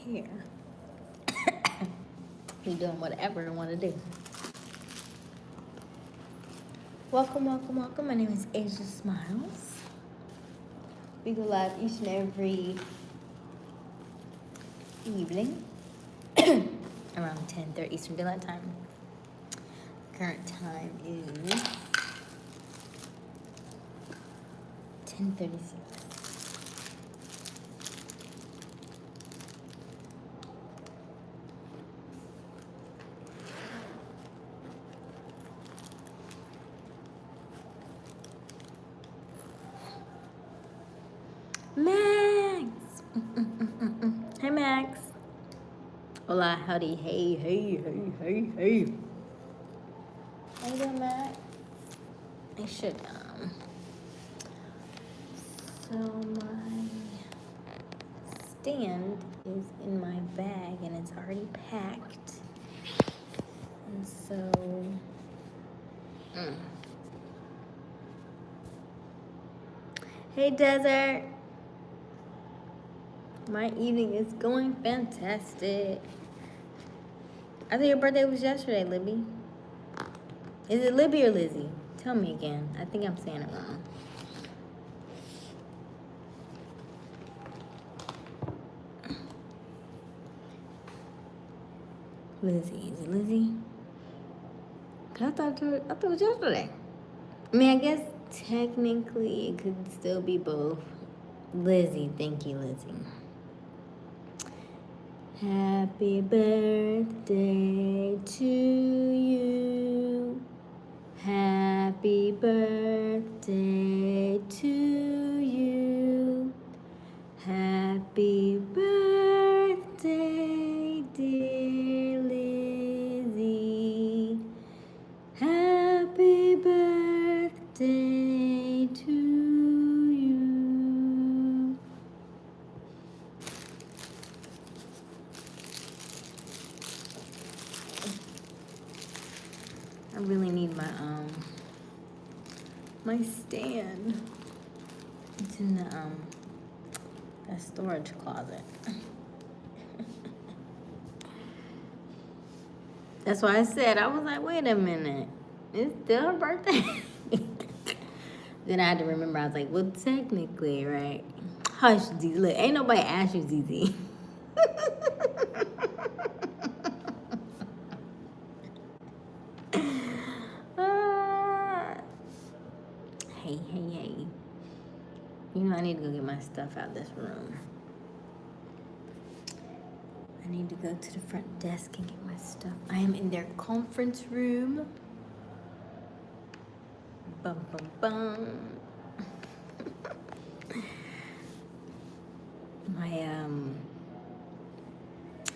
hair. We doing whatever I want to do. Welcome, welcome, welcome. My name is Aysia Smiles. We go live each and every evening around 10:30 Eastern Daylight Time. Current time is 10:36. Max! Hey, Max. Hola, howdy, hey. How you doing, Max? I should, so my stand is in my bag and it's already packed. And so, Hey, Desert. My evening is going fantastic. I think your birthday was yesterday, Libby. Is it Libby or Lizzie? Tell me again. I think I'm saying it wrong. Lizzie. Is it Lizzie? Cause I thought it was yesterday. I mean, I guess technically it could still be both. Lizzie. Thank you, Lizzie. Happy birthday to you. Happy birthday to you. Happy birthday, dear Lizzie. Happy birthday to you. I really need my stand. It's in the that storage closet. That's why I said, I was like, wait a minute, it's still her birthday. Then I had to remember, I was like, well, technically, right? Hush, Z. Look, ain't nobody asked you, ZZ. Hey. You know, I need to go get my stuff out of this room. I need to go to the front desk and get my stuff. I am in their conference room. Bum, bum, bum.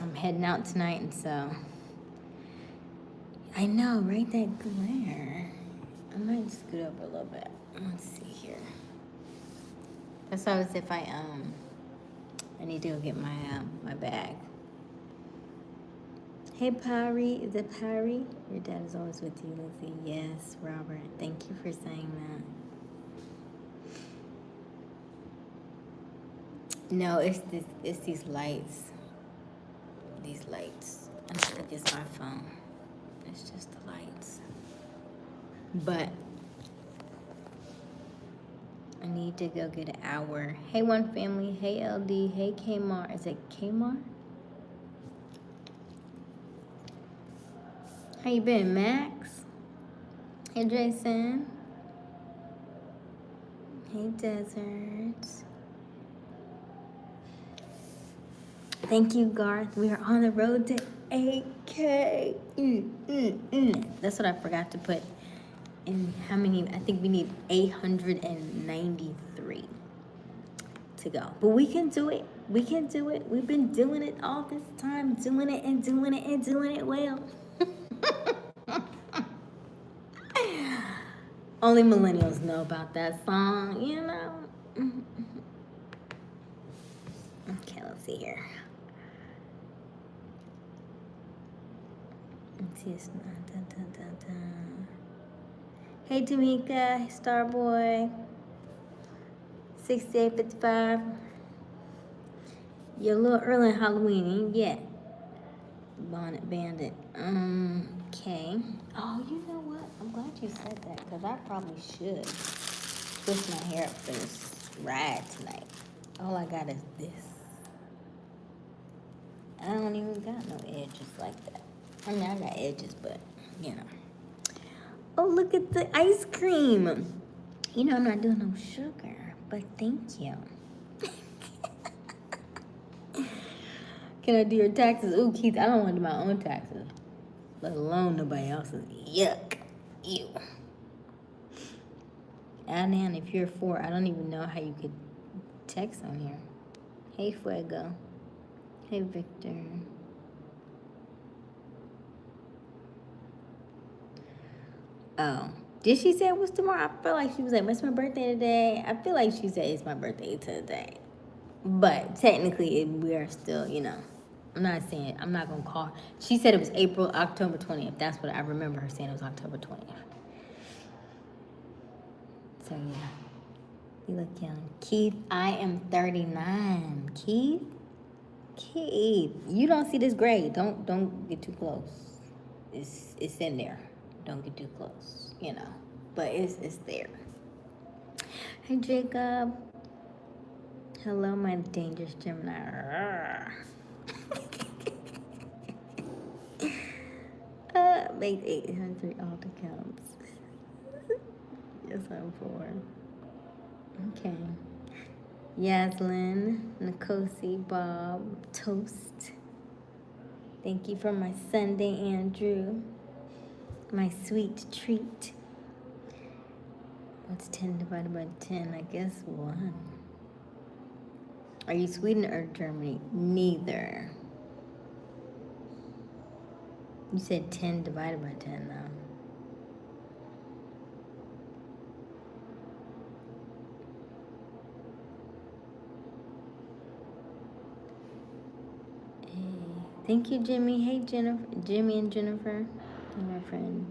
I'm heading out tonight, and so I know, right? That glare. I might scoot up a little bit. Let's see here. That's why I was if I need to go get my bag. Hey, Pari. Is it Pari? Your dad is always with you, Lizzie. Yes, Robert. Thank you for saying that. No, it's these lights. These lights. I think it's my phone. It's just the lights. But I need to go get an hour. Hey, One Family. Hey, LD. Hey, Kmart. Is it Kmart? How you been, Max? Hey, Jason. Hey, Desert. Thank you, Garth. We are on the road to 8K. That's what I forgot to put in. How many? I think we need 893 to go. But we can do it. We can do it. We've been doing it all this time. Doing it well. Only millennials know about that song, you know? Okay, let's see here. Let's see. Hey, Tamika. Hey, Starboy. 6855. You're a little early on Halloween, ain't yet. Bonnet Bandit. Okay. Oh, you know what? I'm glad you said that because I probably should twist my hair up for this ride tonight. All I got is this. I don't even got no edges like that. I mean, I got edges, but you know. Oh, look at the ice cream. You know, I'm not doing no sugar, but thank you. Can I do your taxes? Ooh, Keith, I don't want to do my own taxes, let alone nobody else's. Yuck. Ew. Adnan, if you're 4, I don't even know how you could text on here. Hey, Fuego. Hey, Victor. Oh. Did she say it was tomorrow? I feel like she was like, it's my birthday today. I feel like she said it's my birthday today. But technically, we are still, you know. I'm not saying, I'm not going to call her. She said it was October 20th. That's what I remember her saying. It was October 20th. So, yeah. You look young. Keith, I am 39. Keith, you don't see this grade. Don't get too close. It's in there. Don't get too close, you know. But it's there. Hey, Jacob. Hello, my dangerous Gemini. Makes 800 alt accounts. Yes, I'm 4. Okay. Yaslin, Nkosi, Bob, Toast. Thank you for my Sunday, Andrew. My sweet treat. What's 10 divided by 10? I guess 1. Are you Sweden or Germany? Neither. You said 10 divided by 10, though. Hey. Thank you, Jimmy. Hey, Jennifer. Jimmy and Jennifer. My friend.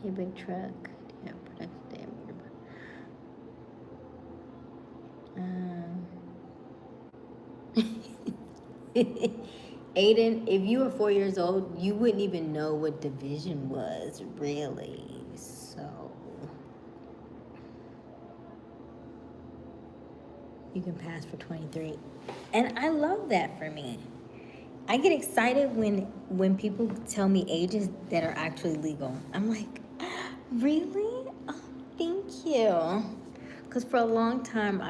Hey, big truck. Yeah, production day. Aiden, if you were 4 years old, you wouldn't even know what division was, really. So you can pass for 23. And I love that for me. I get excited when people tell me ages that are actually legal. I'm like, really? Oh, thank you. Because for a long time,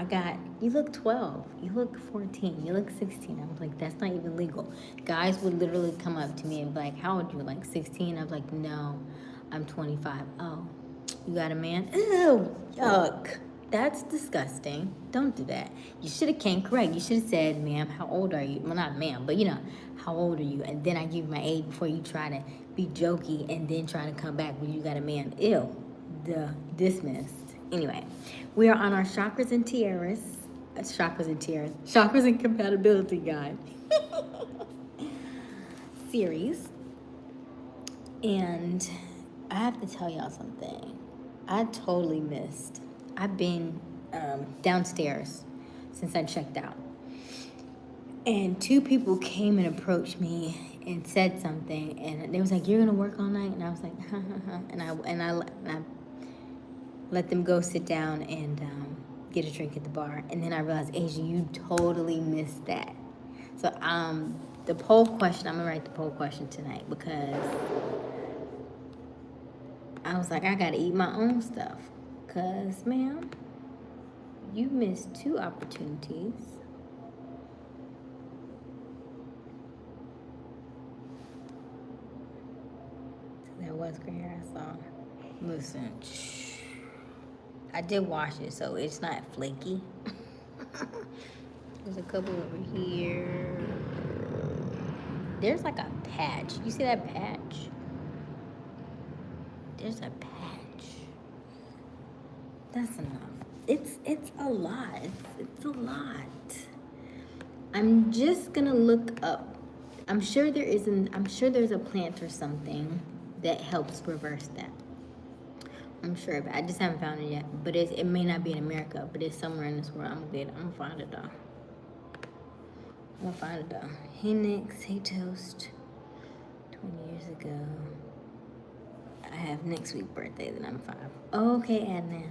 you look 12, you look 14, you look 16. I was like, that's not even legal. Guys would literally come up to me and be like, how old are you? Like 16? I was like, no, I'm 25. Oh, you got a man? Ew, yuck. That's disgusting. Don't do that. You should have came correct. You should have said, ma'am, how old are you? Well, not ma'am, but you know, how old are you? And then I give you my age before you try to be jokey and then try to come back when you got a man. Ew, dismissed. Anyway, we are on our chakras and tiaras. Chakras and compatibility guide series. And I have to tell y'all something. I totally missed. I've been downstairs since I checked out. And 2 people came and approached me and said something. And they was like, you're going to work all night? And I was like, ha, ha, ha. And I let them go sit down and get a drink at the bar. And then I realized, Aysia, you totally missed that. So the poll question, I'm going to write the poll question tonight because I was like, I got to eat my own stuff. Because, ma'am, you missed 2 opportunities. That was gray hair I saw. Listen, I did wash it, so it's not flaky. There's a couple over here. There's like a patch. You see that patch? There's a patch. That's enough. It's a lot. It's a lot. I'm just gonna look up. I'm sure there's a plant or something that helps reverse that. I'm sure of it. I just haven't found it yet. But it may not be in America, but it's somewhere in this world. I'm gonna find it though. We'll find it though. Hey Nix, hey Toast. 20 years ago. I have next week birthday, then I'm 5. Oh, okay, Adnan.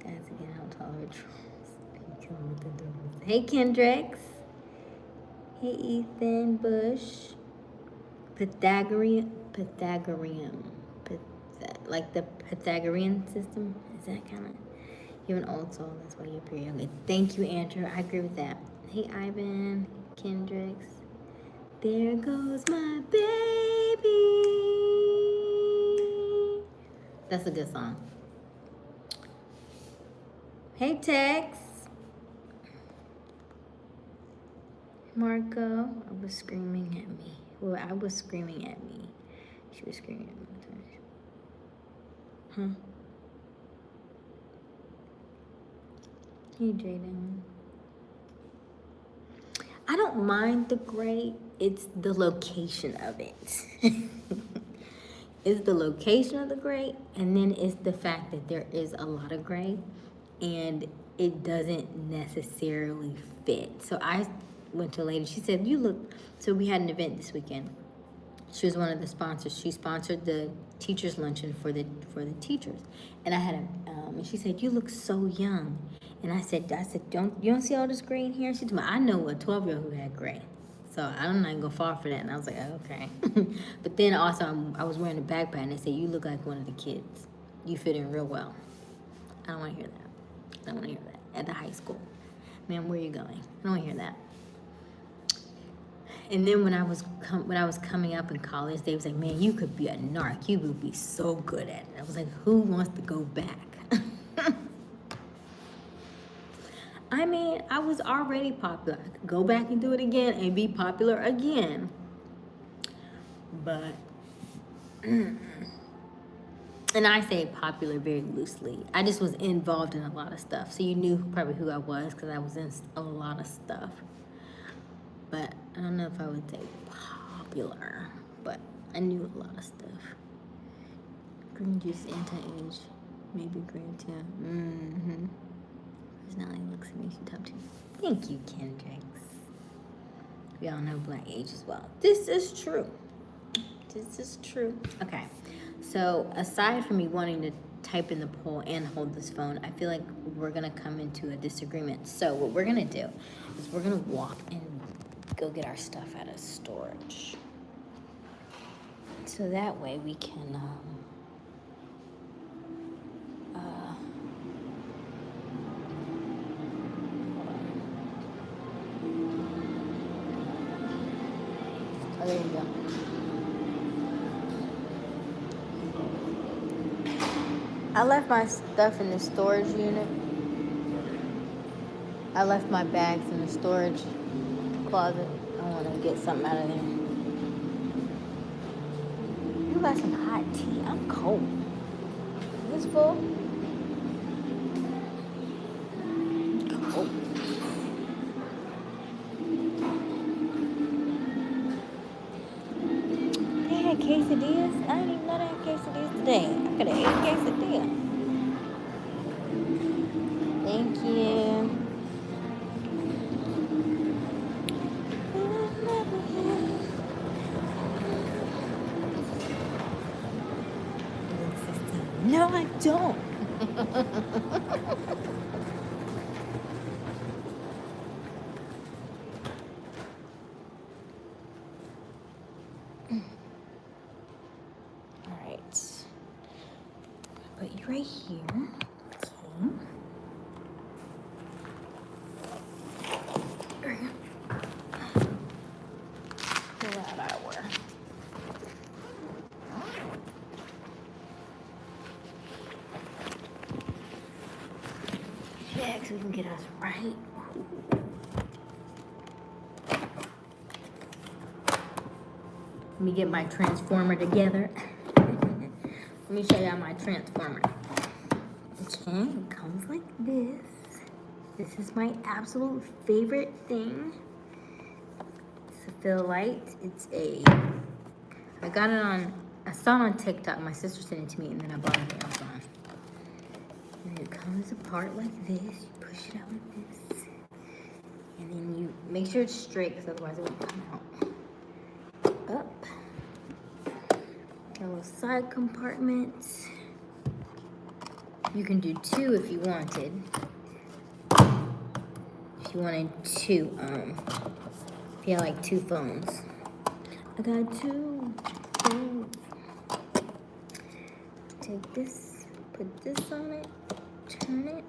Guys, again, I don't tolerate trolls. Hey Kendricks. Hey Ethan Bush. Pythagorean, like the Pythagorean system. Is that kind of? You're an old soul. That's why you appear young. Thank you, Andrew. I agree with that. Hey Ivan, Kendricks. There goes my baby. That's a good song. Hey Tex. Marco, I was screaming at me. Well, I was screaming at me. She was screaming at me. Huh? Hey, Jaden. I don't mind the gray. It's the location of it. It's the location of the gray, and then it's the fact that there is a lot of gray, and it doesn't necessarily fit. So I went to a lady. She said, "You look." So we had an event this weekend. She was one of the sponsors. She sponsored the teachers' luncheon for the teachers, and I had and she said, "You look so young." And I said, "You don't see all this gray in here?" She told me, "I know a 12-year-old who had gray." So I'm not gonna fall for that. And I was like, oh, okay. But then also I was wearing a backpack and they said, "You look like one of the kids. You fit in real well." I don't want to hear that. I don't want to hear that at the high school. Man, where are you going? I don't want to hear that. And then when I was coming up in college, they was like, "Man, you could be a narc. You would be so good at it." I was like, "Who wants to go back?" I mean, I was already popular. I could go back and do it again and be popular again. But, and I say popular very loosely. I just was involved in a lot of stuff. So you knew probably who I was because I was in a lot of stuff. But I don't know if I would say popular, but I knew a lot of stuff. Green juice, anti-age, maybe green too. Mm-hmm. Personality looks at me, she top 2. Thank you, Kendricks. We all know black age as well. This is true. This is true. Okay. So aside from me wanting to type in the poll and hold this phone, I feel like we're gonna come into a disagreement. So what we're gonna do is we're gonna walk and go get our stuff out of storage. So that way we can oh, there you go. I left my stuff in the storage unit. I left my bags in the storage closet. I want to get something out of there. You got some hot tea. I'm cold. Is this full? Cold. They had quesadillas? I didn't even know they had quesadillas today. I could have ate a quesadilla. Thank you. No, I don't. All right. Put you right here. Okay. Pull out our. Yeah, so we can get us right. Let me get my transformer together. Let me show y'all my transformer. Okay, it comes like this. This is my absolute favorite thing. It's a fill light. I got it I saw it on TikTok. My sister sent it to me and then I bought it on Amazon. And it comes apart like this. You push it out like this. And then you make sure it's straight, because otherwise it won't come out. Up. Got a little side compartment. You can do 2 if you wanted. If you wanted 2, if you had like 2 phones. I got 2 phones. Take this, put this on it, turn it,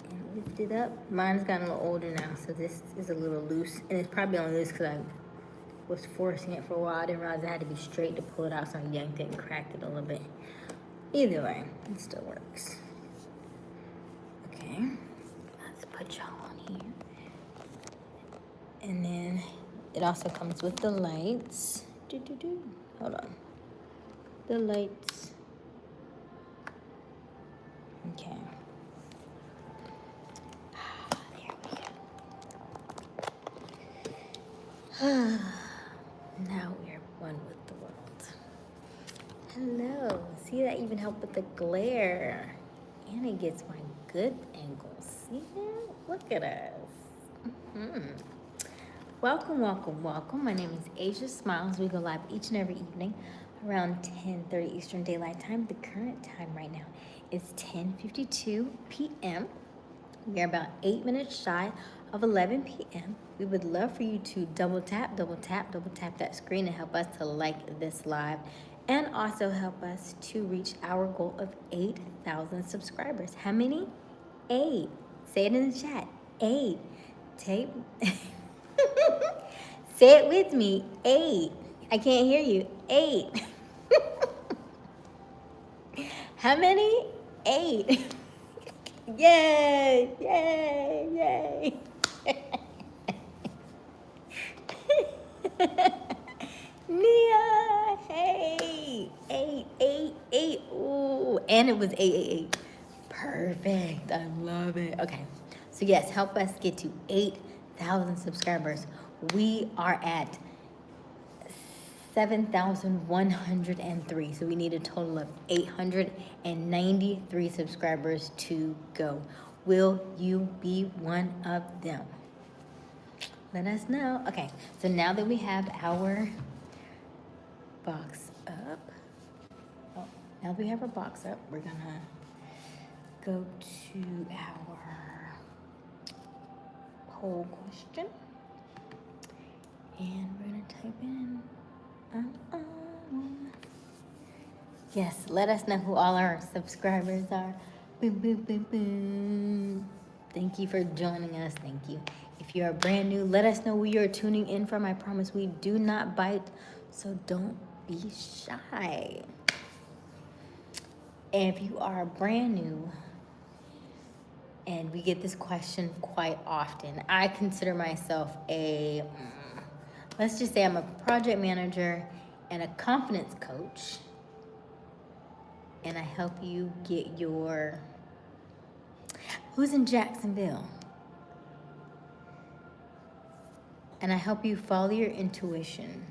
and lift it up. Mine's gotten a little older now, so this is a little loose. And it's probably only loose because I was forcing it for a while. I didn't realize I had to be straight to pull it out, so I yanked it and cracked it a little bit. Either way, it still works. Okay, let's put y'all on here. And then it also comes with the lights. Hold on. The lights. Okay. There we go. Now we are one with the world. Hello. See, that even helped with the glare. And it gets my good angles. See that? Look at us. Welcome, welcome, welcome. My name is Aysia Smiles. We go live each and every evening around 10:30 Eastern Daylight Time. The current time right now is 10:52 p.m. We are about 8 minutes shy of 11 p.m. We would love for you to double tap that screen and help us to like this live, and also help us to reach our goal of 8,000 subscribers. How many? 8. Say it in the chat. 8. Tape. Say it with me. 8. I can't hear you. 8. How many? 8. Yay! Yay! Yay! Nia! Hey! 8, 8, 8. Ooh, and it was 888. Perfect. I love it. Okay. So yes, help us get to 8,000 subscribers. We are at 7,103. So we need a total of 893 subscribers to go. Will you be one of them? Let us know. Okay, so now that we have our box up, now that we have our box up, we're gonna go to our poll question. And we're gonna type in, yes, let us know who all our subscribers are. Boom, boom, boom, boom. Thank you for joining us. Thank you. If you are brand new, let us know where you're tuning in from. I promise we do not bite, so don't be shy. And if you are brand new, and we get this question quite often, I consider myself let's just say I'm a project manager and a confidence coach. And I help you get your, who's in Jacksonville? And I help you follow your intuition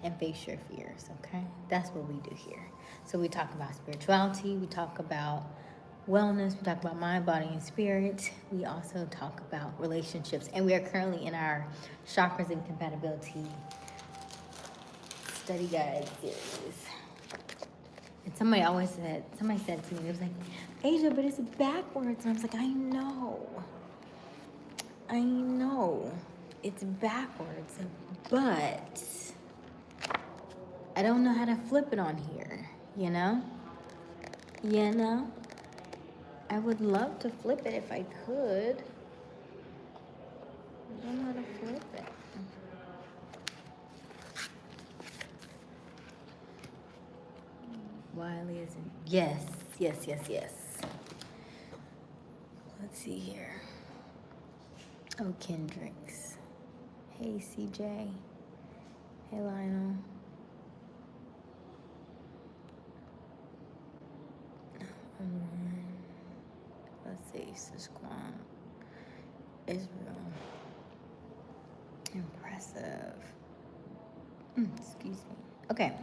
and face your fears, okay? That's what we do here. So we talk about spirituality, we talk about wellness, we talk about mind, body, and spirit. We also talk about relationships. And we are currently in our Chakras and Compatibility study guide series. And somebody said to me, it was like, Aysia, but it's backwards. And I was like, I know, it's backwards, but I don't know how to flip it on here, you know? I would love to flip it if I could. I don't know how to flip it. Wiley isn't. Yes. Let's see here. Oh, Kendricks. Hey, CJ. Hey, Lionel. Let's see. Sisquan. Israel. Impressive. Excuse me. Okay.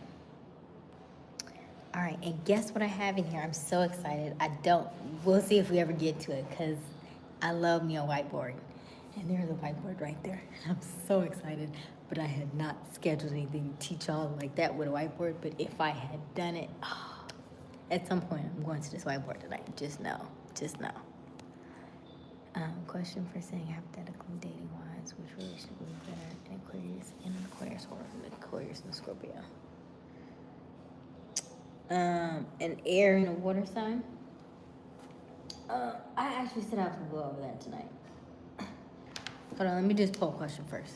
All right, and guess what I have in here? I'm so excited. We'll see if we ever get to it, because I love me a whiteboard. And there's a whiteboard right there. And I'm so excited. But I had not scheduled anything to teach y'all like that with a whiteboard. But if I had done it, at some point I'm going to this whiteboard tonight. Just know. Question for saying hypothetically dating wise, which relationship would be better, an Aquarius or an Aquarius and a Scorpio? An air and a water sign. I actually said I was gonna go over that tonight. Hold on, let me just pull a question first.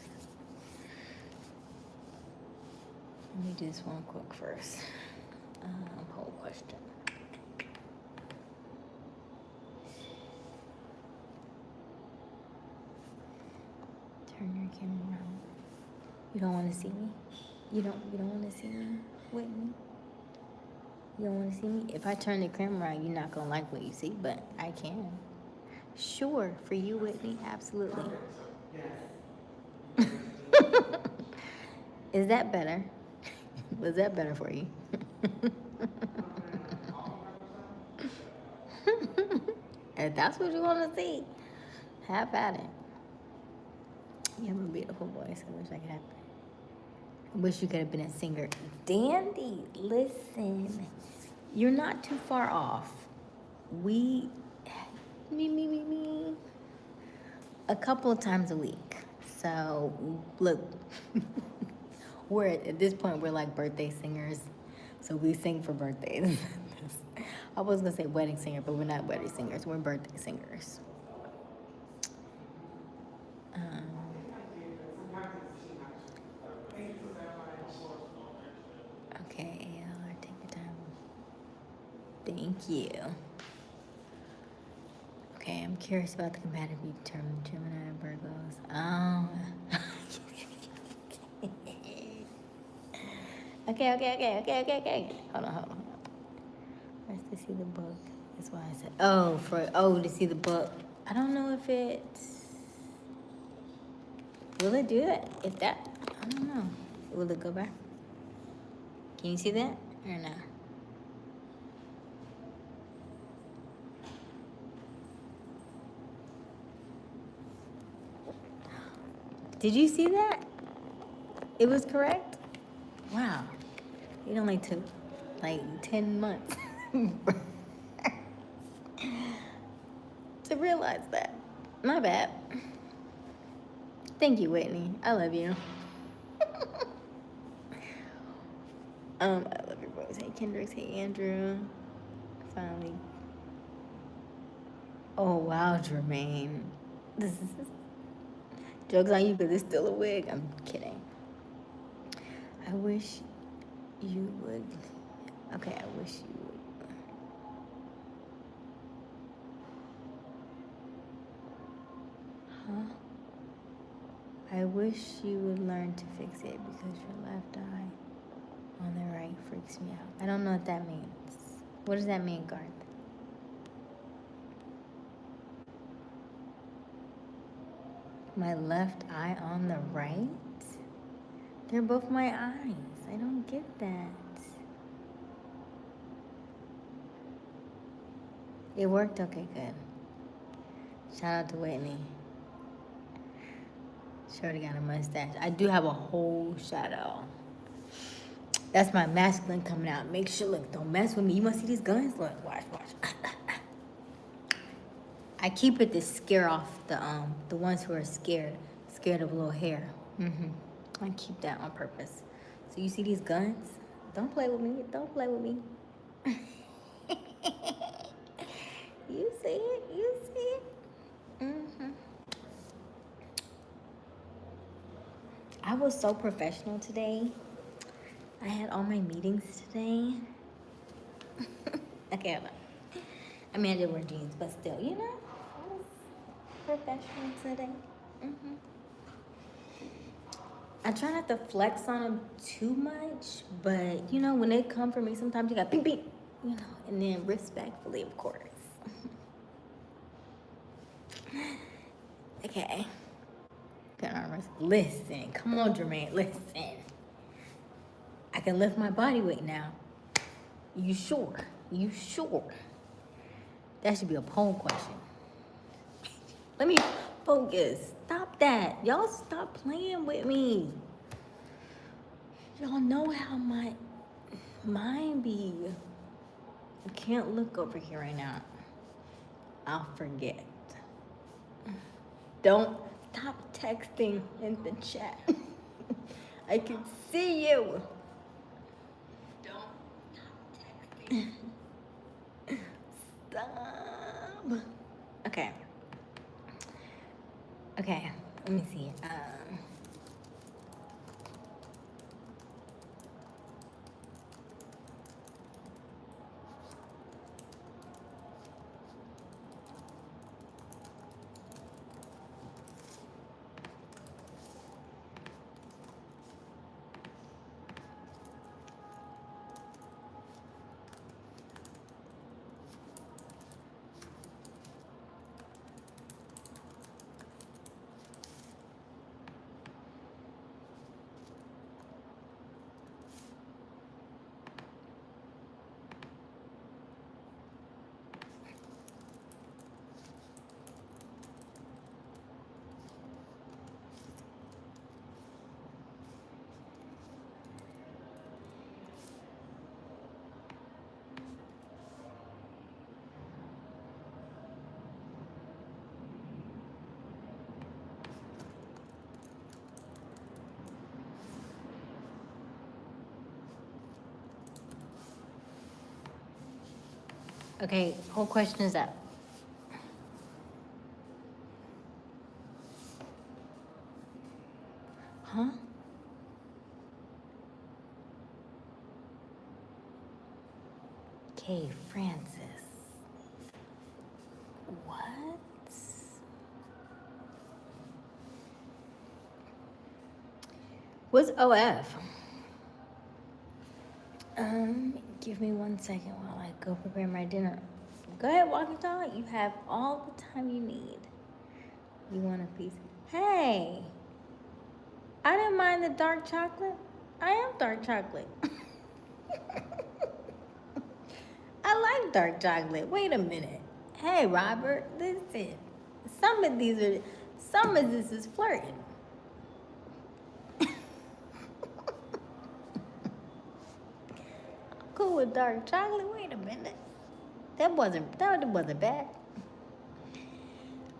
Let me do this one quick first. Poll question. Turn your camera around. You don't want to see me? You don't want to see me, Whitney? You don't want to see me? If I turn the camera around, you're not gonna like what you see, but I can. Sure, for you, Whitney, absolutely. Is that better? Was that better for you? If that's what you want to see, have at it. You have a beautiful voice. I wish I could have. I wish you could have been a singer. Dandy, listen. You're not too far off. Me. A couple of times a week. So, look. At this point, we're like birthday singers. So we sing for birthdays. I was going to say wedding singer, but we're not wedding singers. We're birthday singers. Okay, ALR, take your time. Thank you. Okay, I'm curious about the compatibility term Gemini and Virgos. Okay. Hold on. First to see the book. That's why I said, to see the book. I don't know if will it do that? I don't know. Will it go back? Can you see that or no? Did you see that? It was correct? Wow. It only took like 10 months to realize that. My bad. Thank you, Whitney. I love you. I love your voice. Hey, Kendricks. Hey, Andrew. Finally. Oh, wow, Jermaine. This is joke's on you because it's still a wig. I'm kidding. I wish you would. Okay, I wish you would. Huh? I wish you would learn to fix it because your left eye on the right freaks me out. I don't know what that means. What does that mean, Garth? My left eye on the right? They're both my eyes. I don't get that. It worked? Okay, good. Shout out to Whitney. Shorty got a mustache. I do have a whole shadow. That's my masculine coming out. Make sure, look, don't mess with me. You want to see these guns? Look, watch. I keep it to scare off the ones who are scared of little hair. I keep that on purpose. So you see these guns? Don't play with me. Don't play with me. You see it? You see it? I was so professional today. I had all my meetings today. Okay, hold on. I mean, I did wear jeans, but still, I was professional today. I try not to flex on them too much, but, when they come for me, sometimes you got beep, beep, and then respectfully, of course. Okay. Good armors. Listen, come on, Jermaine, listen. I can lift my body weight now. You sure? You sure? That should be a poll question. Let me focus. Stop that. Y'all stop playing with me. Y'all know how my mind be. I can't look over here right now. I'll forget. Don't stop texting in the chat. I can see you. Don't stop texting. Stop. Okay. Okay. Let me see. Okay, whole question is up. Huh? Okay, Francis. What? What's OF? Give me 1 second while I go prepare my dinner. Go ahead, walk your dog. You have all the time you need. You want a piece? Hey, I didn't mind the dark chocolate. I am dark chocolate. I like dark chocolate. Wait a minute. Hey, Robert, listen. Some of this is flirting. Cool with dark chocolate. Wait a minute. That wasn't bad.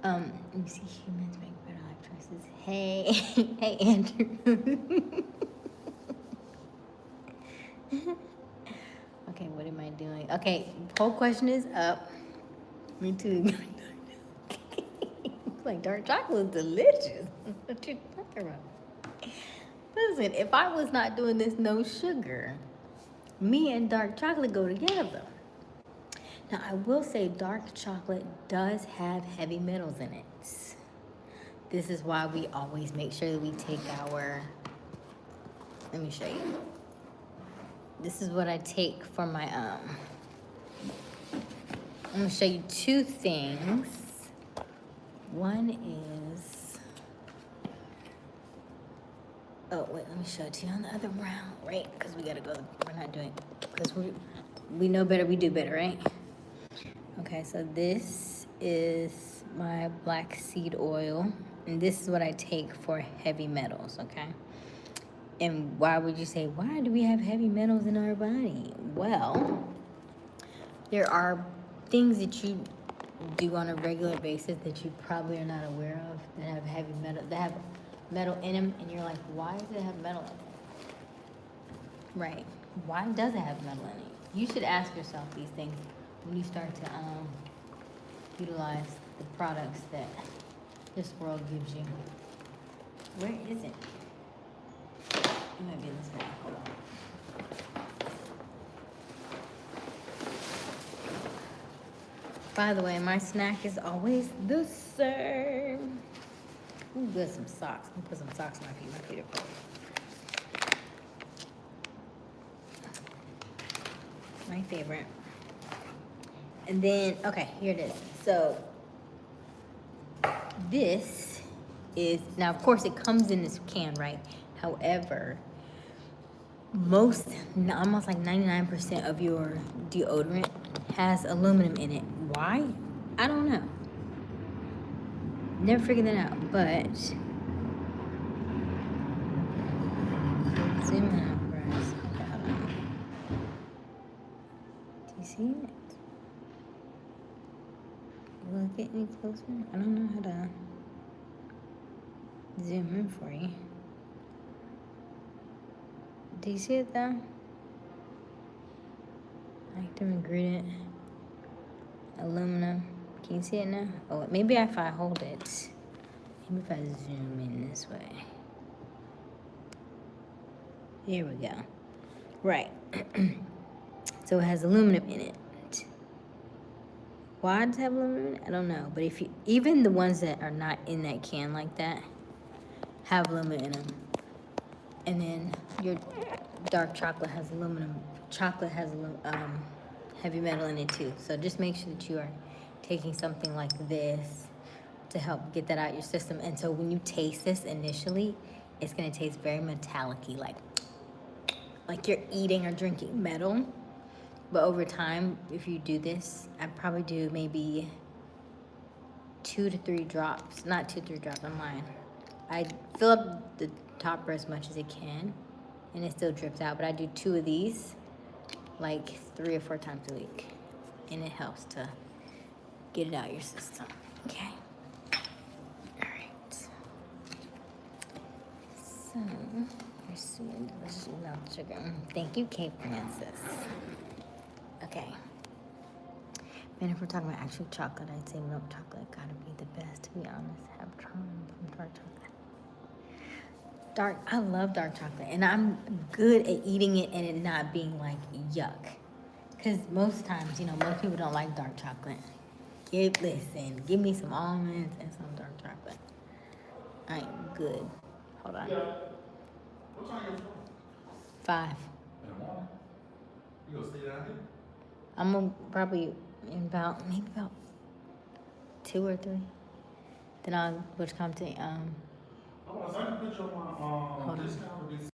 Let me see. Humans make better life choices. Hey, hey, Andrew. Okay, what am I doing? Okay, whole question is up. Me too. Like dark chocolate is delicious. What you talking about? Listen, if I was not doing this no sugar, me and dark chocolate go together. Now, I will say dark chocolate does have heavy metals in it. This is why we always make sure that we take our, let me show you. This is what I take for my, I'm gonna show you two things. One is, oh wait, let me show it to you on the other round, right? Because we gotta go, we're not doing, because we know better, we do better, right? Okay, so this is my black seed oil, and this is what I take for heavy metals, okay? And why would you say, why do we have heavy metals in our body? Well, there are things that you do on a regular basis that you probably are not aware of that have heavy metal, that have metal in them, and you're like, why does it have metal in it? Right. Why does it have metal in it? You should ask yourself these things when you start to utilize the products that this world gives you. Where is it? It might be in this bag. Hold on. By the way, my snack is always the same. Ooh, good, some socks. I'm gonna put some socks on my feet. My feet are cold. My favorite. And then, okay, here it is. So, this is, now of course it comes in this can, right? However, almost like 99% of your deodorant has aluminum in it. Why? I don't know. Never figured that out, but zoom out, guys. Okay, hold on. Do you see it? Will it get any closer? I don't know how to zoom in for you. Do you see it though? Active ingredient, aluminum. Can you see it now? Oh, maybe if I hold it. Maybe if I zoom in this way. Here we go. Right. So it has aluminum in it. Why does it have aluminum in it? I don't know. But if you, even the ones that are not in that can like that, have aluminum in them. And then your dark chocolate has aluminum. Chocolate has heavy metal in it too. So just make sure that you are taking something like this to help get that out of your system. And so when you taste this initially, it's gonna taste very metallic-y, like you're eating or drinking metal. But over time, if you do this, I'd probably do maybe 2 to 3 drops. Not 2 to 3 drops, I'm lying. I fill up the topper as much as it can, and it still drips out. But I do 2 of these, like 3 or 4 times a week, and it helps to get it out of your system. Okay. All right. So, here's sweet, delicious melted sugar. Thank you, Kate Francis. Okay. Man, if we're talking about actual chocolate, I'd say milk chocolate gotta be the best, to be honest. Have tried from dark chocolate. I love dark chocolate, and I'm good at eating it and it not being like yuck. Because most times, most people don't like dark chocolate. Listen, give me some almonds and some dark chocolate. I ain't good. Hold on. Yeah. What time you 5. in the morning? You gonna stay down here? I'm gonna probably maybe about 2 or 3. Then I'll come to I was trying to put you on my discount for this.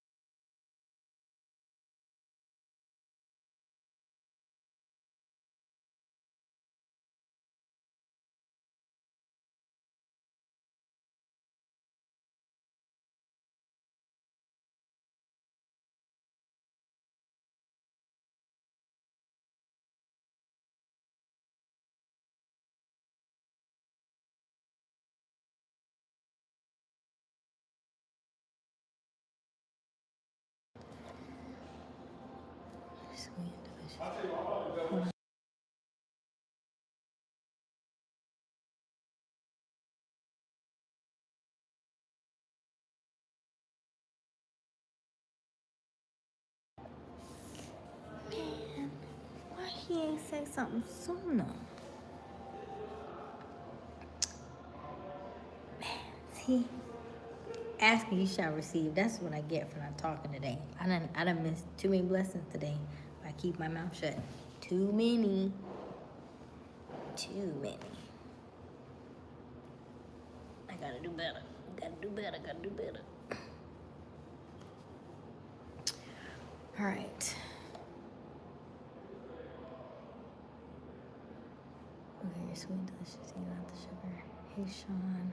sweet delicious. I'll tell you, I'm about to go. Man, why he ain't say something sooner? See, asking you shall receive. That's what I get for not talking today. I done missed too many blessings today. I keep my mouth shut. Too many. Too many. I gotta do better. Gotta do better. All right. Okay, your sweet delicious, you got the sugar. Hey, Sean.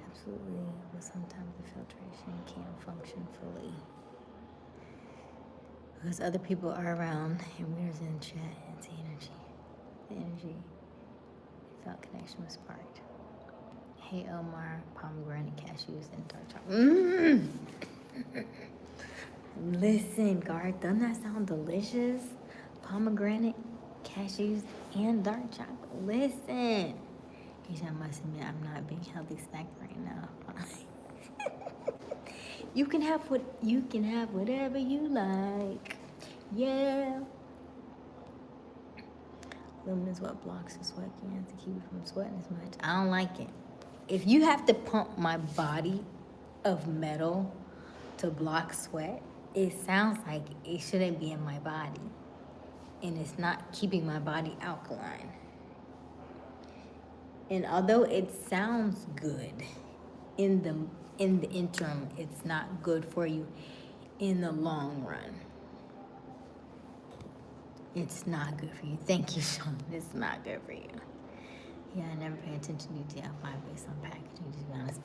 Absolutely, but sometimes the filtration can't function fully because other people are around and we're in chat and it's the energy felt connection was sparked. Hey Omar, pomegranate, cashews, and dark chocolate. Listen, Garth, doesn't that sound delicious? Pomegranate, cashews, and dark chocolate. Listen. I must admit, I'm not being healthy snack right now. You can have whatever you like. Yeah. Aluminum is what blocks the sweat glands to keep you from sweating as much. I don't like it. If you have to pump my body of metal to block sweat, it sounds like it shouldn't be in my body. And it's not keeping my body alkaline. And although it sounds good in the interim, it's not good for you in the long run. It's not good for you. Thank you, Sean. It's not good for you. Yeah, I never pay attention to DL5 based on packaging, to be honest.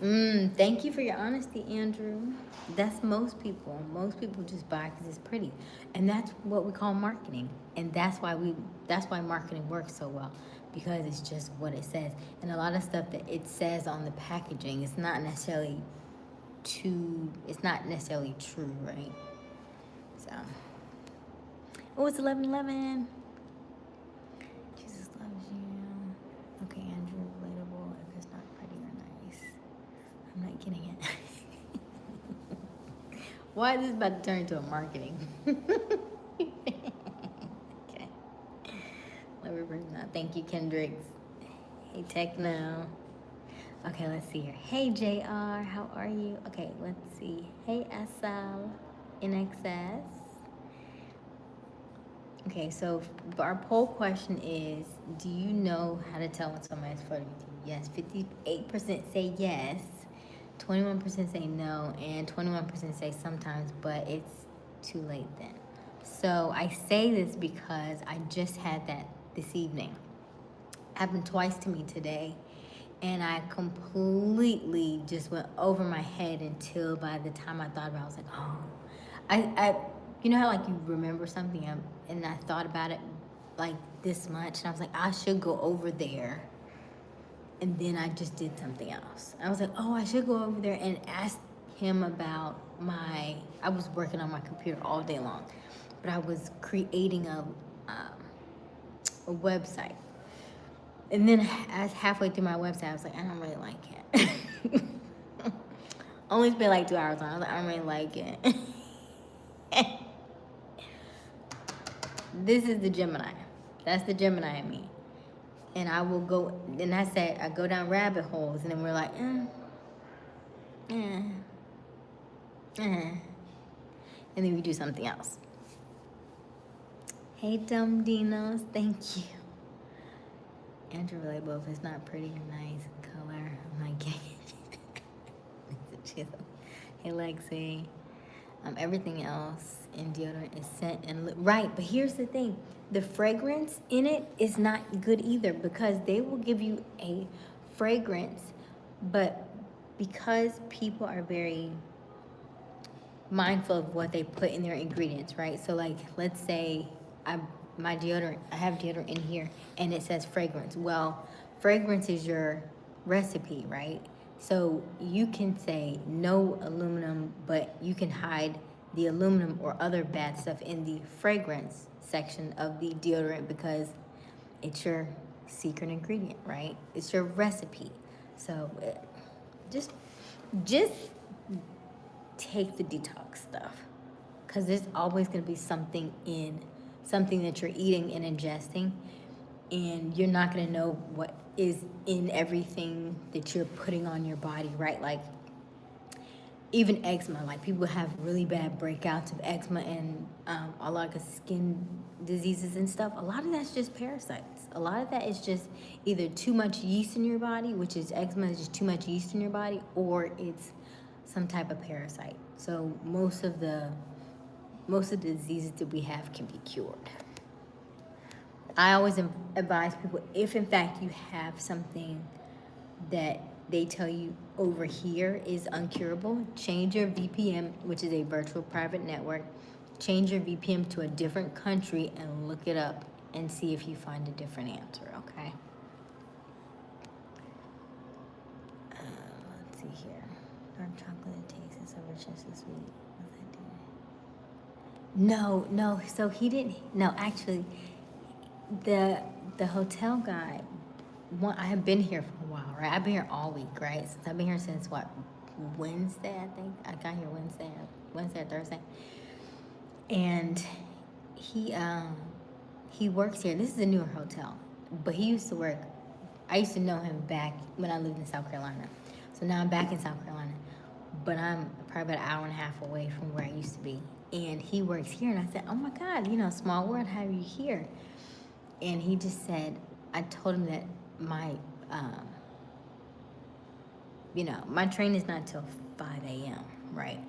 Thank you for your honesty, Andrew. That's most people. Most people just buy because it's pretty. And that's what we call marketing. And that's why marketing works so well. Because it's just what it says. And a lot of stuff that it says on the packaging is not necessarily true, right? So, oh, it's 11:11. Jesus loves you. Okay, Andrew, relatable if it's not pretty or nice. I'm not getting it. Why is this about to turn into a marketing? Okay. Let me bring that. Thank you, Kendricks. Hey, Techno. Okay, let's see here. Hey, JR, how are you? Okay, let's see. Hey, SL in excess. Okay, so our poll question is, do you know how to tell when someone is flirting with you? Yes, 58% say yes, 21% say no, and 21% say sometimes, but it's too late then. So I say this because I just had that this evening. Happened twice to me today, and I completely just went over my head until by the time I thought about it, I was like, oh. I you know how like you remember something and I thought about it like this much, and I was like, I should go over there, and then I just did something else. I was like, oh, I should go over there and ask him about I was working on my computer all day long, but I was creating a website. And then as halfway through my website, I was like, I don't really like it. Only spent like 2 hours on it. I was like, I don't really like it. This is the Gemini. That's the Gemini in me. And I will go, and I said, I go down rabbit holes, and then we're like, and then we do something else. Hey, Dumb Dinos, thank you. Andrew relatable if it's not pretty or nice color. I'm like, hey, Lexi. Everything else in deodorant is scent and right, but here's the thing: the fragrance in it is not good either, because they will give you a fragrance, but because people are very mindful of what they put in their ingredients, right? So like, let's say I have deodorant in here and it says fragrance. Well, fragrance is your recipe, right? So you can say no aluminum, but you can hide the aluminum or other bad stuff in the fragrance section of the deodorant because it's your secret ingredient, right? It's your recipe. So just take the detox stuff, because there's always going to be something that you're eating and ingesting, and you're not going to know what is in everything that you're putting on your body, right? Like even eczema, like people have really bad breakouts of eczema and a lot of skin diseases and stuff. A lot of that's just parasites. A lot of that is just either too much yeast in your body, which is eczema is just too much yeast in your body, or it's some type of parasite. So most of the diseases that we have can be cured. I always advise people, if in fact you have something that they tell you over here is uncurable, change your VPN, which is a virtual private network. Change your VPN to a different country and look it up and see if you find a different answer, okay? Let's see here. Dark chocolate taste is so rich and so sweet. What's that doing? No. So he didn't. No, actually, the hotel guy. I have been here for a while, right? I've been here all week, right? Since I've been here since what, Wednesday? I think I got here Wednesday or Thursday. And he works here. This is a newer hotel, but he used to work. I used to know him back when I lived in South Carolina. So now I'm back in South Carolina, but I'm probably about an hour and a half away from where I used to be. And he works here, and I said, oh my God, small world, how are you here? And he just said, I told him that my train is not till 5 a.m., right?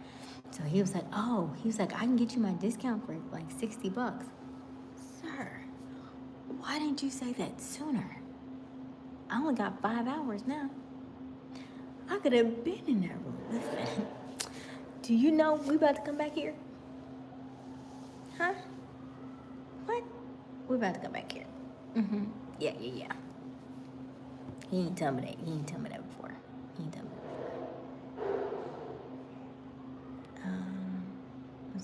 So he was like, I can get you my discount for like $60. Sir, why didn't you say that sooner? I only got 5 hours now. I could have been in that room. Listen, do you know we about to come back here? Huh? What? We about to come back here. Mm-hmm. Yeah. He ain't tell me that. He ain't tell me that before. He ain't tell me that before.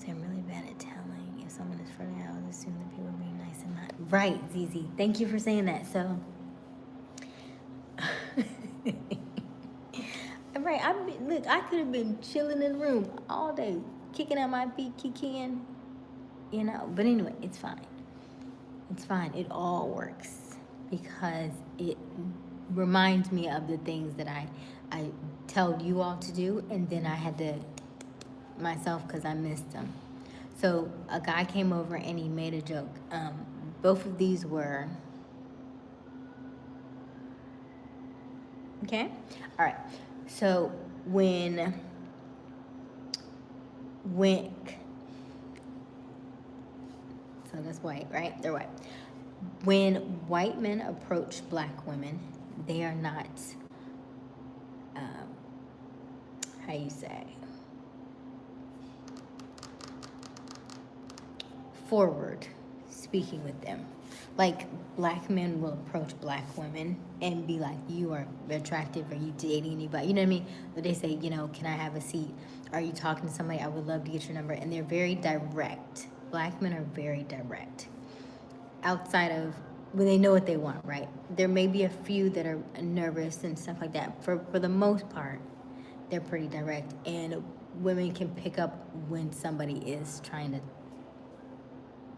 I'm really bad at telling. If someone is flirting, I would assume that people are being nice and not. Right, Zizi. Thank you for saying that. So, right. Look. I could have been chilling in the room all day, kicking out my feet, kicking. You know. But anyway, it's fine. It's fine. It all works because it reminds me of the things that I tell you all to do, and then I had to myself because I missed them. So a guy came over and he made a joke. Both of these were okay. All right. So when so that's white, right? They're white. When white men approach black women, they are not, how you say, forward speaking with them. Like, black men will approach black women and be like, you are attractive, are you dating anybody? You know what I mean? But they say, you know, can I have a seat? Are you talking to somebody? I would love to get your number. And they're very direct. Black men are very direct. Outside of when they know what they want, right? There may be a few that are nervous and stuff like that. For the most part, they're pretty direct. And women can pick up when somebody is trying to,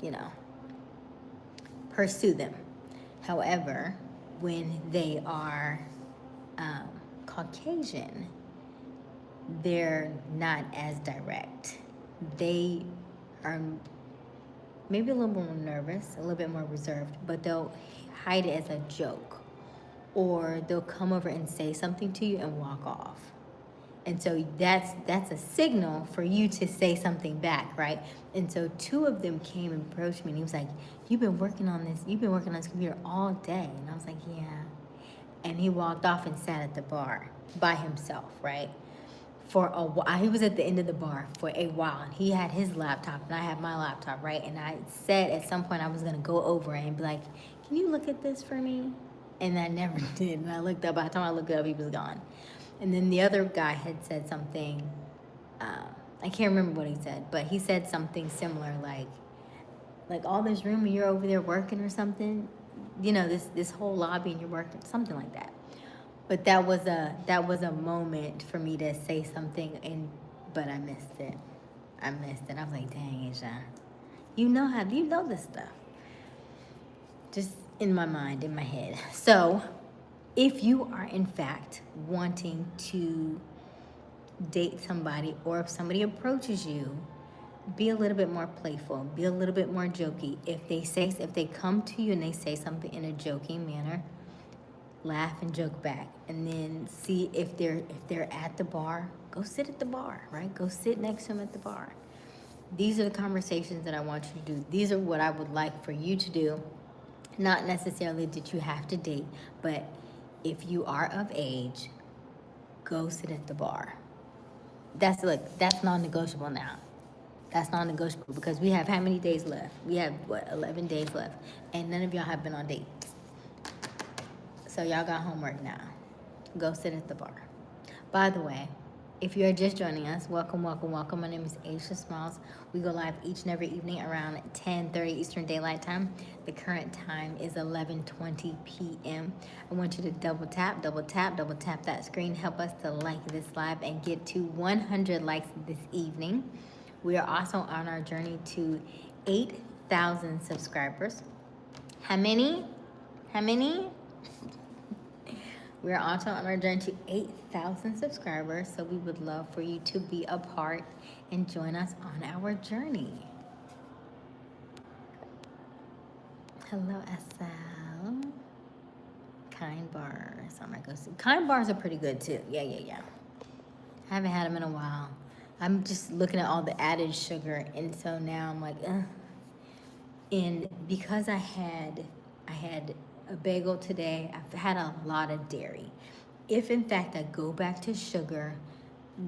you know, pursue them. However, when they are Caucasian, they're not as direct. They are maybe a little more nervous, a little bit more reserved, but they'll hide it as a joke. Or they'll come over and say something to you and walk off. And so that's a signal for you to say something back, right? And so 2 of them came and approached me and he was like, you've been working on this computer all day. And I was like, yeah. And he walked off and sat at the bar by himself, right? For a while. He was at the end of the bar for a while. And he had his laptop and I had my laptop, right? And I said at some point I was gonna go over and be like, can you look at this for me? And I never did. And I looked up, by the time I looked up, he was gone. And then the other guy had said something, I can't remember what he said, but he said something similar, like all this room and you're over there working or something, you know, this whole lobby and you're working, something like that. But that was a moment for me to say something, but I missed it. I was like, dang, Aysia, you know this stuff. Just in my mind, in my head. So if you are in fact wanting to date somebody, or if somebody approaches you, be a little bit more playful, be a little bit more jokey. If they come to you and they say something in a joking manner, laugh and joke back, and then see if they're at the bar, go sit at the bar, right? Go sit next to them at the bar. These are the conversations that I want you to do. These are what I would like for you to do. Not necessarily that you have to date, but if you are of age, go sit at the bar. That's non-negotiable now. That's non-negotiable because we have how many days left? We have 11 days left, and none of y'all have been on dates. So y'all got homework now. Go sit at the bar. By the way, if you're just joining us, welcome. My name is Aysia Smalls. We go live each and every evening around 10:30 Eastern Daylight Time. The current time is 11:20 p.m. I want you to double tap that screen. Help us to like this live and get to 100 likes this evening. We are also on our journey to 8,000 subscribers. How many? We're also on our journey to 8,000 subscribers, so we would love for you to be a part and join us on our journey. Hello, SL. Kind bars. I might go see. Kind bars are pretty good too. Yeah. I haven't had them in a while. I'm just looking at all the added sugar, and so now I'm like, ugh. And because I I had a bagel today. I've had a lot of dairy. If in fact I go back to sugar,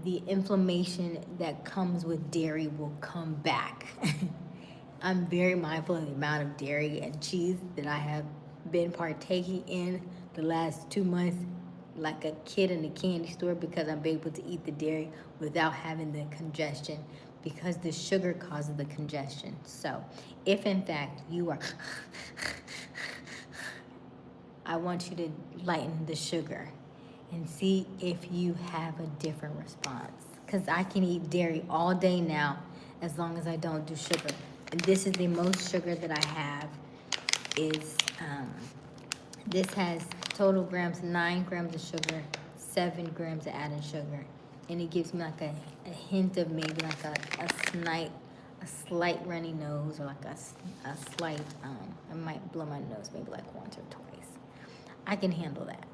the inflammation that comes with dairy will come back. I'm very mindful of the amount of dairy and cheese that I have been partaking in the last 2 months, like a kid in a candy store, because I'm able to eat the dairy without having the congestion, because the sugar causes the congestion. So if in fact you are I want you to lighten the sugar and see if you have a different response. Because I can eat dairy all day now as long as I don't do sugar. And this is the most sugar that I have is, this has total grams, 9 grams of sugar, 7 grams of added sugar. And it gives me like a hint of maybe like a slight runny nose, or like a slight, I might blow my nose maybe like once or twice. I can handle that.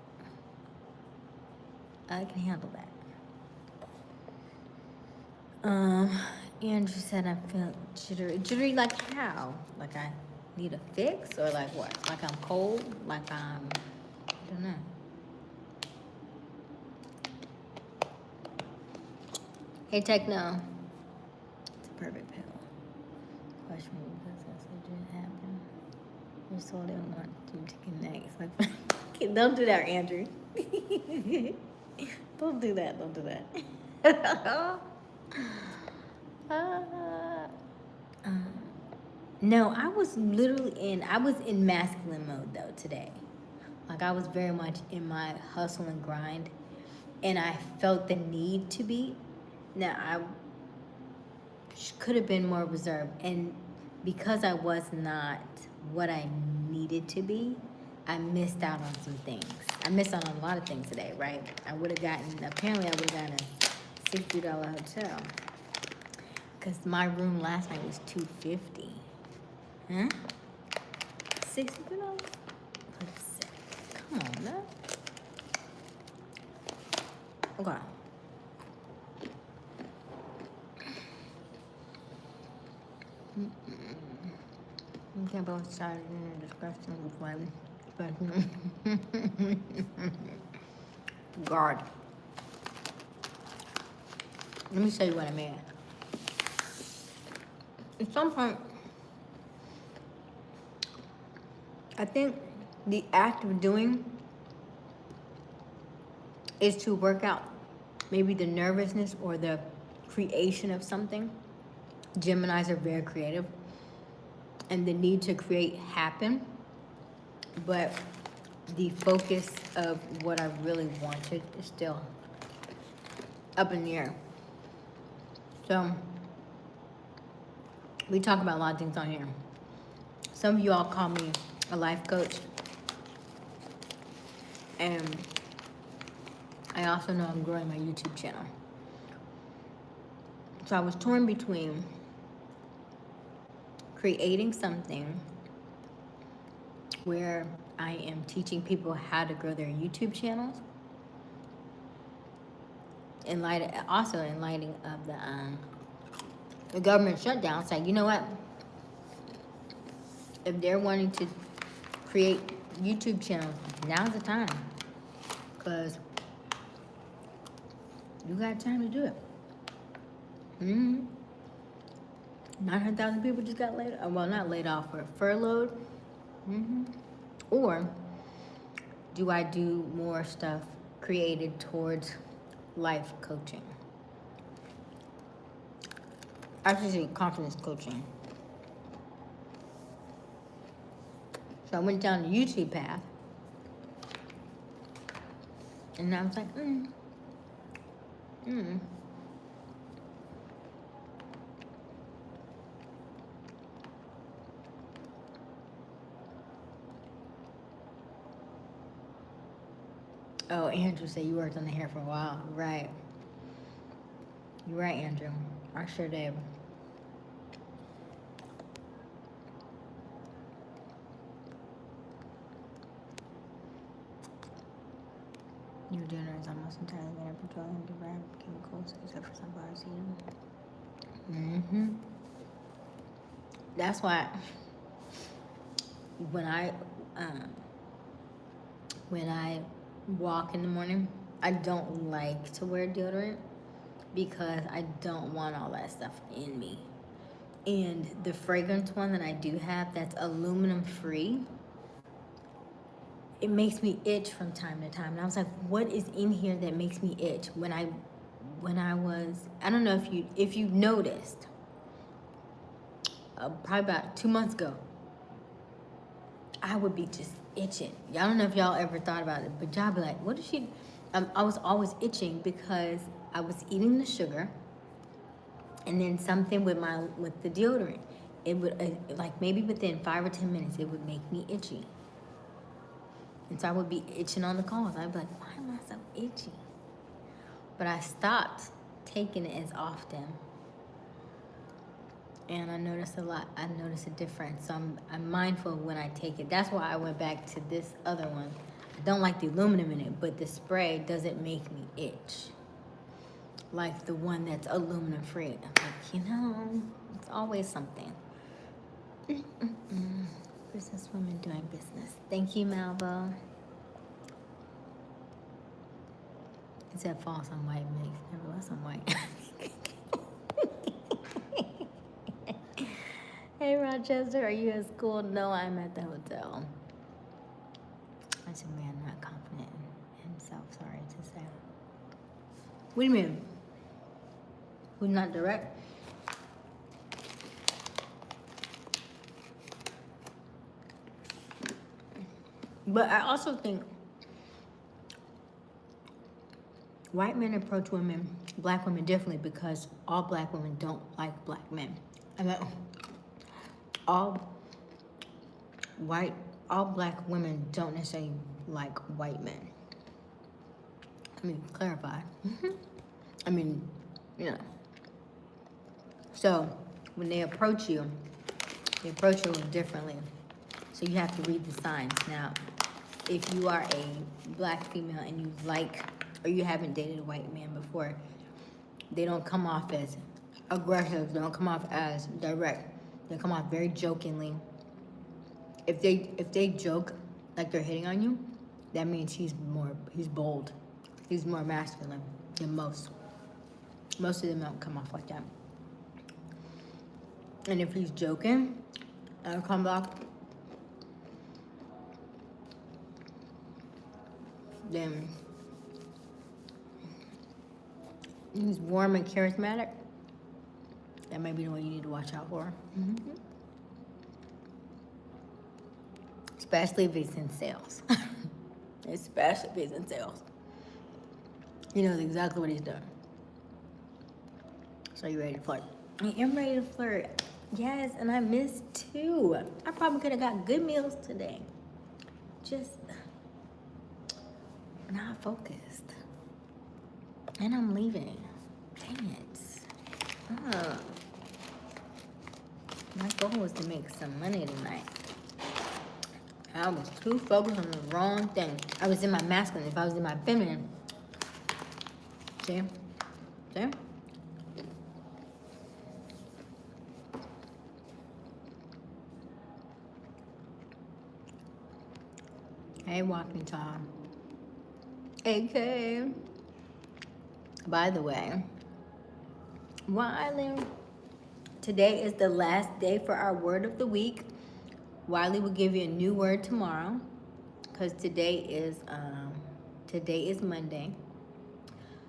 I can handle that. Andrew said I feel jittery. Jittery like how? Like I need a fix, or like what? Like I'm cold? Like I don't know. Hey Techno. It's a perfect pill. Question me because I said it didn't happen. Your soul didn't want you to connect. It's like, don't do that, Andrew. Don't do that. Don't do that. No, I was in masculine mode though today. Like I was very much in my hustle and grind, and I felt the need to be. Now I could have been more reserved, and because I was not what I needed to be, I missed out on some things. I missed out on a lot of things today, right? Apparently I would have gotten a $60 hotel. Because my room last night was $250. Huh? $60? Come on, man. Okay. You can't both start in discussion with one. Guard. Let me show you what I mean. At some point, I think the act of doing is to work out maybe the nervousness or the creation of something. Geminis are very creative, and the need to create happen, but the focus of what I really wanted is still up in the air. So we talk about a lot of things on here. Some of you all call me a life coach, and I also know I'm growing my YouTube channel. So I was torn between creating something where I am teaching people how to grow their YouTube channels, in light of the government shutdown. It's like, you know what? If they're wanting to create YouTube channels, now's the time, because you got time to do it. 900,000 people just got laid off. Well, not laid off, but furloughed. Or do I do more stuff created towards life coaching? Actually, confidence coaching. So I went down the YouTube path, and I was like, Oh, Andrew said you worked on the hair for a while. Right. You're right, Andrew. I sure did. Your dinner is almost entirely made of petroleum derived chemicals, except for sunflower seed. That's why when when I walk in the morning, I don't like to wear deodorant because I don't want all that stuff in me. And the fragrance one that I do have that's aluminum free, it makes me itch from time to time. And I was like, what is in here that makes me itch? When I was, I don't know if you noticed, probably about 2 months ago, I would be just itching. I don't know if y'all ever thought about it, but y'all be like, what is she? I was always itching because I was eating the sugar, and then something with the deodorant. It would like maybe within 5 or 10 minutes, it would make me itchy. And so I would be itching on the calls. I'd be like, why am I so itchy? But I stopped taking it as often. And I noticed a difference. So I'm mindful when I take it. That's why I went back to this other one. I don't like the aluminum in it, but the spray doesn't make me itch. Like the one that's aluminum free. I'm like, it's always something. Businesswomen doing business. Thank you, Malvo. It said false on white mix. Never was on white. Hey, Rochester, are you at school? No, I'm at the hotel. That's a man not confident in himself. Sorry to say. What do you mean? Who's not direct? But I also think white men approach black women differently because all black women don't like black men. I mean, all black women don't necessarily like white men. I mean, clarify. I mean, So when they approach you a little differently. So you have to read the signs. Now, if you are a black female and you like, or you haven't dated a white man before, they don't come off as aggressive. They don't come off as direct. They come off very jokingly. If they joke like they're hitting on you, that means he's bold. He's more masculine than most. Most of them don't come off like that. And if he's joking, it'll come off. Then he's warm and charismatic. That might be the one you need to watch out for. Mm-hmm. Especially if he's in sales. Especially if he's in sales. He knows exactly what he's doing. So you ready to flirt? I am ready to flirt. Yes, and I missed too. I probably could have got good meals today. Just not focused. And I'm leaving. Dang it. My goal was to make some money tonight. I was too focused on the wrong thing. I was in my masculine. If I was in my feminine. See? Hey, walking tall. AK. By the way, Wiley, today is the last day for our word of the week. Wiley will give you a new word tomorrow, because today is Monday.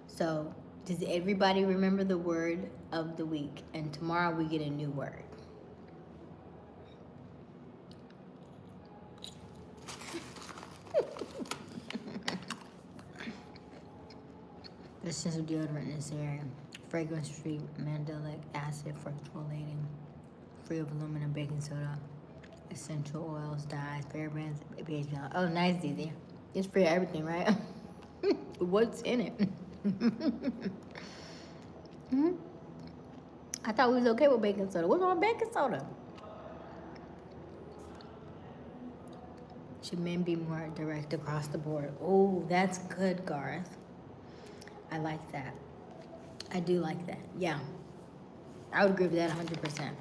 So does everybody remember the word of the week? And tomorrow we get a new word. The sense of deodorant in this area. Fragrance-free, mandelic acid for exfoliating. Free of aluminum, baking soda. Essential oils, dyes, parabens, pH balance. Oh, nice, Dizzy. It's free of everything, right? What's in it? I thought we was okay with baking soda. What's wrong with baking soda? Should men be more direct across the board? Oh, that's good, Garth. I like that. I do like that. Yeah. I would agree with that 100%.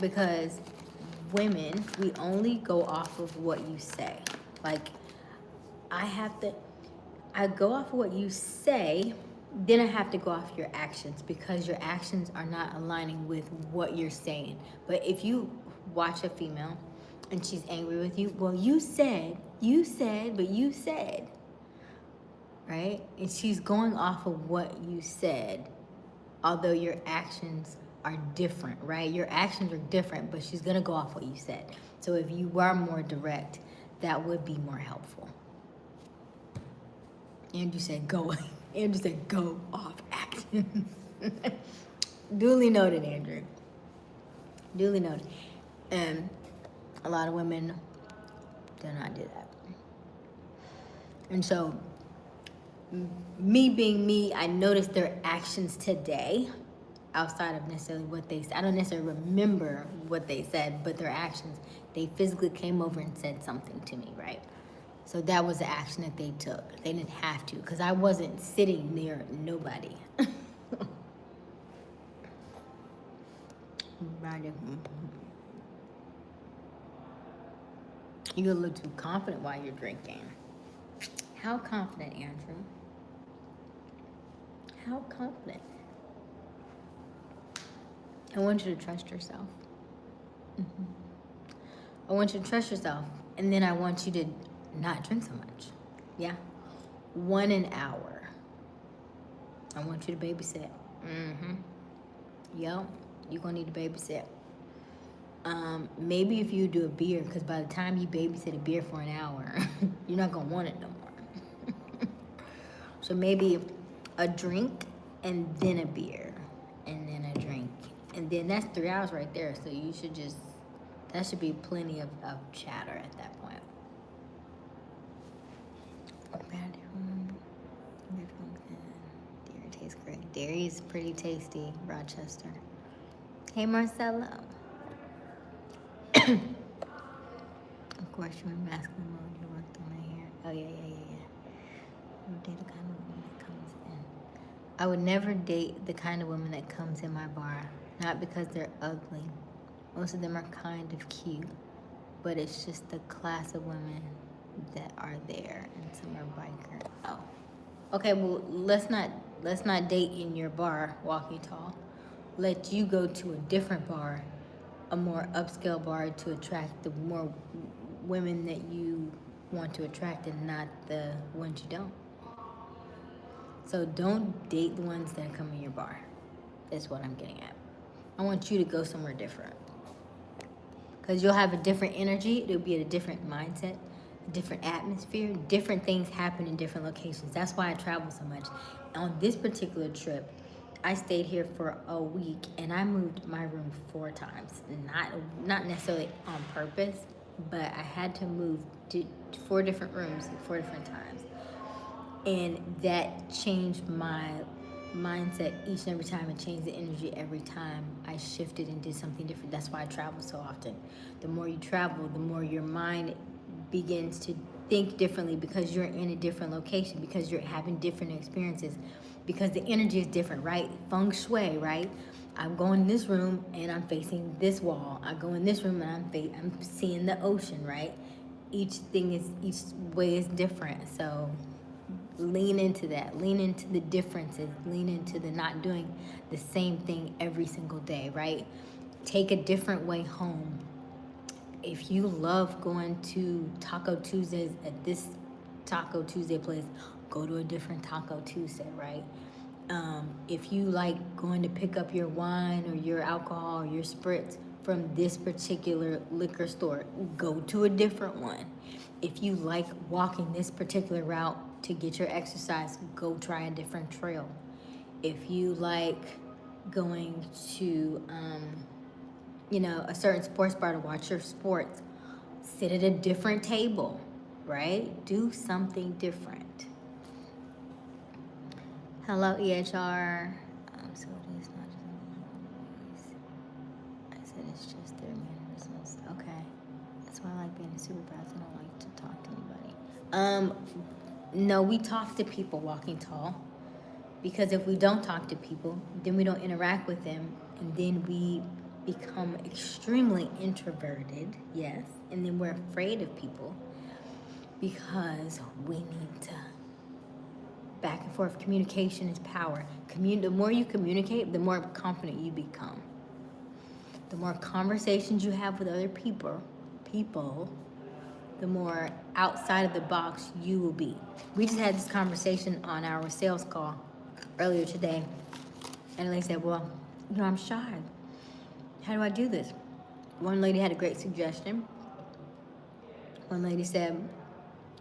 Because women, we only go off of what you say. Like, I go off of what you say, then I have to go off your actions because your actions are not aligning with what you're saying. But if you watch a female and she's angry with you, well, you said, but you said, right? And she's going off of what you said, although your actions are different, right? Your actions are different, but she's gonna go off what you said. So if you were more direct, that would be more helpful. Andrew said go. Andrew said go off action. Duly noted, Andrew. Duly noted. And a lot of women do not do that. And so, me being me, I noticed their actions today outside of necessarily what they said. I don't necessarily remember what they said, but their actions, they physically came over and said something to me, right? So that was the action that they took. They didn't have to, because I wasn't sitting near nobody. You're a little too confident while you're drinking. How confident, Andrew? How confident? I want you to trust yourself. I want you to trust yourself, and then I want you to not drink so much. Yeah. 1 an hour. I want you to babysit. Yep. You're gonna need to babysit. Maybe if you do a beer, because by the time you babysit a beer for an hour, you're not gonna want it no more. So maybe a drink and then a beer and then a drink. And then that's 3 hours right there. So you should just, that should be plenty of chatter at that point. Dairy tastes great. Dairy is pretty tasty, Rochester. Hey, Marcelo. Of course, you're in masculine mode. You worked on my hair. Oh, yeah. I would date the kind of woman that comes in. I would never date the kind of woman that comes in my bar. Not because they're ugly. Most of them are kind of cute. But it's just the class of women that are there. And some are biker. Oh. Okay, well, let's not date in your bar, Walkie Tall. Let you go to a different bar, a more upscale bar, to attract the more women that you want to attract and not the ones you don't. So don't date the ones that come in your bar. That's what I'm getting at. I want you to go somewhere different. Because you'll have a different energy. It'll be at a different mindset, a different atmosphere. Different things happen in different locations. That's why I travel so much. On this particular trip, I stayed here for a week and I moved my room 4 times. Not necessarily on purpose, but I had to move to 4 different rooms at 4 different times. And that changed my mindset each and every time. It changed the energy every time I shifted and did something different. That's why I travel so often. The more you travel, the more your mind begins to think differently because you're in a different location, because you're having different experiences, because the energy is different, right? Feng shui, right? I go in this room and I'm facing this wall. I go in this room and I'm seeing the ocean, right? Each way is different. So lean into that. Lean into the differences. Lean into the not doing the same thing every single day, right? Take a different way home. If you love going to Taco Tuesdays at this Taco Tuesday place, go to a different Taco Tuesday, right? If you like going to pick up your wine or your alcohol or your spritz from this particular liquor store, go to a different one. If you like walking this particular route to get your exercise, go try a different trail. If you like going to, a certain sports bar to watch your sports, sit at a different table, right? Do something different. Hello, EHR. So it is not just I said it's just their mannerisms. Okay. That's why I like being a supervisor. I don't like to talk to anybody. No, we talk to people walking tall. Because if we don't talk to people, then we don't interact with them, and then we become extremely introverted, yes, and then we're afraid of people because we need to back and forth. Communication is power. The more you communicate, the more confident you become. The more conversations you have with other people, the more outside of the box you will be. We just had this conversation on our sales call earlier today, and they said, well, I'm shy. How do I do this? One lady had a great suggestion. One lady said,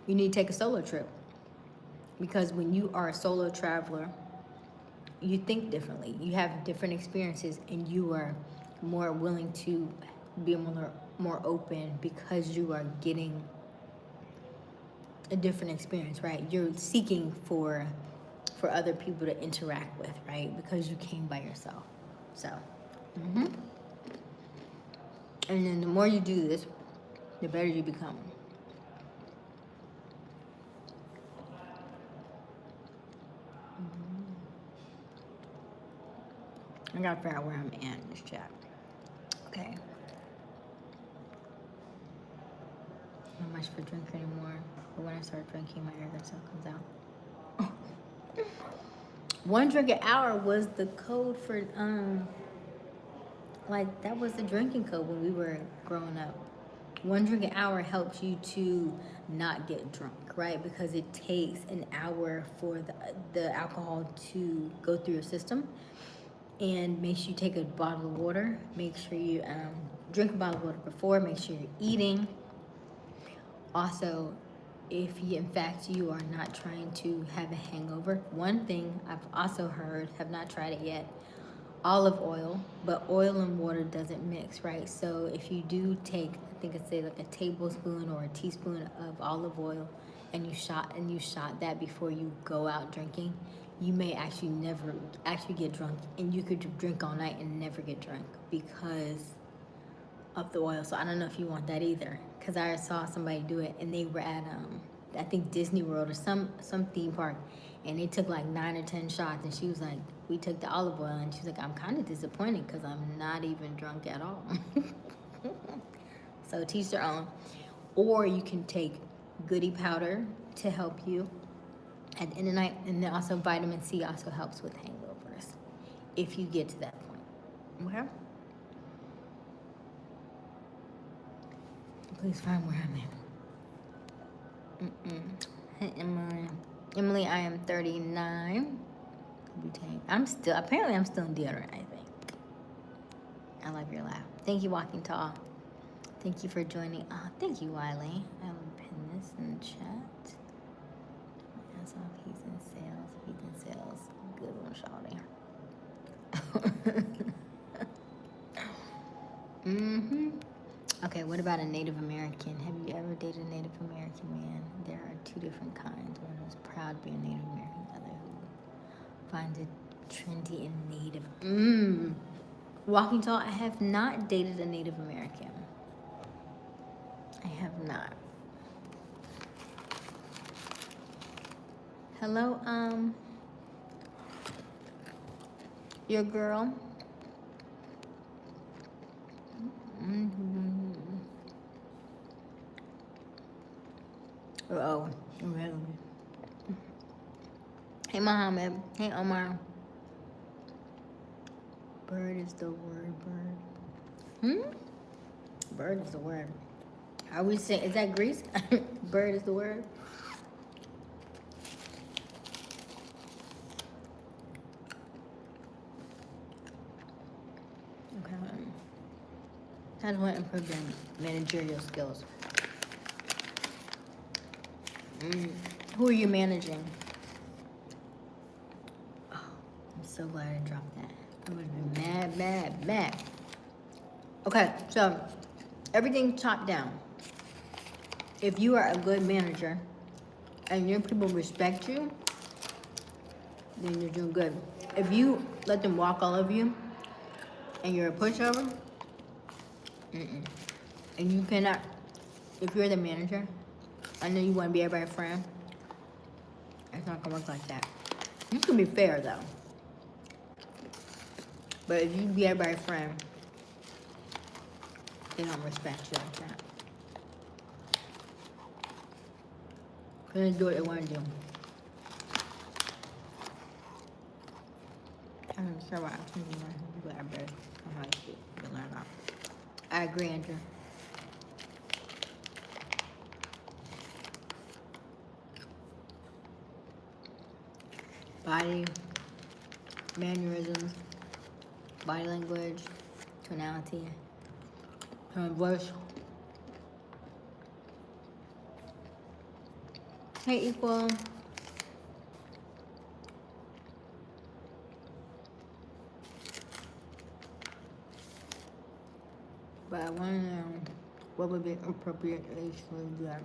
you need to take a solo trip. Because when you are a solo traveler, you think differently. You have different experiences, and you are more willing to be more open because you are getting a different experience, right? You're seeking for other people to interact with, right? Because you came by yourself. So, and then the more you do this, the better you become. I gotta figure out where I'm at in this chat. Okay. Not much for drink anymore. But when I start drinking, my arrogance comes out. One drink an hour was the code for like that was the drinking code when we were growing up. One drink an hour helps you to not get drunk, right? Because it takes an hour for the alcohol to go through your system. And make sure you take a bottle of water. Make sure you drink a bottle of water before. Make sure you're eating. Also, if you, in fact, you are not trying to have a hangover, one thing I've also heard, have not tried it yet, olive oil, but oil and water doesn't mix, right? So if you do take, I think it's say like a tablespoon or a teaspoon of olive oil, and you shot that before you go out drinking, you may actually never actually get drunk, and you could drink all night and never get drunk because of the oil. So I don't know if you want that either, because I saw somebody do it, and they were at I think Disney World or some theme park, and they took like 9 or 10 shots, and she was like, we took the olive oil, and she was like, I'm kind of disappointed because I'm not even drunk at all. So teach their own. Or you can take goody powder to help you at the end of the night, and then also vitamin C also helps with hangovers if you get to that point. Okay? Please find where I'm at. Hey, Emily, I am 39. I'm still in deodorant, I think. I love your laugh. Thank you, Walking Tall. Thank you for joining. Thank you, Wiley. I will pin this in the chat. That's all. He's in sales. Good one, Shawty. Okay, what about a Native American? Have you ever dated a Native American man? There are two different kinds. One who's proud to be a Native American, the other who finds it trendy and native. Walking Tall, I have not dated a Native American. I have not. Hello, your girl. Oh, really? Hey, Mohammed. Hey, Omar. Bird is the word, bird. Bird is the word. Are we saying, is that Greece? Bird is the word? Okay. I just want to improve their managerial skills. Who are you managing? Oh, I'm so glad I dropped that. I would have been mad. Okay, so everything top down. If you are a good manager and your people respect you, then you're doing good. If you let them walk all over you and you're a pushover, and you cannot, if you're the manager, I know you want to be everybody's friend, it's not gonna work like that. You can be fair though, but if you be everybody's friend, They don't respect you like that. They do what they want to do. I'm not sure why I'm thinking people are better on how to speak. You learn that. I agree, Andrew. Body, mannerisms, body language, tonality, tone of voice. Hey, equal. But I want to know what would be an appropriate age to do that.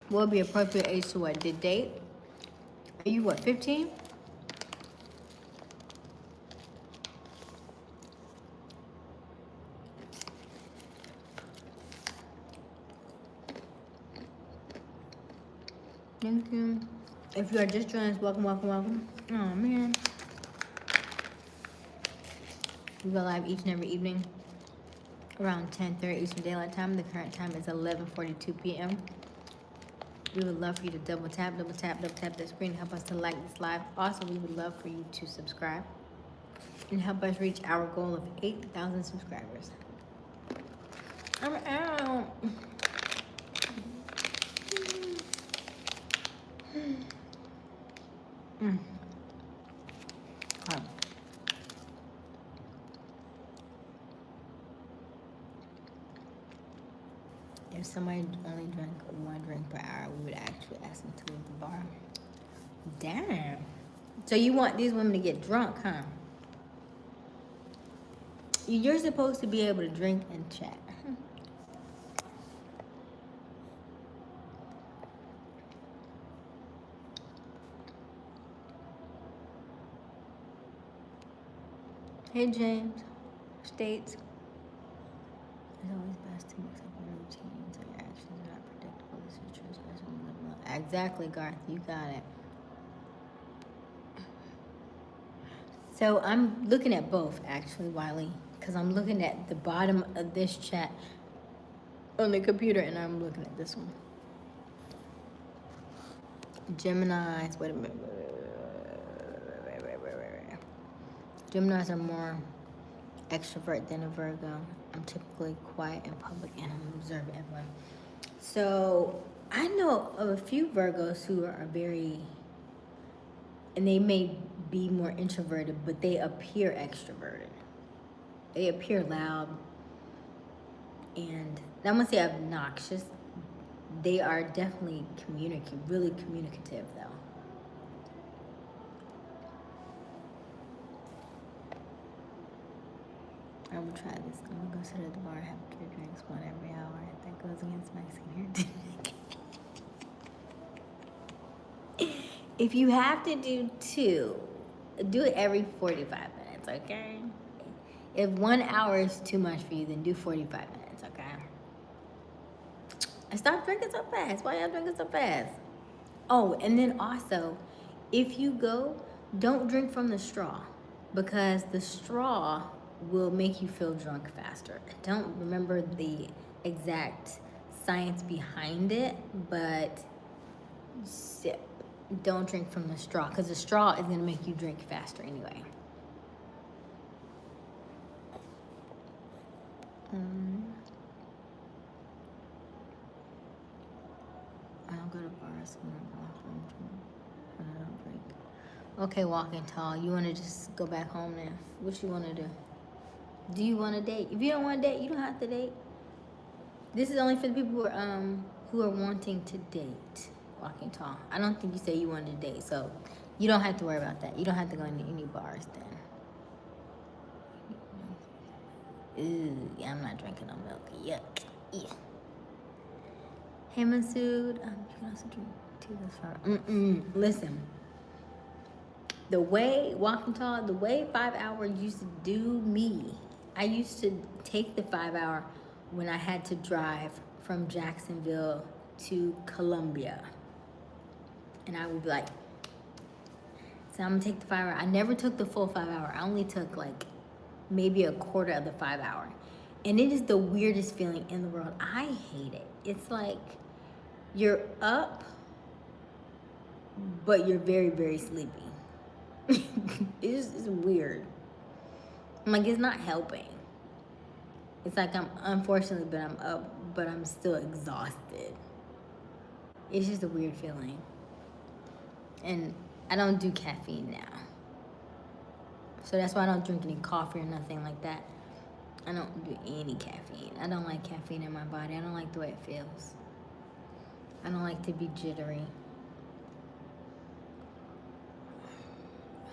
What would be appropriate age to what? To date? Are you what, 15? Thank you. If you are just joining us, welcome, welcome, welcome. Oh man. We go live each and every evening around 10:30 Eastern Daylight Time. The current time is 11:42 p.m. We would love for you to double tap the screen to help us to like this live. Also, we would love for you to subscribe and help us reach our goal of 8,000 subscribers. I'm out. Okay. If somebody only drank 1 drink per hour, we would actually ask them to leave the bar. Damn. So you want these women to get drunk, huh? You're supposed to be able to drink and chat. Hey, James. States. It's always best to mix up your routine so your actions are not predictable. This is true, especially when you live alone. Exactly, Garth. You got it. So I'm looking at both, actually, Wiley, because I'm looking at the bottom of this chat on the computer, and I'm looking at this one. Geminis, wait a minute. Geminis are more extrovert than a Virgo. I'm typically quiet in public and I'm observant everyone. So I know of a few Virgos who are very, and they may be more introverted, but they appear extroverted. They appear loud, and I'm gonna say obnoxious. They are definitely really communicative though. I'm gonna try this. I'm gonna go sit at the bar, have 3 drinks, 1 every hour. That goes against my senior. If you have to do 2, do it every 45 minutes, okay? If 1 hour is too much for you, then do 45 minutes, okay? And stop drinking so fast. Why y'all drinking so fast? Oh, and then also, if you go, don't drink from the straw, because the straw will make you feel drunk faster. I don't remember the exact science behind it, but sip. Don't drink from the straw, because the straw is going to make you drink faster anyway. I don't go to bars when I don't drink. Okay, walking tall. You want to just go back home now? What you want to do? Do you want to date? If you don't want to date, you don't have to date. This is only for the people who are wanting to date. Walking tall. I don't think you say you wanted to date, so you don't have to worry about that. You don't have to go into any bars then. Ooh, yeah, I'm not drinking no milk. Yuck. Yeah. Hey, Masood. You can also drink too. That's fine. Listen. The way walking tall, the way 5 hours used to do me. I used to take the 5 hour when I had to drive from Jacksonville to Columbia. And I would be like, so I'm gonna take the 5 hour. I never took the full 5 hour. I only took like maybe a quarter of the 5 hour. And it is the weirdest feeling in the world. I hate it. It's like you're up, but you're very, very sleepy. It's weird. Like, it's not helping. It's like unfortunately, but I'm up, but I'm still exhausted. It's just a weird feeling. And I don't do caffeine now. So that's why I don't drink any coffee or nothing like that. I don't do any caffeine. I don't like caffeine in my body. I don't like the way it feels. I don't like to be jittery.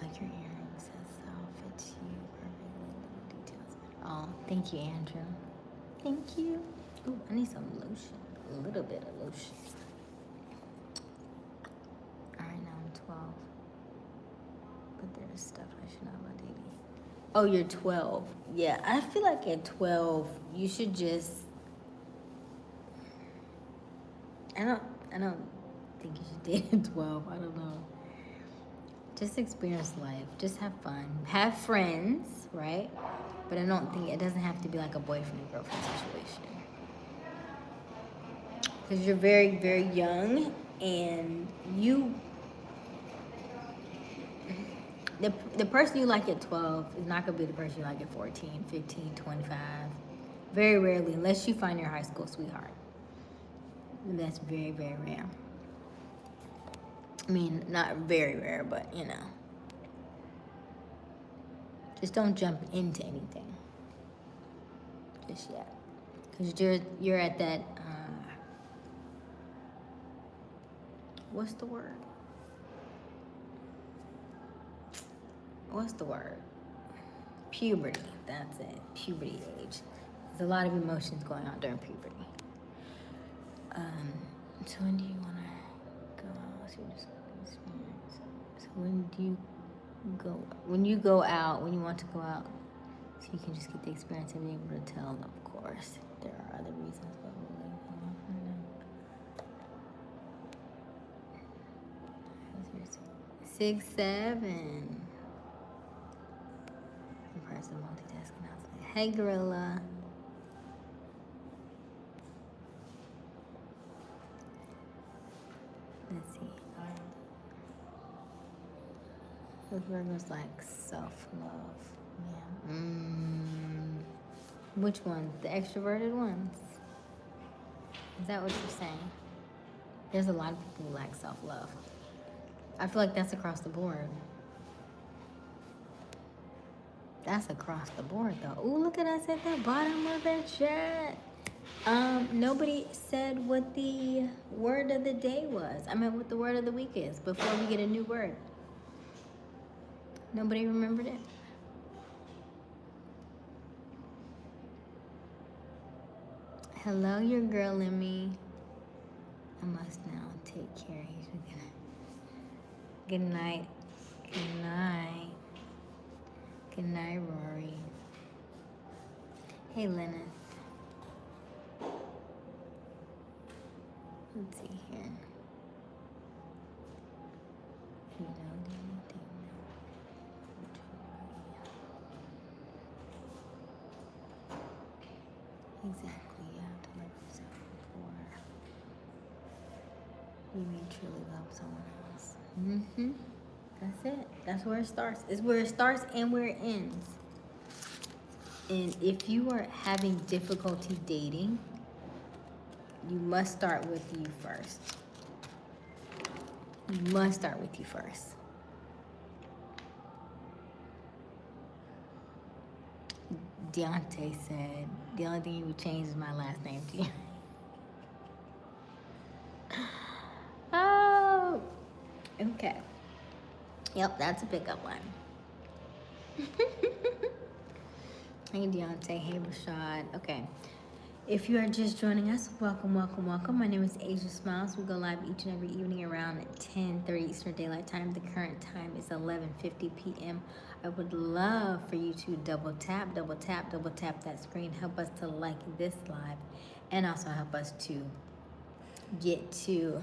Like your earrings and stuff. It's you perfectly. Little details. Oh, thank you, Andrew. Thank you. Ooh, I need some lotion. A little bit of lotion. Alright, now I'm 12. But there's stuff I should know about dating. Oh, you're 12. Yeah, I feel like at 12, you should just... I don't think you should date at 12. I don't know. Just experience life. Just have fun. Have friends, right? But I don't think... It doesn't have to be like a boyfriend and girlfriend situation. Because you're very, very young, and you... The person you like at 12 is not going to be the person you like at 14, 15, 25. Very rarely, unless you find your high school sweetheart. That's very, very rare. I mean, not very rare, but you know. Just don't jump into anything just yet. Because you're at that, what's the word? What's the word? Puberty. That's it. Puberty age. There's a lot of emotions going on during puberty. So when do you want to go out? So when do you go? When you go out, when you want to go out, so you can just get the experience and be able to tell, of course. There are other reasons, but we'll leave it alone for now. 6, 7. Person multitasking. I was like, hey, gorilla. Let's see. This Virgo's like self-love. Yeah. Which one? The extroverted ones? Is that what you're saying? There's a lot of people who lack self-love. I feel like that's across the board. That's across the board, though. Ooh, look at us at the bottom of the chat. Nobody said what the word of the day was. I mean, what the word of the week is before we get a new word. Nobody remembered it? Hello, your girl in me. I must now take care. He's gonna... Good night. Good night. Good night, Rory. Hey, Lynette. Let's see here. You know anything? Exactly. You have to love yourself before you may truly love someone else. Mm-hmm. That's it. That's where it starts. It's where it starts and where it ends. And if you are having difficulty dating, you must start with you first. You must start with you first. Deontay said, the only thing you would change is my last name to you. Oh, okay. Yep, that's a pickup line. Hey, Deontay. Hey, Rashad. Okay. If you are just joining us, welcome, welcome, welcome. My name is Aysia Smiles. We go live each and every evening around 10:30 Eastern Daylight Time. The current time is 11:50 p.m. I would love for you to double tap that screen. Help us to like this live and also help us to get to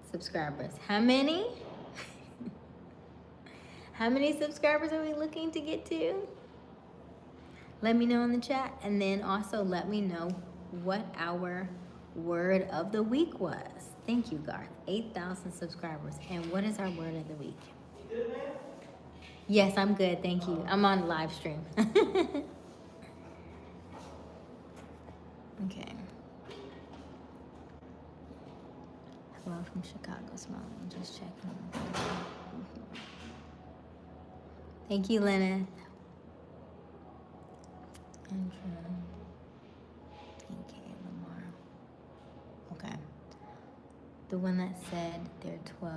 subscribers. How many? How many subscribers are we looking to get to? Let me know in the chat, and then also let me know what our word of the week was. Thank you, Garth. 8,000 subscribers. And what is our word of the week? You good, man? Yes, I'm good. Thank you. I'm on live stream. Okay. Hello from Chicago, smiling. Just checking. Thank you, Lena. Andrew. Okay, Lamar. Okay. The one that said they're 12.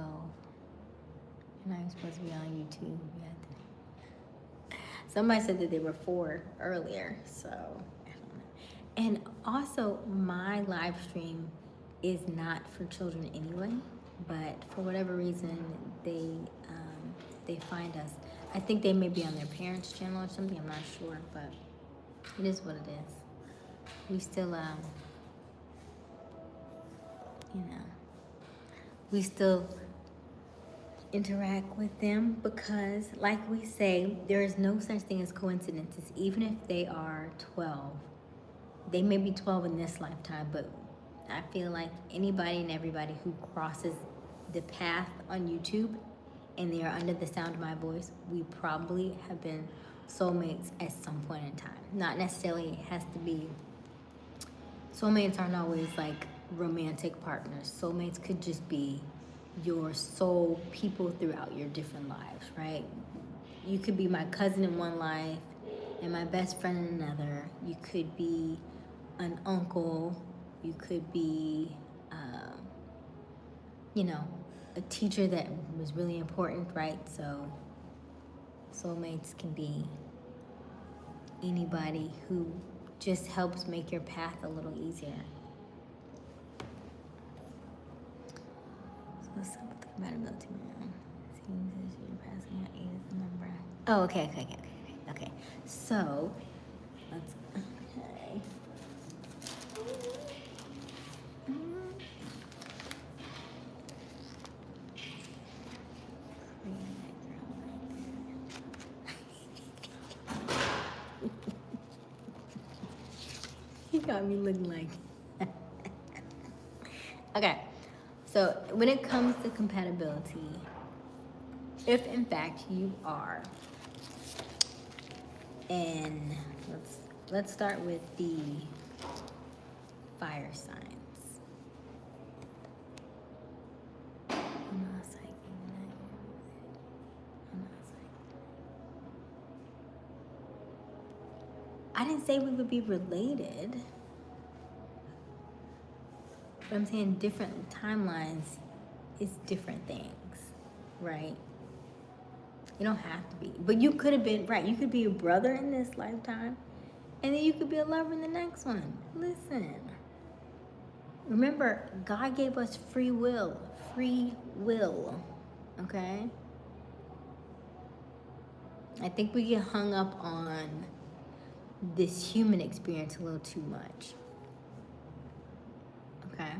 And I'm supposed to be on YouTube yet. Somebody said that they were 4 earlier, so I don't know. And also, my live stream is not for children anyway, but for whatever reason, they find us. I think they may be on their parents' channel or something. I'm not sure, but it is what it is. We still, we still interact with them because, like we say, there is no such thing as coincidences. Even if they are 12, they may be 12 in this lifetime, but I feel like anybody and everybody who crosses the path on YouTube and they are under the sound of my voice, we probably have been soulmates at some point in time. Not necessarily has to be, soulmates aren't always like romantic partners. Soulmates could just be your soul people throughout your different lives, right? You could be my cousin in one life and my best friend in another. You could be an uncle. You could be, a teacher that was really important, right? So soulmates can be anybody who just helps make your path a little easier. So what's up with the compatibility, man? Seems as you're passing out 8 as the number. Oh, okay. So, let's, okay. He got me looking like. Okay, so when it comes to compatibility, if in fact you are, and let's start with the fire signs. I didn't say we would be related. But I'm saying different timelines is different things, right? You don't have to be. But you could have been, right, you could be a brother in this lifetime, and then you could be a lover in the next one. Listen. Remember, God gave us free will. Free will. Okay? I think we get hung up on this human experience a little too much. Okay?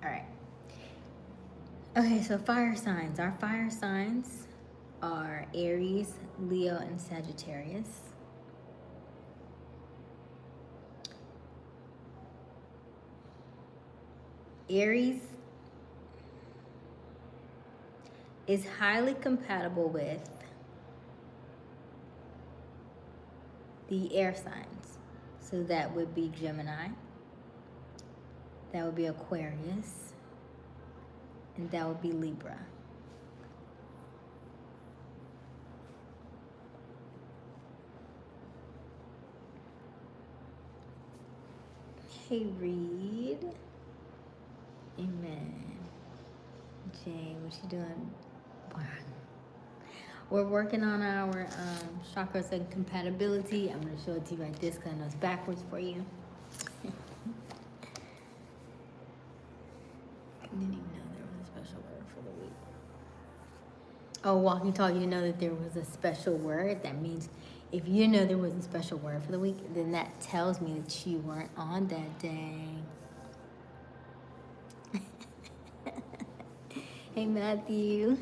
All right. Okay, so fire signs. Our fire signs are Aries, Leo, and Sagittarius. Aries is highly compatible with the air signs. So that would be Gemini, that would be Aquarius, and that would be Libra. Hey, Reed. Amen. Jay, what you doing? We're working on our chakras and compatibility. I'm going to show it to you like this because I know it's backwards for you. I didn't even know there was a special word for the week. Oh, walking tall, you know that there was a special word. That means if you know there was a special word for the week, then that tells me that you weren't on that day. Hey, Matthew.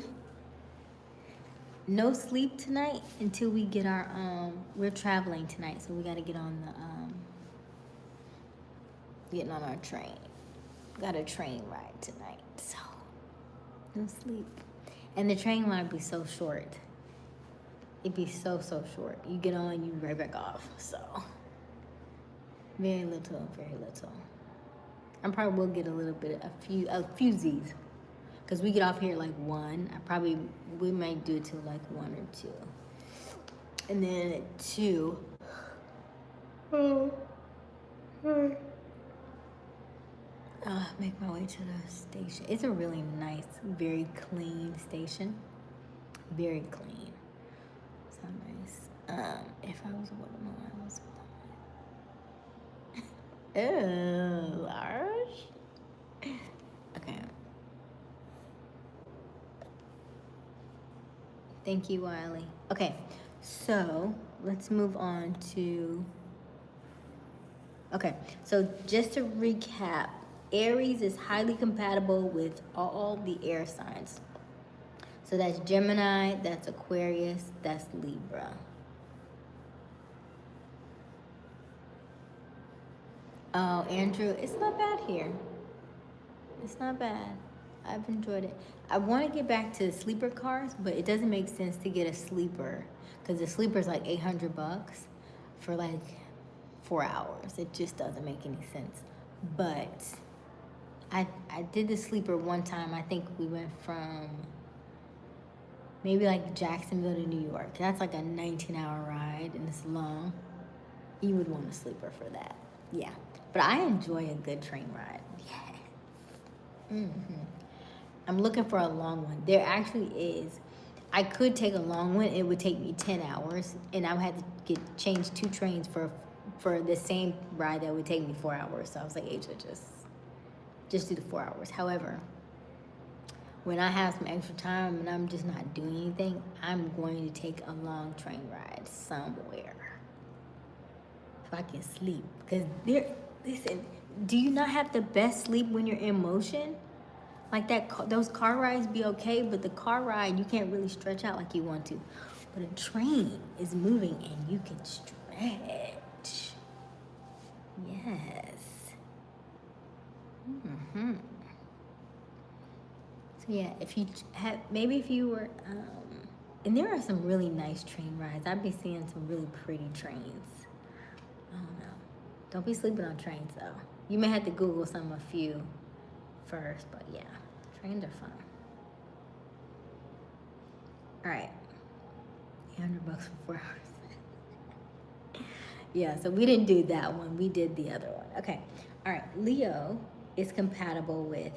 no sleep tonight until we get our we're traveling tonight, so we got to get on the getting on our train. Got a train ride tonight, so no sleep. And the train ride be so short. It'd be so short. You get on, you right back off. So very little. I probably will get a little bit, a few Z's, because we get off here like 1. We might do it till like 1 or 2, and then at 2. Make my way to the station. It's a really nice, very clean station. Very clean. So nice. If I was a woman, I was with oh, large. Okay. Thank you, Wiley. Okay, so let's move on to. Okay, so just to recap, Aries is highly compatible with all the air signs. So that's Gemini, that's Aquarius, that's Libra. Oh, Andrew, it's not bad here. It's not bad. I've enjoyed it. I want to get back to sleeper cars, but it doesn't make sense to get a sleeper because the sleeper is like $800 for like 4 hours. It just doesn't make any sense. But I did the sleeper one time. I think we went from maybe like Jacksonville to New York. That's like a 19-hour ride and it's long. You would want a sleeper for that. Yeah. But I enjoy a good train ride. Yeah. I'm looking for a long one. There actually is. I could take a long one. It would take me 10 hours, and I would have to change 2 trains for the same ride that would take me 4 hours. So I was like, Aysia, just do the 4 hours. However, when I have some extra time and I'm just not doing anything, I'm going to take a long train ride somewhere. If I can sleep. Because listen, do you not have the best sleep when you're in motion? Like those car rides be okay, but the car ride, you can't really stretch out like you want to. But a train is moving and you can stretch. Yes. So yeah, if you were, and there are some really nice train rides. I've been seeing some really pretty trains. I don't know. Don't be sleeping on trains though. You may have to Google a few first, but yeah, trains are fun. All right, $800 for 4 hours. Yeah, so we didn't do that one. We did the other one. Okay. All right. Leo is compatible with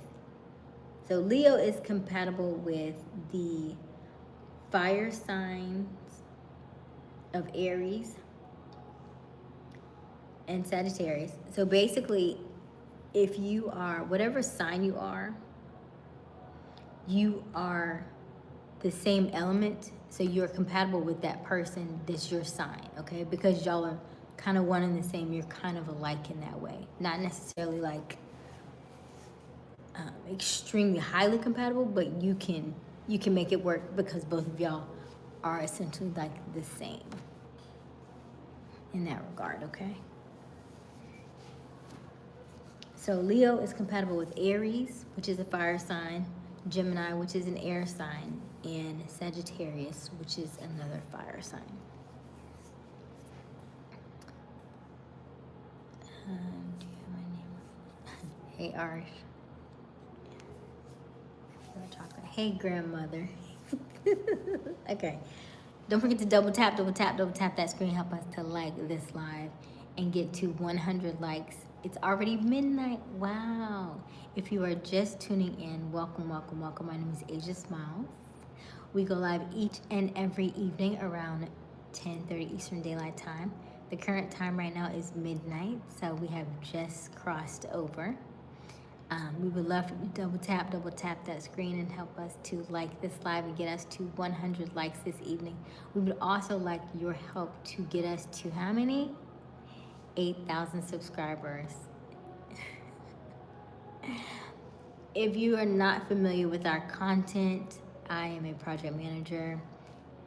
the fire signs of Aries and Sagittarius. So basically, if you are, whatever sign you are the same element, so you're compatible with that person that's your sign, okay? Because y'all are kind of one and the same, you're kind of alike in that way. Not necessarily like extremely highly compatible, but you can make it work because both of y'all are essentially like the same in that regard, okay? So Leo is compatible with Aries, which is a fire sign, Gemini, which is an air sign, and Sagittarius, which is another fire sign. Do you have my name? Hey, Arsh. Hey, grandmother. Okay. Don't forget to double tap that screen. Help us to like this live and get to 100 likes. It's already midnight. Wow. If you are just tuning in, welcome. My name is Aysia Smiles. We go live each and every evening around 10:30 Eastern Daylight Time. The current time right now is midnight, so we have just crossed over. We would love for you to double tap that screen and help us to like this live and get us to 100 likes this evening. We would also like your help to get us to how many? 8,000 subscribers. If you are not familiar with our content, I am a project manager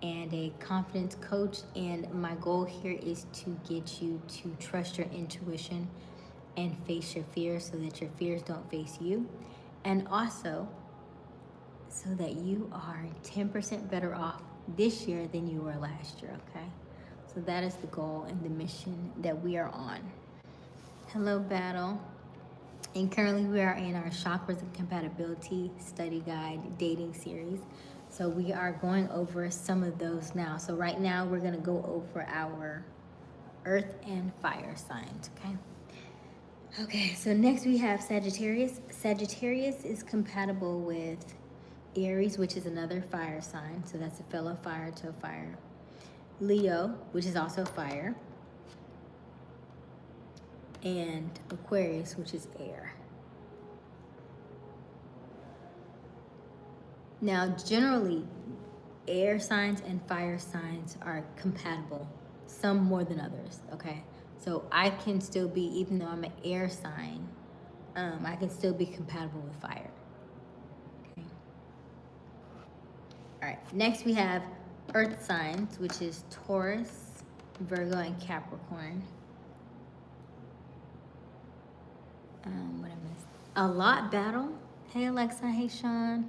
and a confidence coach. And my goal here is to get you to trust your intuition and face your fears so that your fears don't face you. And also so that you are 10% better off this year than you were last year, okay? So that is the goal and the mission that we are on. Hello, Battle. And currently we are in our Chakras and Compatibility Study Guide dating series. So we are going over some of those now. So right now we're going to go over our earth and fire signs, okay? Okay, so next we have Sagittarius. Sagittarius is compatible with Aries, which is another fire sign. So that's a fellow fire to a fire. Leo, which is also fire. And Aquarius, which is air. Now, generally, air signs and fire signs are compatible, some more than others, okay? So I can still be, even though I'm an air sign, I can still be compatible with fire. Okay. All right, next we have earth signs, which is Taurus, Virgo, and Capricorn. What I missed? A lot battle. Hey Alexa, hey Sean.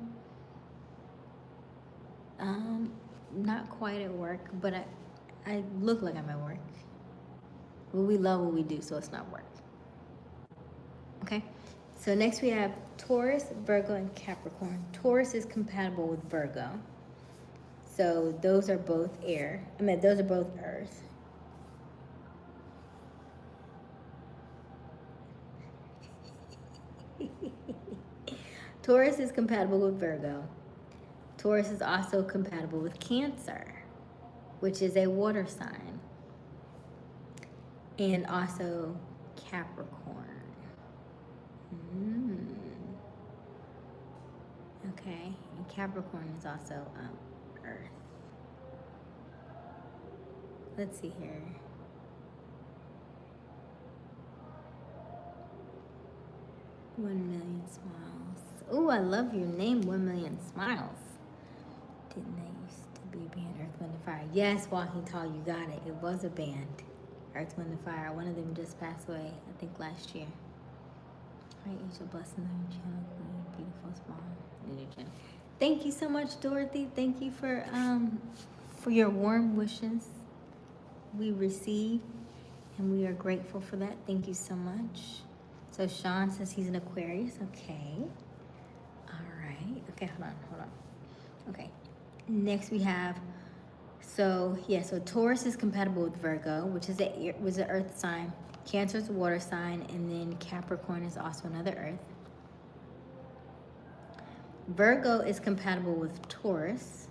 Not quite at work, but I look like I'm at work. Well, we love what we do, so it's not work. Okay, so next we have Taurus, Virgo, and Capricorn. Taurus is compatible with Virgo. So those are both air. Those are both earth. Taurus is compatible with Virgo. Taurus is also compatible with Cancer, which is a water sign, and also Capricorn. Okay, and Capricorn is also Earth. Let's see here. $1,000,000 smiles. Oh, I love your name, 1,000,000 smiles. Didn't they used to be a band, Earth, Wind, and Fire? Yes, Walking Tall, you got it. It was a band, Earth, Wind, and Fire. One of them just passed away, I think last year. All right, Aysia, blessings on your channel, Queen. Beautiful, small, new channel. Thank you so much, Dorothy. Thank you for your warm wishes. We receive, and we are grateful for that. Thank you so much. So Sean says he's an Aquarius. Okay. All right. Okay, hold on. Okay. Next we have, so Taurus is compatible with Virgo, which is an earth sign. Cancer is a water sign, and then Capricorn is also another earth. Virgo is compatible with Taurus,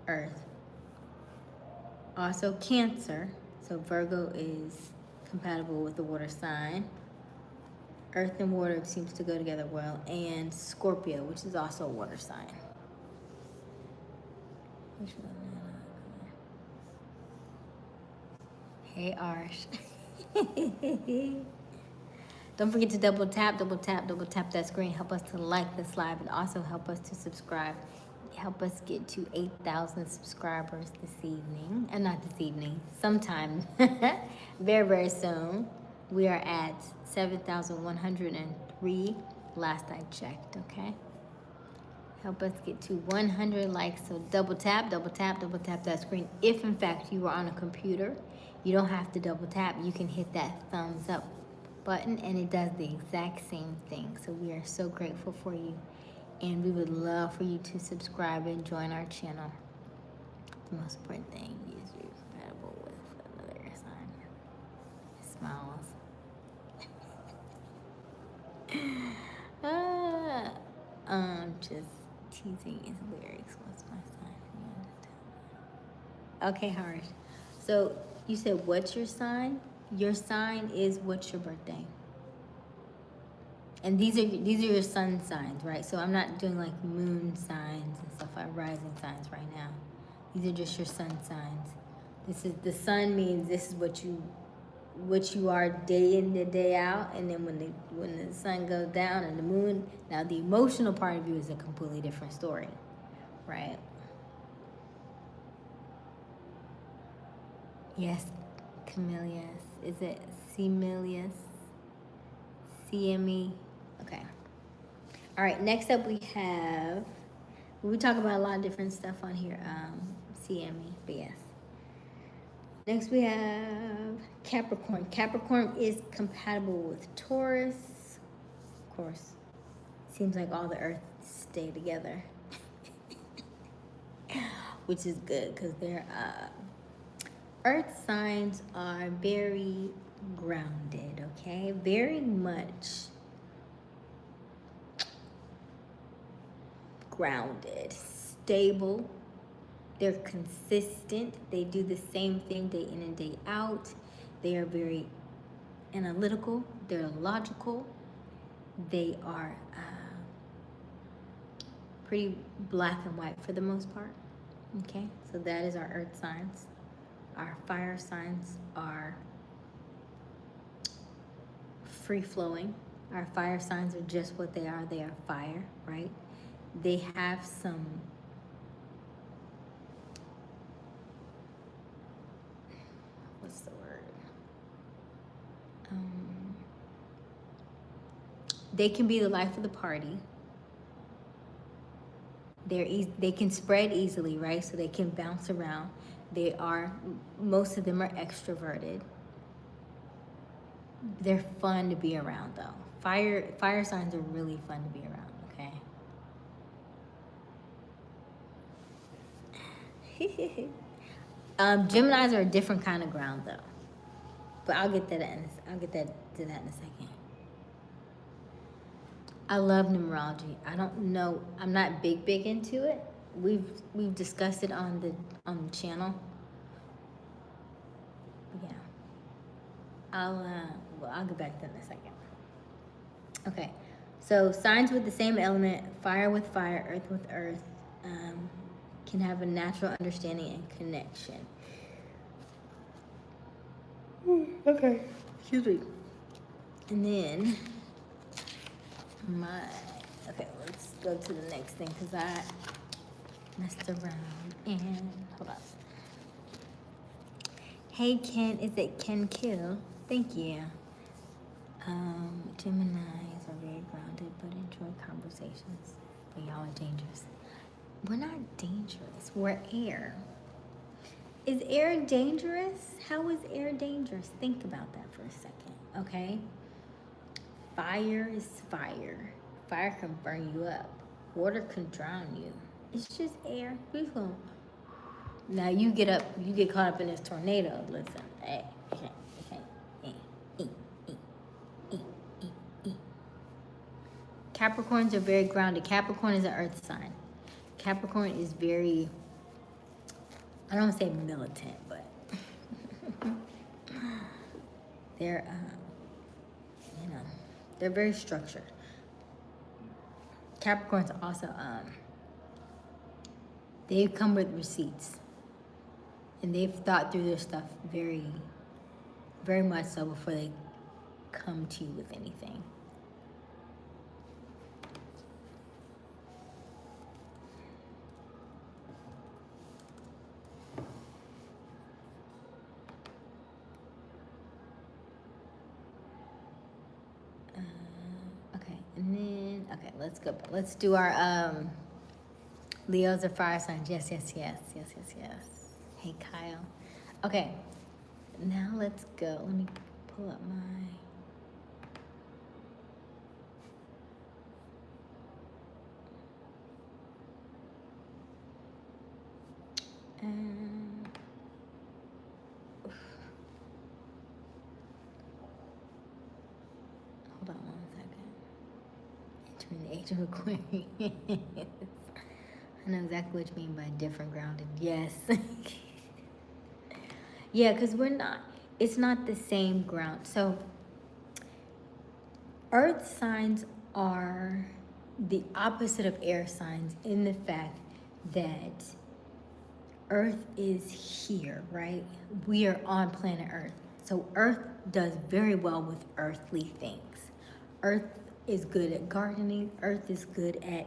earth. Also Cancer, so Virgo is compatible with the water sign. Earth and water seems to go together well, and Scorpio, which is also a water sign. Hey Arsh. Don't forget to double tap that screen. Help us to like this live, and also help us to subscribe. Help us get to 8,000 subscribers this evening. And not this evening, sometime very, very soon. We are at 7,103 last I checked, okay? Help us get to 100 likes. So double tap that screen. If in fact you are on a computer, you don't have to double tap. You can hit that thumbs up button and it does the exact same thing. So we are so grateful for you, and we would love for you to subscribe and join our channel. The most important thing is you're compatible with another sign. Smiles. Just teasing his lyrics. What's my sign? Okay, Harsh. So you said, what's your sign? Your sign is, what's your birthday? And these are your sun signs, right? So I'm not doing like moon signs and stuff like rising signs right now. These are just your sun signs. This is, the sun means this is what you are day in and day out, and then when the sun goes down and the moon, now the emotional part of you is a completely different story, right? Yes, Camellias. Is it Cemilius? CME? Okay. All right, next up we have, we talk about a lot of different stuff on here, CME, but yes. Next we have Capricorn. Capricorn is compatible with Taurus. Of course, seems like all the earth stay together. Which is good because their earth signs are very grounded, okay? Very much grounded, stable. They're consistent. They do the same thing day in and day out. They are very analytical. They're logical. They are pretty black and white for the most part. Okay, so that is our earth signs. Our fire signs are free flowing. Our fire signs are just what they are. They are fire, right? They have some what's the word? They can be the life of the party. They can spread easily, right? So they can bounce around. Most of them are extroverted. They're fun to be around, though. Fire signs are really fun to be around, okay? Geminis are a different kind of ground, though. But I'll get to that in a second. I love numerology. I don't know. I'm not big into it. We've discussed it on the channel. But yeah. I'll get back to that in a second. Okay. So signs with the same element, fire with fire, earth with earth, can have a natural understanding and connection. Okay. Excuse me. And then okay, let's go to the next thing because I messed around and hold on. Hey Ken, is it Ken Kill? Thank you. Geminis are very grounded but enjoy conversations. But y'all are dangerous. We're not dangerous. We're air. Is air dangerous? How is air dangerous? Think about that for a second, okay? Fire is fire. Fire can burn you up. Water can drown you. It's just air. Now you get caught up in this tornado. Listen, hey, okay. Capricorns are very grounded. Capricorn is an earth sign. Capricorn is very, I don't want to say militant, but they're, they're very structured. Capricorns also, they come with receipts. And they've thought through their stuff very, very much so before they come to you with anything. Let's go. Let's do our Leos are fire signs. Yes. Hey, Kyle. Okay, now let's go. Let me pull up my. Hold on 1 second. Entering the age of Aquarius. I know exactly what you mean by different grounded. Yes. Yeah, because it's not the same ground. So earth signs are the opposite of air signs in the fact that earth is here, right? We are on planet earth. So earth does very well with earthly things. Earth is good at gardening. Earth is good at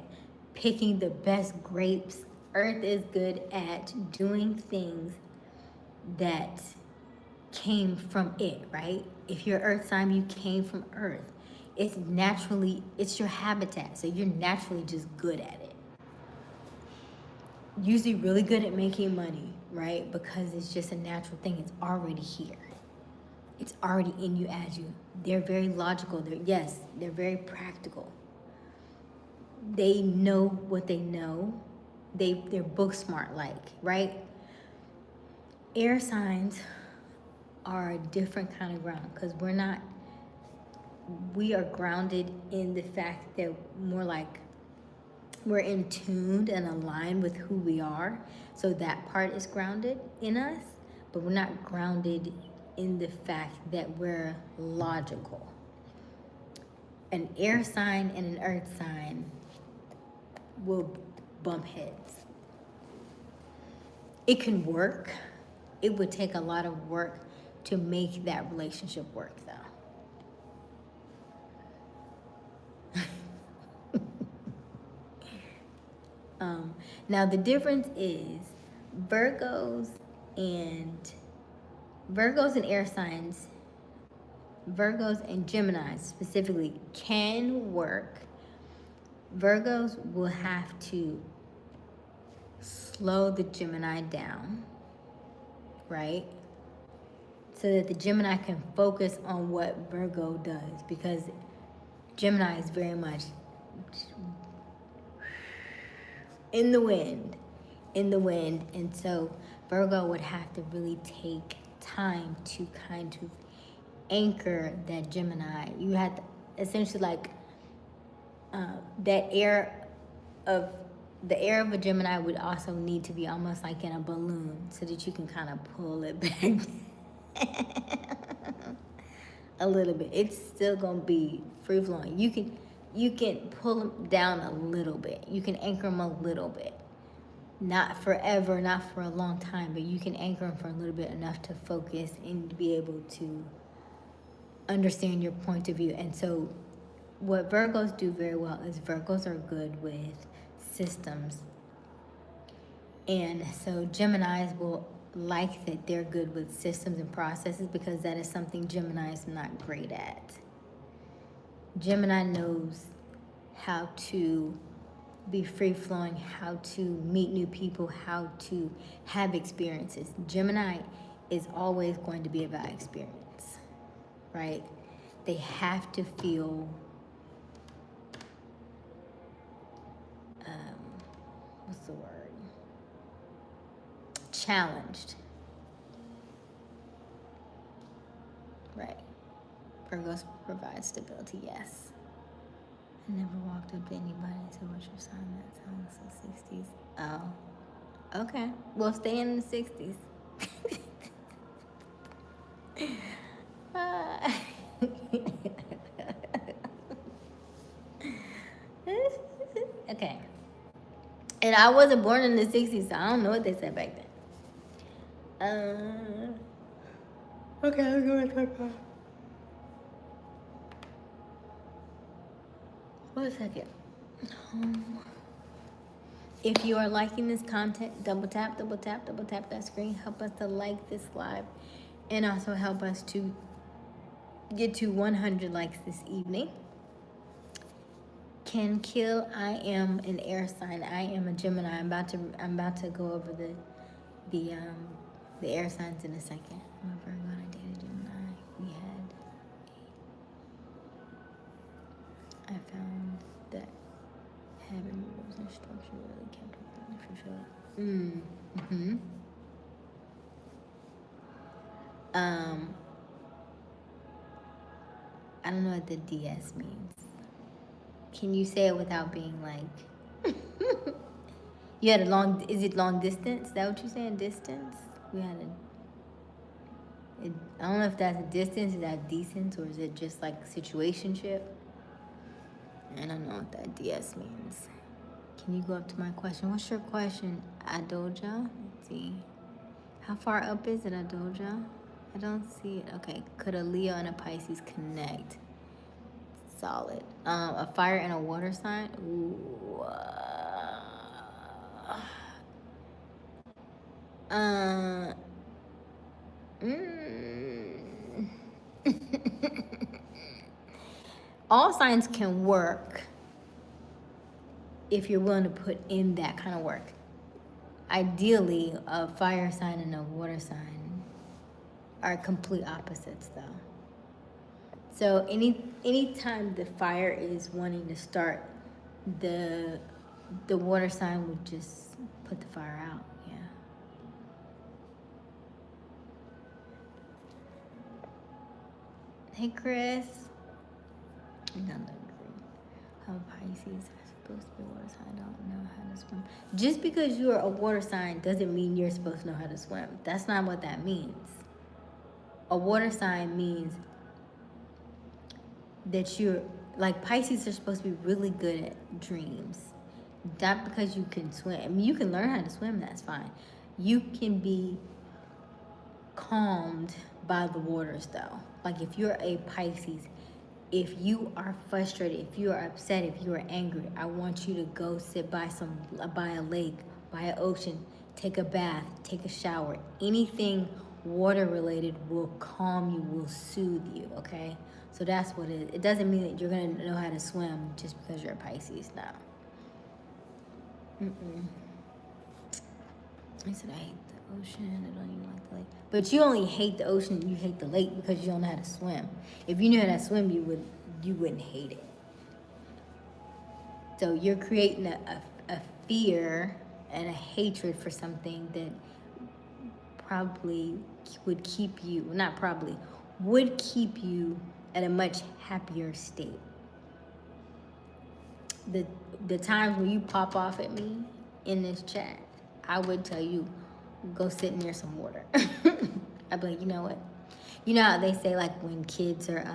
picking the best grapes. Earth is good at doing things that came from it, right? If you're earth sign, you came from earth. It's your habitat, so you're naturally just good at it. Usually really good at making money, right? Because it's just a natural thing. It's already here. It's already in you as you. They're very logical. They're very practical. They know what they know. They're book smart like, right? Air signs are a different kind of ground because we are grounded in the fact that more like we're in tuned and aligned with who we are. So that part is grounded in us, but we're not grounded in the fact that we're logical. An air sign and an earth sign will bump heads. It can work. It would take a lot of work to make that relationship work, though. Now the difference is Virgos and air signs, Virgos and Geminis specifically can work. Virgos will have to slow the Gemini down, right? So that the Gemini can focus on what Virgo does, because Gemini is very much in the wind. And so Virgo would have to really take time to kind of anchor that Gemini. You have to essentially like the air of a Gemini would also need to be almost like in a balloon so that you can kind of pull it back a little bit. It's still gonna be free flowing. You can pull them down a little bit. You can anchor them a little bit. Not forever, not for a long time, but you can anchor them for a little bit, enough to focus and be able to understand your point of view. And so what Virgos do very well is Virgos are good with systems. And so Geminis will like that they're good with systems and processes, because that is something Gemini is not great at. Gemini knows how to be free flowing, how to meet new people, how to have experiences. Gemini is always going to be about experience, right? They have to feel what's the word? Challenged. Right. Virgos provide stability, yes. I never walked up to anybody and said, what's your sign? That sounds so 60s. Oh. Okay. Well, stay in the 60s. Okay. And I wasn't born in the 60s, so I don't know what they said back then. Okay, let's go back to 1 second. If you are liking this content, double tap that screen. Help us to like this live, and also help us to get to 100 likes this evening. Can kill. I am an air sign. I am a Gemini. I'm about to go over the air signs in a second. I'm a Virgo and I dated Gemini. I found that having rules and structure really kept me fulfilled. I don't know what the DS means. Can you say it without being like you had is it long distance? Is that what you're saying? Distance? I don't know if that's a distance, is that decent, or is it just like situationship? I don't know what that DS means. Can you go up to my question? What's your question, Adoja? Let's see. How far up is it, Adoja? I don't see it. Okay. Could a Leo and a Pisces connect? Solid. A fire and a water sign? Ooh. all signs can work if you're willing to put in that kind of work. Ideally, a fire sign and a water sign are complete opposites, though. So anytime the fire is wanting to start, the water sign would just put the fire out. Yeah. Hey, Chris. None agree. How Pisces are supposed to be water sign don't know how to swim. Just because you're a water sign doesn't mean you're supposed to know how to swim. That's not what that means. A water sign means that you're like Pisces are supposed to be really good at dreams. Not because you can swim. I mean, you can learn how to swim, that's fine. You can be calmed by the waters, though. Like if you're a Pisces, if you are frustrated, if you are upset, if you are angry, I want you to go sit by a lake, by an ocean, take a bath, take a shower. Anything water related will calm you, will soothe you, okay? So that's what it is. It doesn't mean that you're gonna know how to swim just because you're a Pisces now. I said I hate the ocean. I don't even like the lake. But you only hate the ocean. You hate the lake because you don't know how to swim. If you knew how to swim, you wouldn't hate it. So you're creating a fear and a hatred for something that probably would keep you, not probably, would keep you at a much happier state. The times when you pop off at me in this chat, I would tell you, go sit near some water. I'd be like, you know what? You know how they say like when kids are,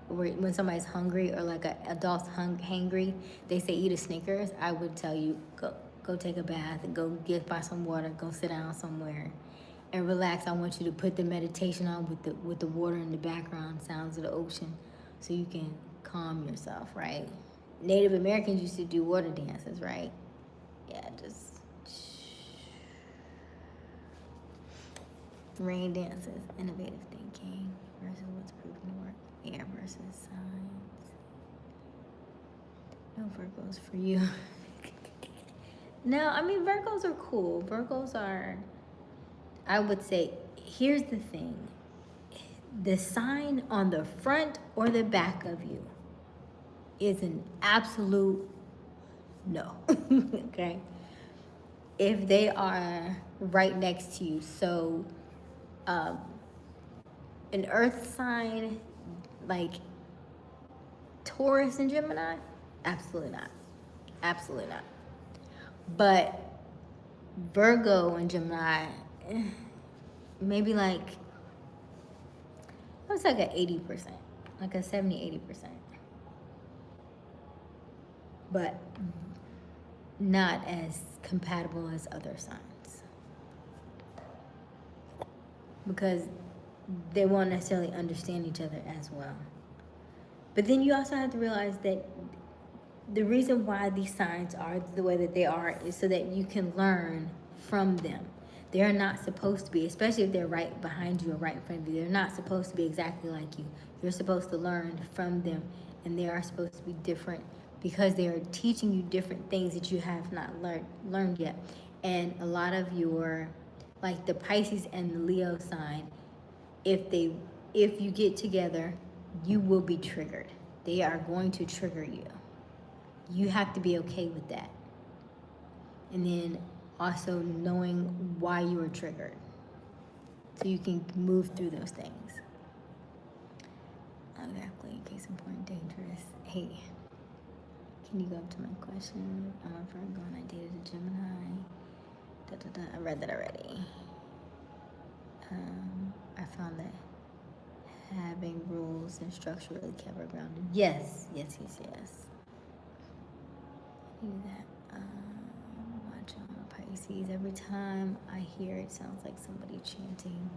when somebody's hungry or like an adult's hangry, they say eat a Snickers. I would tell you, go take a bath, go get by some water, go sit down somewhere and relax. I want you to put the meditation on with the water in the background, sounds of the ocean, so you can calm yourself, right? Native Americans used to do water dances, right? Yeah, just rain dances, innovative thinking versus what's proven to work. Air versus signs. No Virgos for you. No, I mean, Virgos are cool. Virgos are, I would say, here's the thing. The sign on the front or the back of you is an absolute no. Okay? If they are right next to you, so an earth sign like Taurus and Gemini, absolutely not. Absolutely not. But Virgo and Gemini, maybe like, it's like an 80%, like a 70-80%. But not as compatible as other signs. Because they won't necessarily understand each other as well. But then you also have to realize that the reason why these signs are the way that they are is so that you can learn from them. They're not supposed to be, especially if they're right behind you or right in front of you, they're not supposed to be exactly like you. You're supposed to learn from them, and they are supposed to be different because they are teaching you different things that you have not learned yet. And a lot of your, like the Pisces and the Leo sign, if you get together, you will be triggered. They are going to trigger you. You have to be okay with that. And then also knowing why you were triggered, so you can move through those things. Exactly, case in point, dangerous. Hey, can you go up to my question? I'm a Virgo and I dated a Gemini. I read that already. I found that having rules and structure really kept her grounded. Yes. I knew that. Watch on Pisces. Every time I hear it, sounds like somebody chanting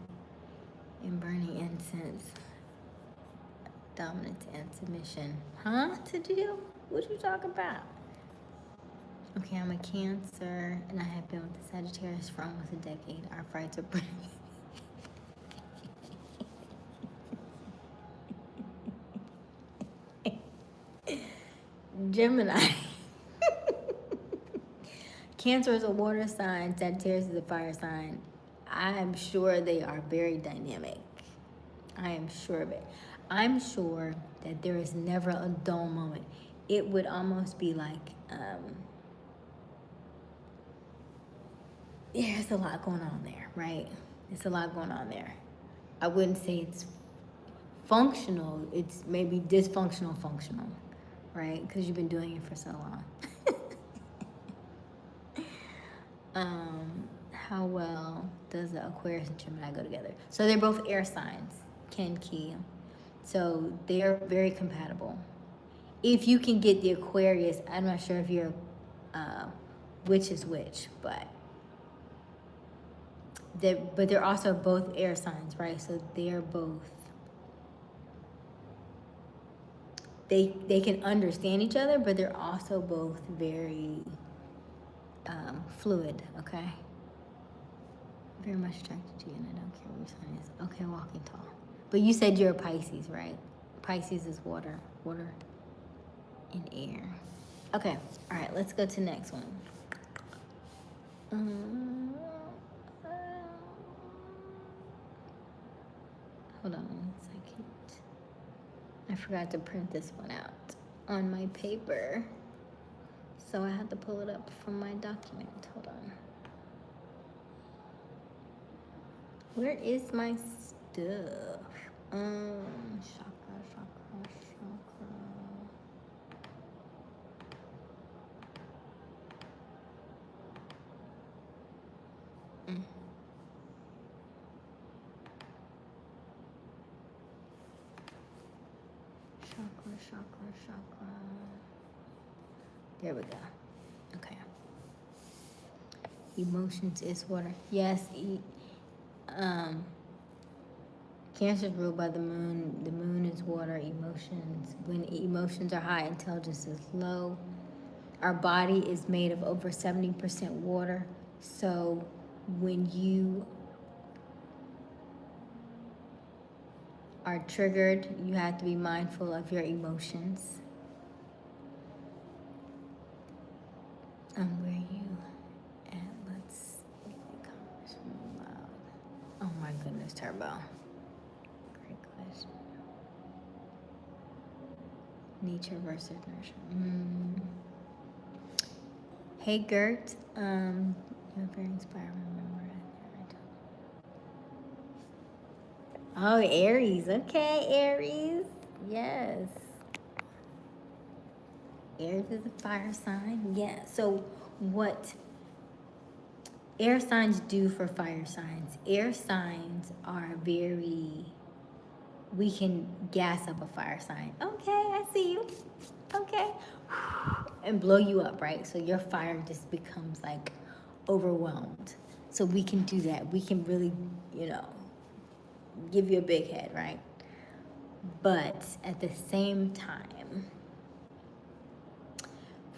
and burning incense. Dominance and submission. Huh? To you? What you talking about? Okay, I'm a Cancer, and I have been with the Sagittarius for almost a decade. Our fights are pretty. Gemini. Cancer is a water sign. Sagittarius is a fire sign. I am sure they are very dynamic. I am sure of it. I'm sure that there is never a dull moment. It would almost be like, there's a lot going on there, right? It's a lot going on there. I wouldn't say it's functional. It's maybe dysfunctional functional, right? Because you've been doing it for so long. How well does the Aquarius and Gemini go together? So they're both air signs, Ken Key. So they're very compatible. If you can get the Aquarius, I'm not sure if you're which is which, but they're also both air signs, right? So they're both. They can understand each other, but they're also both very fluid. Okay. Very much attracted to you, and I don't care what your sign is. Okay, walking tall. But you said you're a Pisces, right? Pisces is water and air. Okay, all right, let's go to the next one. Hold on 1 second. I forgot to print this one out on my paper. So I had to pull it up from my document. Hold on. Where is my stuff? Chakra. Chakra. There we go. Okay. Emotions is water. Yes. Cancer is ruled by the moon. The moon is water. Emotions. When emotions are high, intelligence is low. Our body is made of over 70% water. So when you are triggered, you have to be mindful of your emotions. Where are you at? Let's conversation loud. Oh my goodness, Turbo. Great question. Nature versus nurture. Hey Gert, you're very inspiring. Remember it. Oh, Aries. Okay, Aries. Yes. Aries is a fire sign. Yeah. So what air signs do for fire signs? Air signs are very, we can gas up a fire sign. Okay, I see you. Okay. And blow you up, right? So your fire just becomes like overwhelmed. So we can do that. We can really, give you a big head, right? But at the same time,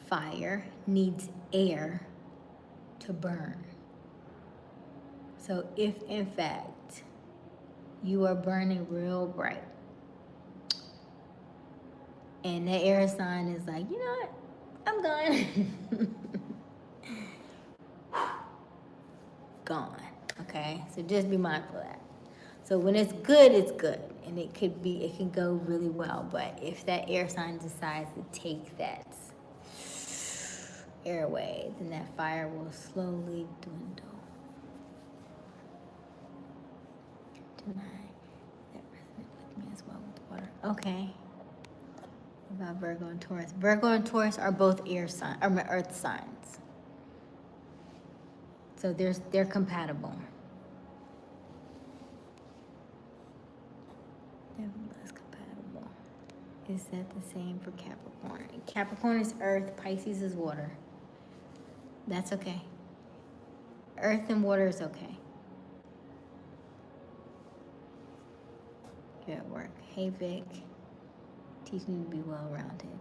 fire needs air to burn. So if in fact you are burning real bright and the air sign is like, you know what, I'm gone. Gone. Okay, so just be mindful of that. So when it's good, and it can go really well. But if that air sign decides to take that airway, then that fire will slowly dwindle. Gemini, that resonates with me as well with water. Okay. What about Virgo and Taurus? Virgo and Taurus are both earth signs. So they're compatible. They're less compatible. Is that the same for Capricorn? Capricorn is earth, Pisces is water. That's okay. Earth and water is okay. You're at work. Hey Vic, teach me to be well-rounded.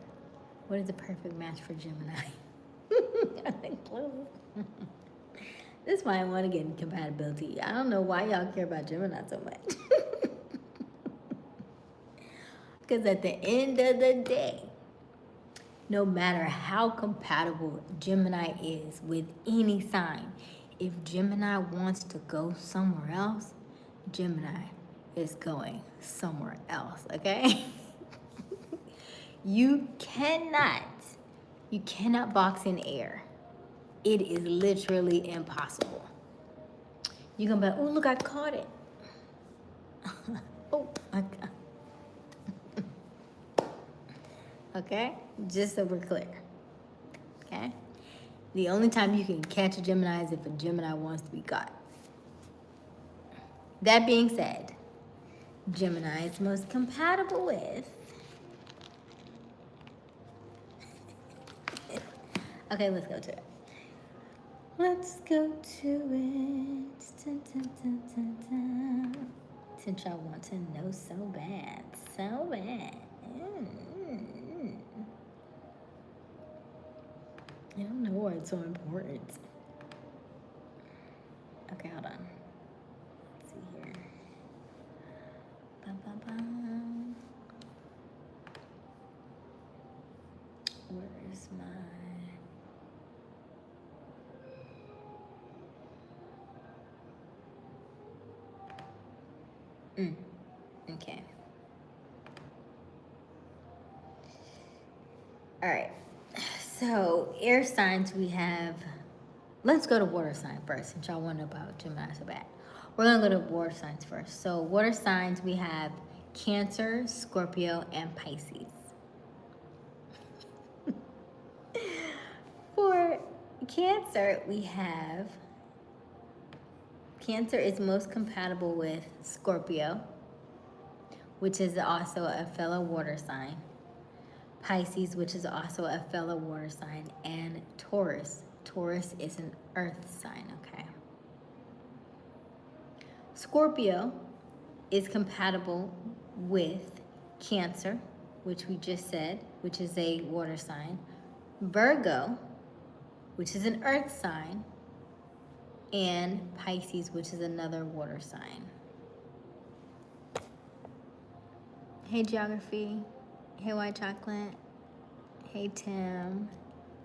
What is the perfect match for Gemini? This is why I want to get in compatibility. I don't know why y'all care about Gemini so much. Because at the end of the day, no matter how compatible Gemini is with any sign, if Gemini wants to go somewhere else, Gemini is going somewhere else, okay? You cannot box in air. It is literally impossible. You can be like, oh, look, I caught it. Oh, my God. Okay? Just so we're clear. Okay? The only time you can catch a Gemini is if a Gemini wants to be caught. That being said, Gemini is most compatible with. Okay, let's go to it. Let's go to it. Dun, dun, dun, dun, dun. Since y'all want to know so bad. So bad. I don't know why it's so important. Okay, hold on. Let's see here. Ba-ba-bum. Where is my... Okay. All right. So, air signs we have. Let's go to water sign first, since y'all want to know about Gemini so bad. We're going to go to water signs first. So, water signs we have Cancer, Scorpio, and Pisces. For Cancer, we have. Cancer is most compatible with Scorpio, which is also a fellow water sign. Pisces, which is also a fellow water sign, and Taurus. Taurus is an earth sign, okay? Scorpio is compatible with Cancer, which we just said, which is a water sign. Virgo, which is an earth sign, and Pisces, which is another water sign. Hey, Geography. Hey, White Chocolate. Hey, Tim.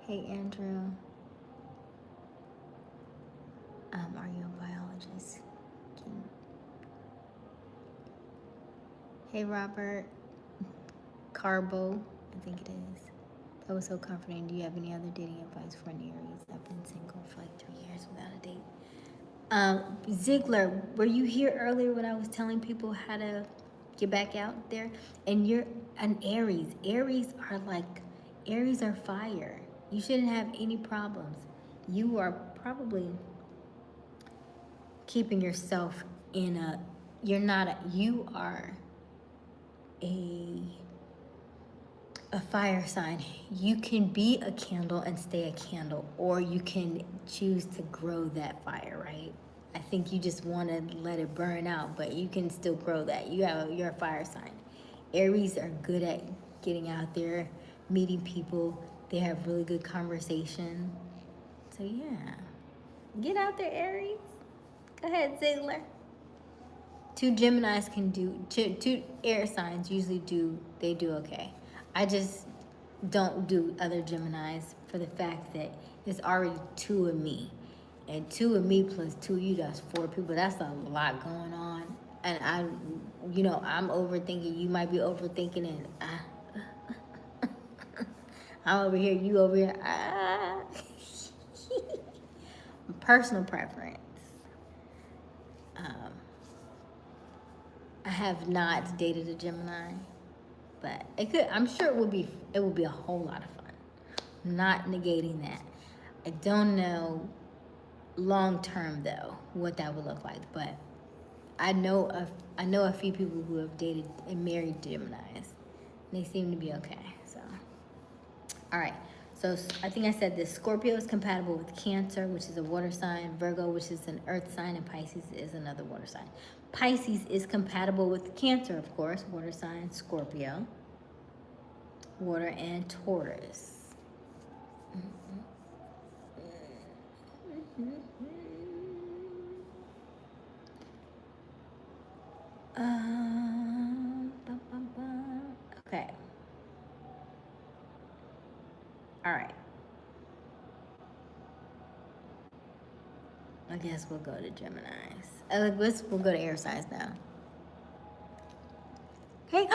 Hey, Andrew. Are you a biologist? Hey, Robert. Carbo, I think it is. That was so comforting. Do you have any other dating advice for an Aries? I've been single for like 3 years without a date. Ziegler, were you here earlier when I was telling people how to get back out there? And you're an Aries. Aries are fire. You shouldn't have any problems. You are probably keeping yourself in a, you are a fire sign. You can be a candle and stay a candle, or you can choose to grow that fire, right? I think you just want to let it burn out, but you can still grow that. You're a fire sign. Aries are good at getting out there, meeting people. They have really good conversation. So yeah, get out there, Aries. Go ahead, Ziegler. Two Geminis can do, two air signs usually do okay. I just don't do other Geminis for the fact that it's already two of me. And two of me plus two of you, that's 4 people. That's a lot going on. And I'm overthinking. You might be overthinking it. I'm over here, you over here. Personal preference. I have not dated a Gemini, but I'm sure it would be a whole lot of fun. Not negating that. I don't know long term though what that would look like, but I know a few people who have dated and married Geminis. They seem to be okay. So, all right. So I think I said this. Scorpio is compatible with Cancer, which is a water sign, Virgo, which is an earth sign, and Pisces is another water sign. Pisces is compatible with Cancer, of course, water sign, Scorpio, water, and Taurus. Okay. All right. I guess we'll go to Geminis. We'll go to air signs now. Hey,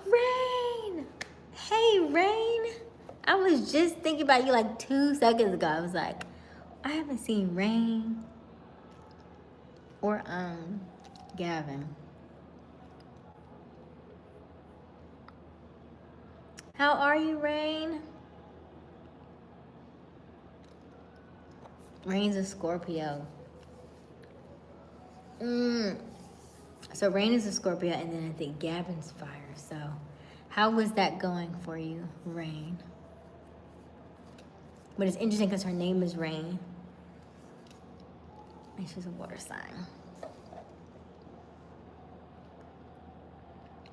Rain! Hey, Rain! I was just thinking about you like 2 seconds ago. I was like, I haven't seen Rain or Gavin. How are you, Rain? Rain's a Scorpio. So Rain is a Scorpio, and then I think Gavin's fire. So how was that going for you, Rain? But it's interesting because her name is Rain. And she's a water sign.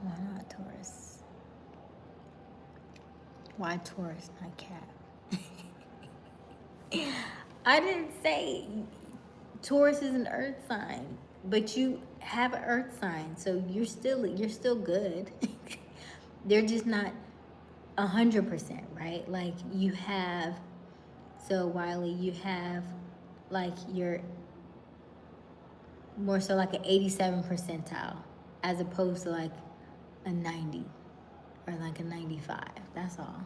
Why not Taurus? Why Taurus, not Cap? I didn't say Taurus is an earth sign, but you have an earth sign, so you're still good. They're just not 100%, right? Like you have, so Wiley, you have like you're more so like an 87 percentile as opposed to like a 90 or like a 95. That's all.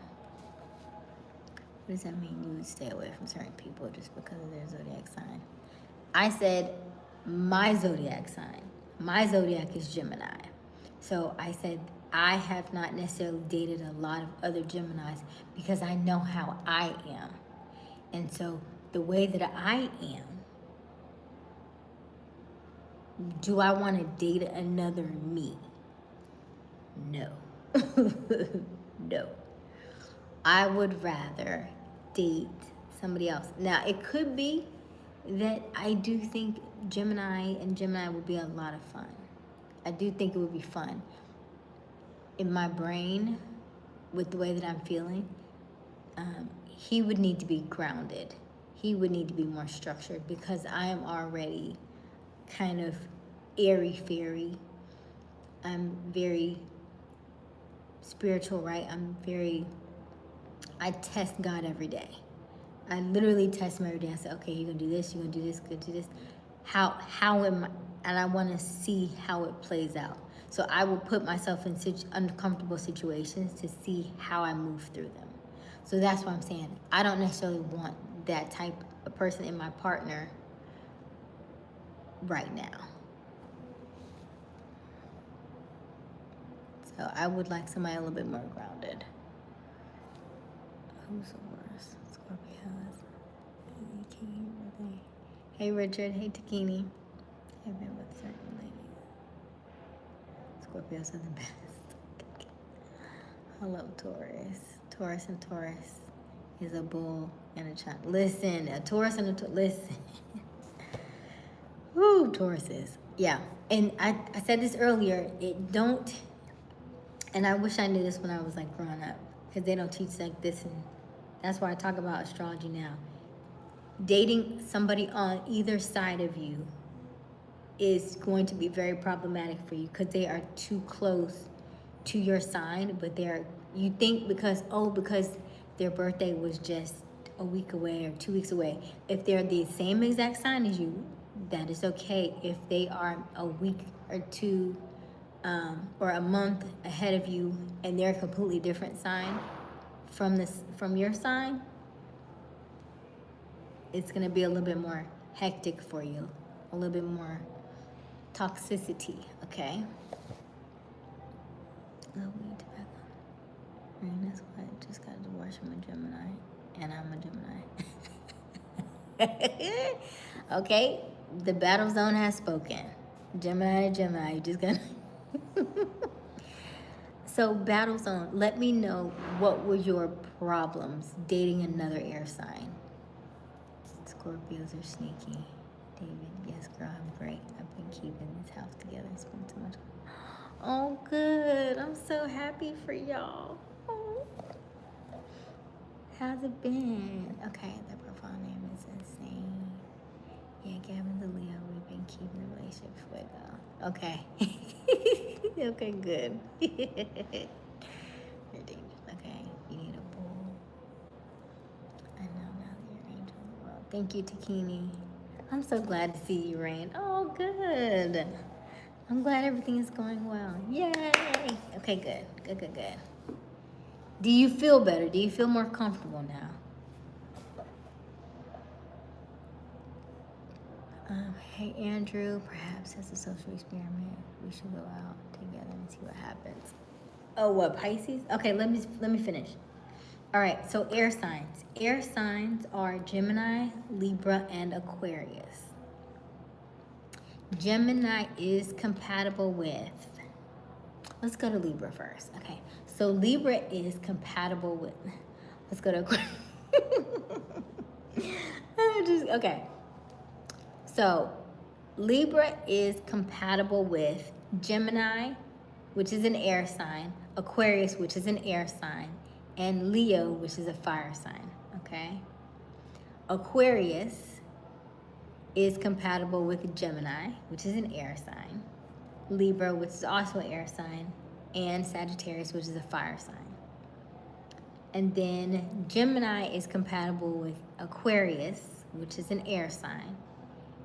What does that mean? You would stay away from certain people just because of their zodiac sign? I said my zodiac sign. My zodiac is Gemini. So I said I have not necessarily dated a lot of other Geminis because I know how I am. And so the way that I am, do I want to date another me? No. No. I would rather date somebody else. Now, it could be that I do think Gemini would be a lot of fun. I do think it would be fun. In my brain, with the way that I'm feeling, he would need to be grounded. He would need to be more structured because I am already kind of airy-fairy. I'm very spiritual, right? I test God every day. I literally test him every day. I say, okay, you're gonna do this, you're gonna do this, you're gonna do this. How am I? And I wanna see how it plays out. So I will put myself in uncomfortable situations to see how I move through them. So that's what I'm saying. I don't necessarily want that type of person in my partner right now. So I would like somebody a little bit more grounded. Who's the worst? Scorpios. Hey Richard. Hey Takini. I've been with certain ladies. Scorpios are the best. Hello Taurus. Taurus and Taurus is a bull and a child. Listen, a Taurus and a Taurus. Listen. Woo, Tauruses. Yeah. And I said this earlier. And I wish I knew this when I was like growing up, because they don't teach like this, and that's why I talk about astrology now. Dating somebody on either side of you is going to be very problematic for you because they are too close to your sign, but you think because their birthday was just a week away or 2 weeks away. If they're the same exact sign as you, that is okay. If they are a week or two or a month ahead of you and they're a completely different sign from your sign, it's going to be a little bit more hectic for you, a little bit more toxicity, okay? Oh, weed tobacco. That's why I just got divorced from a Gemini, and I'm a Gemini. Okay, the battle zone has spoken. Gemini to Gemini, you just got So, battle zone, let me know what were your problems dating another air sign. Scorpios are sneaky. David, yes, girl, I'm great. I've been keeping this house together. It's been too much. Oh, good. I'm so happy for y'all. Oh. How's it been? Okay, the profile name is insane. Yeah, Gavin's a Leo. We've been keeping the relationship fuego. Okay. Okay, good. You're dangerous. Okay, you need a bull. Thank you, Takini. I'm so glad to see you, Rain. Oh, good. I'm glad everything is going well. Yay. Okay, good. Good. Do you feel better? Do you feel more comfortable now? Hey, Andrew, perhaps as a social experiment, we should go out together and see what happens. Oh, what, Pisces? Okay, let me finish. All right, so air signs. Air signs are Gemini, Libra, and Aquarius. Gemini is compatible with, let's go to Libra first. Okay, so Libra is compatible with, let's go to Aquarius. Okay. So Libra is compatible with Gemini, which is an air sign, Aquarius, which is an air sign, and Leo, which is a fire sign, okay? Aquarius is compatible with Gemini, which is an air sign, Libra, which is also an air sign, and Sagittarius, which is a fire sign. And then Gemini is compatible with Aquarius, which is an air sign,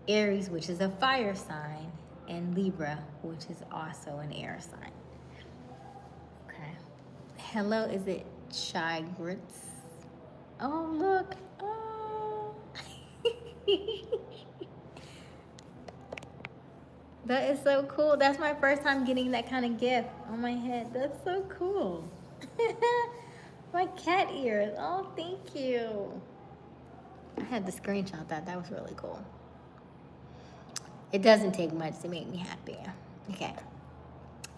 Aries, which is a fire sign, and Libra, which is also an air sign. Okay. Hello, is it Shy Grits? Oh, look. Oh. That is so cool. That's my first time getting that kind of gift on my head. That's so cool. My cat ears. Oh, thank you. I had to screenshot that. That was really cool. It doesn't take much to make me happy. Okay.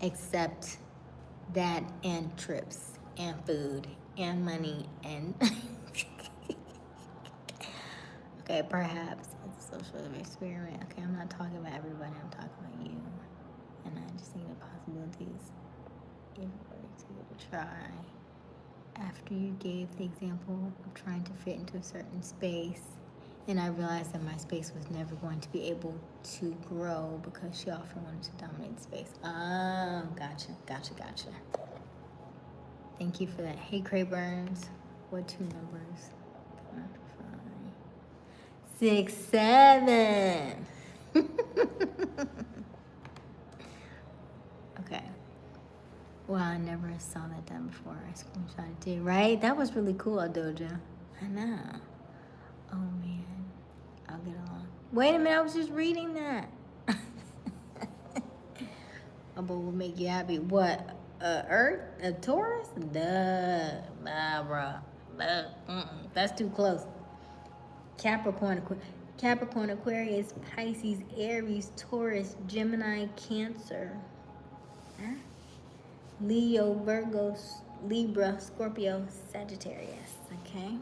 Except that and trips and food and money and okay, perhaps it's a social experiment. Okay, I'm not talking about everybody, I'm talking about you. And I just think the possibilities if we were to give it a try. After you gave the example of trying to fit into a certain space, and I realized that my space was never going to be able to grow because she often wanted to dominate the space. Oh, gotcha. Thank you for that. Hey, Crayburns. What two numbers? 6, 7. Okay. Wow, I never saw that done before. I screenshotted it, right? That was really cool, Adoja. I know. Oh, man. I'll get along. Wait a minute, I was just reading that. A boy will make you happy. What? Earth? A Taurus? Duh. Nah, bro. That's too close. Capricorn, Aquarius, Pisces, Aries, Taurus, Gemini, Cancer. Huh? Leo, Virgo, Libra, Scorpio, Sagittarius. Okay?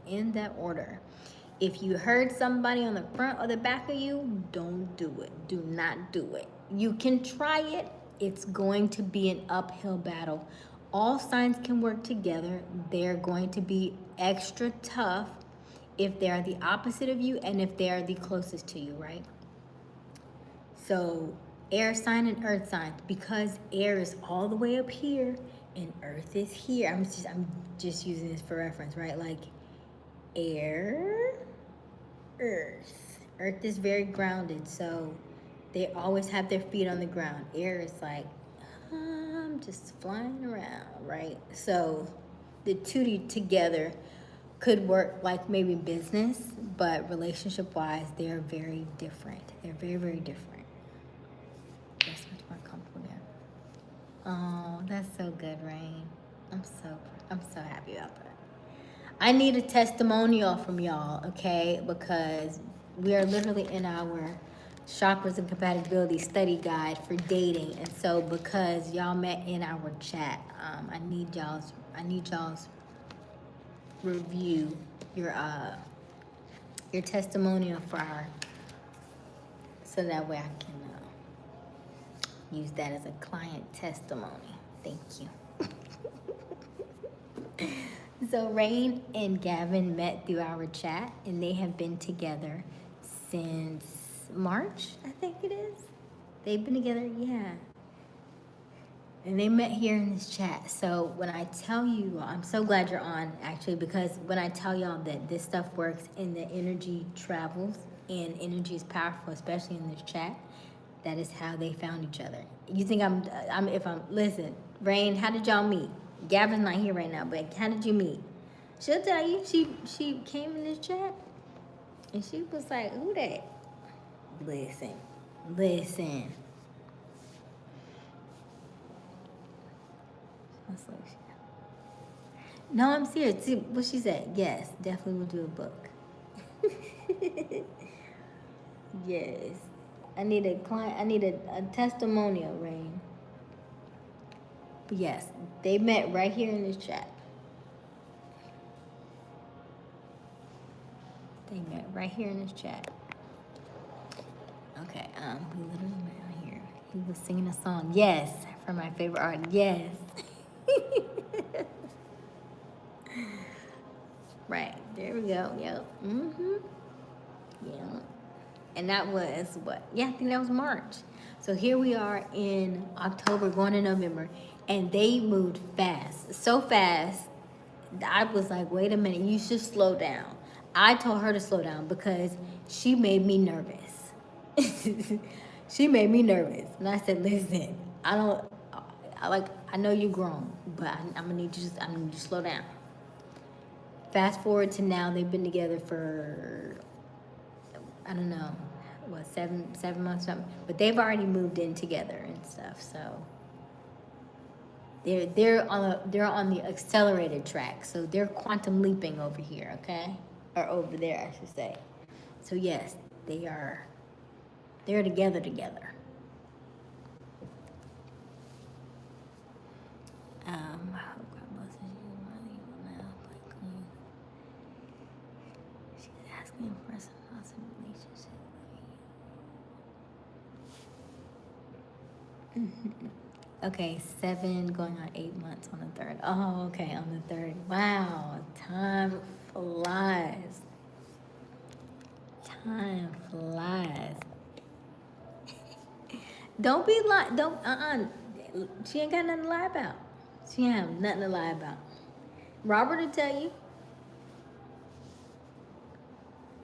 In that order. If you heard somebody on the front or the back of you, don't do it. Do not do it. You can try it. It's going to be an uphill battle. All signs can work together. They're going to be extra tough if they are the opposite of you and if they are the closest to you, right? So air sign and earth sign, because air is all the way up here and earth is here. I'm just using this for reference, right? Like air, earth. Earth is very grounded, so they always have their feet on the ground. Air is like, I'm just flying around, right? So the two together could work like maybe business, but relationship-wise, they're very different. They're very, very different. That's much more comfortable there. Oh, that's so good, Rain. I'm so happy about that. I need a testimonial from y'all, okay? Because we are literally in our Chakras and Compatibility study guide for dating, and so because y'all met in our chat, I need y'all's review, your testimonial for our, so that way I can use that as a client testimony. Thank you. So Rain and Gavin met through our chat, and they have been together since March, I think it is. They've been together, yeah. And they met here in this chat. So when I tell you, I'm so glad you're on, actually, because when I tell y'all that this stuff works and the energy travels and energy is powerful, especially in this chat, that is how they found each other. You think listen, Rain, how did y'all meet? Gavin's not here right now, but how did you meet? She'll tell you. She came in this chat and she was like, who that? Listen. That's like no, I'm serious. See what she said. Yes, definitely will do a book. Yes. I need a client. I need a testimonial, Rain. But yes, they met right here in this chat. They met right here in this chat. Okay, we literally met right here. He was singing a song. Yes, for my favorite artist. Yes. Right, there we go. Yep. Yeah. And that was what? Yeah, I think that was March. So here we are in October, going to November, and they moved fast. So fast, I was like, wait a minute, you should slow down. I told her to slow down because she made me nervous. She made me nervous. And I said, listen, I know you're grown, but I'm gonna need you to slow down. Fast forward to now, they've been together for, I don't know, what, 7 months, something. But they've already moved in together and stuff. So they're on the accelerated track. So they're quantum leaping over here, okay, or over there, I should say. So yes, they're together. I hope God blesses you. She's asking for some awesome relationship. Okay, 7 going on 8 months on the 3rd. Oh, okay, on the 3rd. Wow, time flies. Time flies. Don't be like, don't, she ain't got nothing to lie about. She ain't have nothing to lie about. Robert will tell you.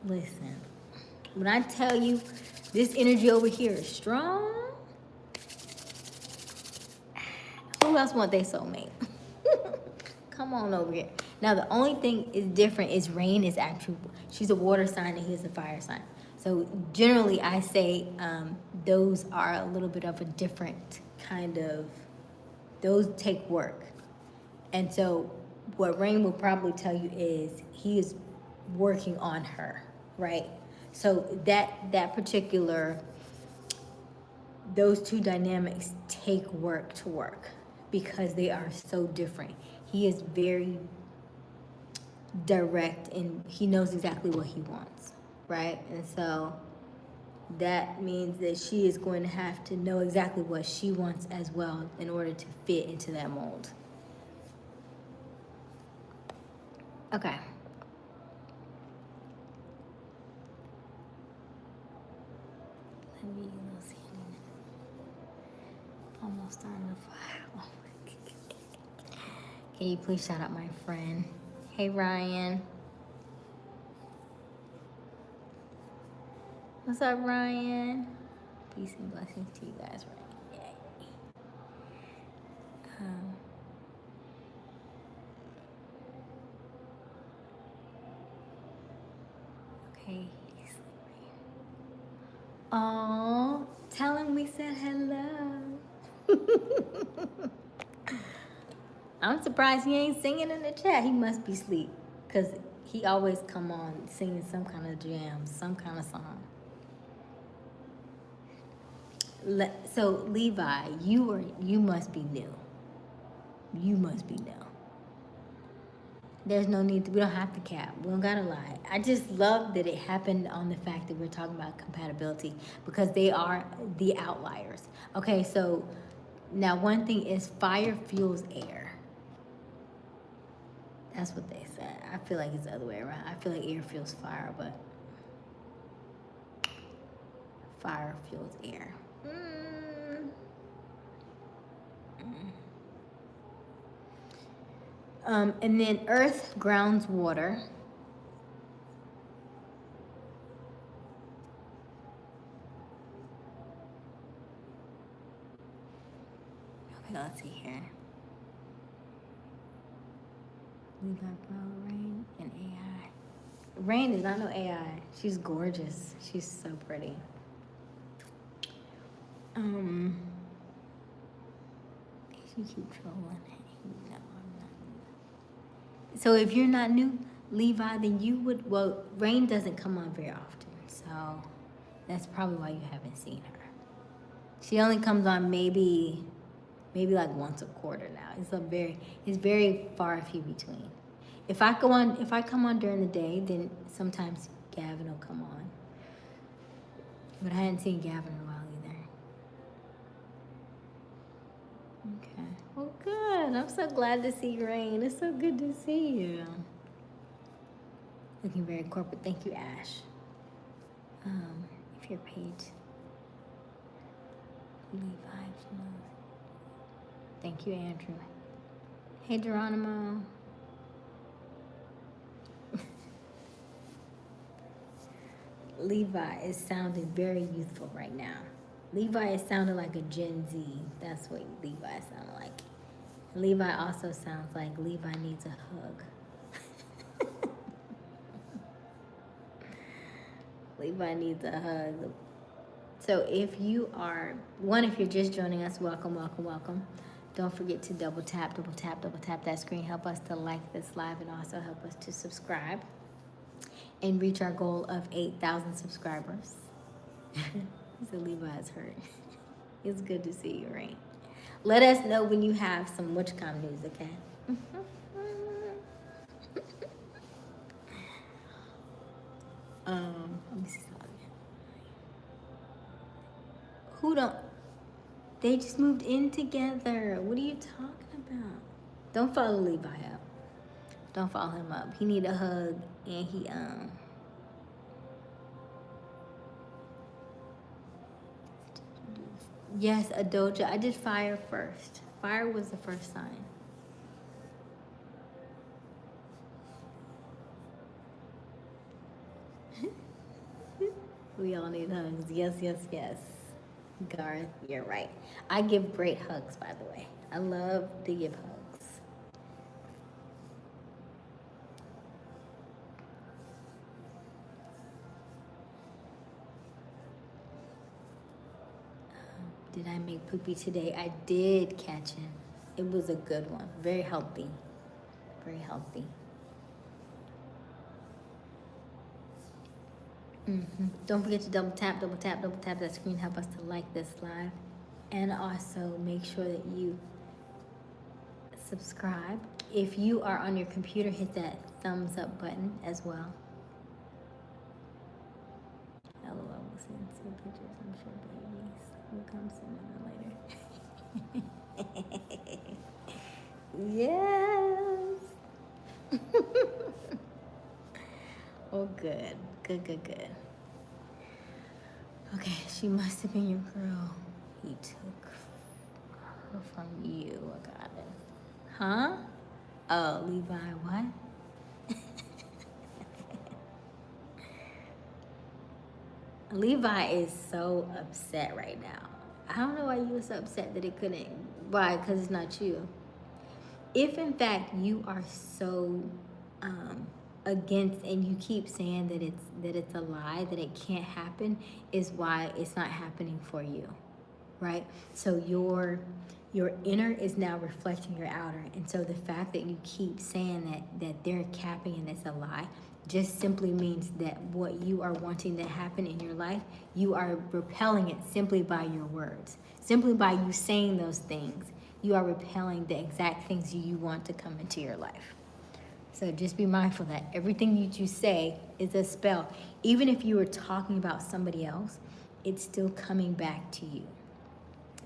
Listen, when I tell you this energy over here is strong, who else want their soulmate? Come on over here. Now, the only thing is different is Rain is actually, she's a water sign and he's a fire sign. So generally I say those are a little bit of a different kind of, those take work. And so what Rain will probably tell you is he is working on her, right? So that particular, those two dynamics take work to work because they are so different. He is very direct and he knows exactly what he wants, right? And so that means that she is going to have to know exactly what she wants as well in order to fit into that mold. Okay. Let me see. Almost starting to fire. Oh my God. Can you please shout out my friend? Hey, Ryan. What's up, Ryan? Peace and blessings to you guys, right? Yay. Okay, he's sleeping. Oh, tell him we said hello. I'm surprised he ain't singing in the chat. He must be asleep, because he always come on singing some kind of jam, some kind of song. So Levi, you must be new. You must be new. There's no need to, we don't have to cap. We don't gotta lie. I just love that it happened on the fact that we're talking about compatibility because they are the outliers. Okay, so now one thing is fire fuels air. That's what they said. I feel like it's the other way around. I feel like air fuels fire, but fire fuels air. And then earth grounds water. Okay, let's see here. We got Rain and AI. Rain is not no AI. She's gorgeous. She's so pretty. You keep trolling. No, I'm not. So if you're not new, Levi, then you would. Well, Rain doesn't come on very often, so that's probably why you haven't seen her. She only comes on maybe like once a quarter now. It's very far and few between. If I come on during the day, then sometimes Gavin will come on. But I hadn't seen Gavin in a while either. Okay. Well, good. I'm so glad to see you, Rain. It's so good to see you. Looking very corporate. Thank you, Ash. If your page, Levi. Thank you, Andrew. Hey, Geronimo. Levi is sounding very youthful right now. Levi is sounding like a Gen Z. That's what Levi sounded like. Levi also sounds like Levi needs a hug. Levi needs a hug. So if you're just joining us, welcome, welcome, welcome. Don't forget to double tap that screen. Help us to like this live and also help us to subscribe and reach our goal of 8,000 subscribers. So Levi's hurt. It's good to see you, Rain. Let us know when you have some WitchCon news, okay? Let me see something. Who don't? They just moved in together. What are you talking about? Don't follow Levi up. Don't follow him up. He need a hug, and he Yes, a doja. I did fire first. Fire was the first sign. We all need hugs. Yes, yes, yes. Garth, you're right. I give great hugs, by the way. I love to give hugs. Did I make poopy today? I did catch him. It was a good one. Very healthy. Very healthy. Don't forget to double tap that screen. Help us to like this live. And also make sure that you subscribe. If you are on your computer, hit that thumbs up button as well. LOL, we'll send some pictures. I'm sure babies will come sooner than later. Yes. Oh, good. Good. Okay, she must have been your girl. He took her from you. I got it. Huh? Oh, Levi, what? Levi is so upset right now. I don't know why you were so upset that it couldn't. Why? Because it's not you. If in fact you are so against and you keep saying that it's a lie, that it can't happen, is why it's not happening for you, right? So your inner is now reflecting your outer, and so the fact that you keep saying that they're capping and it's a lie just simply means that what you are wanting to happen in your life, you are repelling it simply by your words. Simply by you saying those things, you are repelling the exact things you want to come into your life. So just be mindful that everything you say is a spell. Even if you were talking about somebody else, it's still coming back to you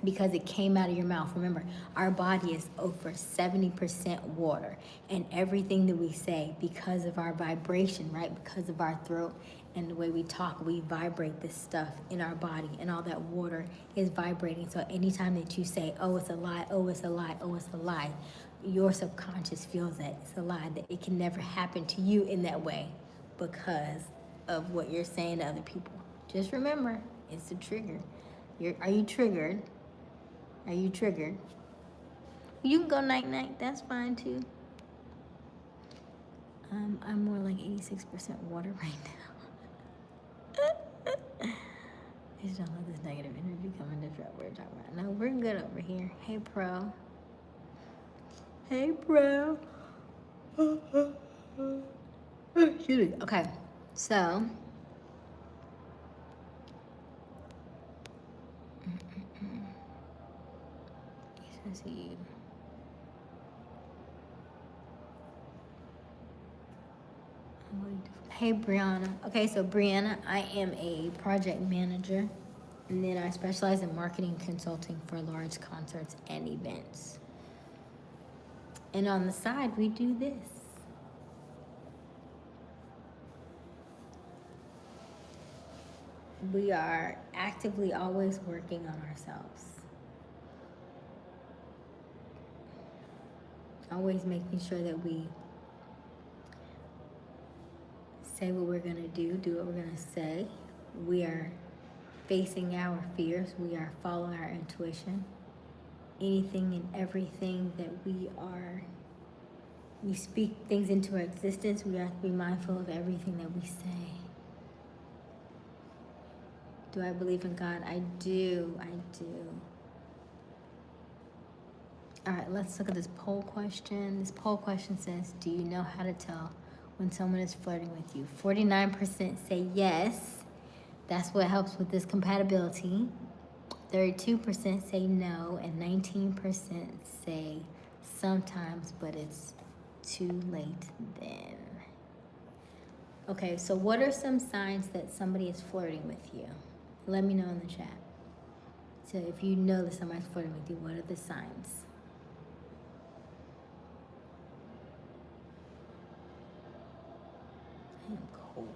because it came out of your mouth. Remember, our body is over 70% water, and everything that we say, because of our vibration, right? Because of our throat and the way we talk, we vibrate this stuff in our body, and all that water is vibrating. So anytime that you say, oh, it's a lie, oh, it's a lie, oh, it's a lie, your subconscious feels that it's a lie, that it can never happen to you in that way because of what you're saying to other people. Just remember, it's a trigger. Are you triggered? Are you triggered? You can go night-night. That's fine, too. I'm more like 86% water right now. Please don't let this negative energy come and disrupt what we're talking about. No, we're good over here. Hey, Pro. Hey, Pro. Excuse me. Okay, so. You. Hey, Brianna. Okay, so Brianna, I am a project manager, and then I specialize in marketing consulting for large concerts and events. And on the side, we do this. We are actively always working on ourselves. Always making sure that we say what we're going to do what we're going to say. We are facing our fears. We are following our intuition. Anything and everything that we speak things into existence. We have to be mindful of everything that we say. Do I believe in God? I do. All right, let's look at this poll question. This poll question says, do you know how to tell when someone is flirting with you? 49% say yes. That's what helps with this compatibility. 32% say no, and 19% say sometimes, but it's too late then. Okay, so what are some signs that somebody is flirting with you? Let me know in the chat. So if you know that somebody's flirting with you, what are the signs? I am cold.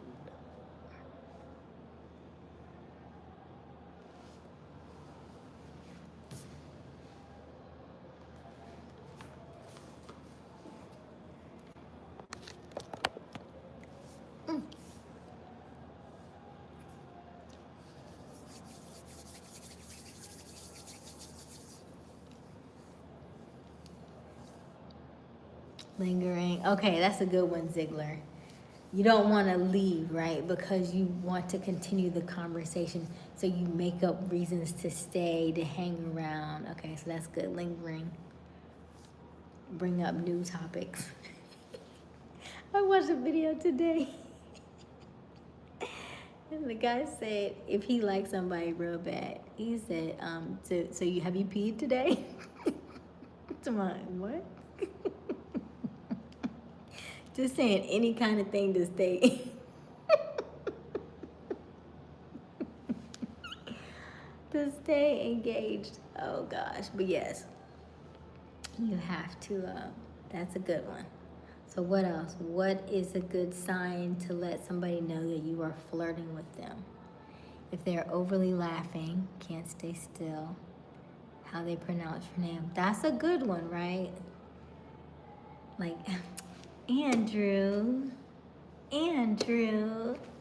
Lingering. Okay, that's a good one, Ziegler. You don't want to leave, right? Because you want to continue the conversation. So you make up reasons to stay, to hang around. Okay, so that's good. Lingering. Bring up new topics. I watched a video today. And the guy said if he likes somebody real bad, he said, so you have you peed today? To mine, what? Just saying any kind of thing to stay. To stay engaged. Oh gosh, but yes, you have to, that's a good one. So what else? What is a good sign to let somebody know that you are flirting with them? If they're overly laughing, can't stay still, how they pronounce your name. That's a good one, right? Like, Andrew.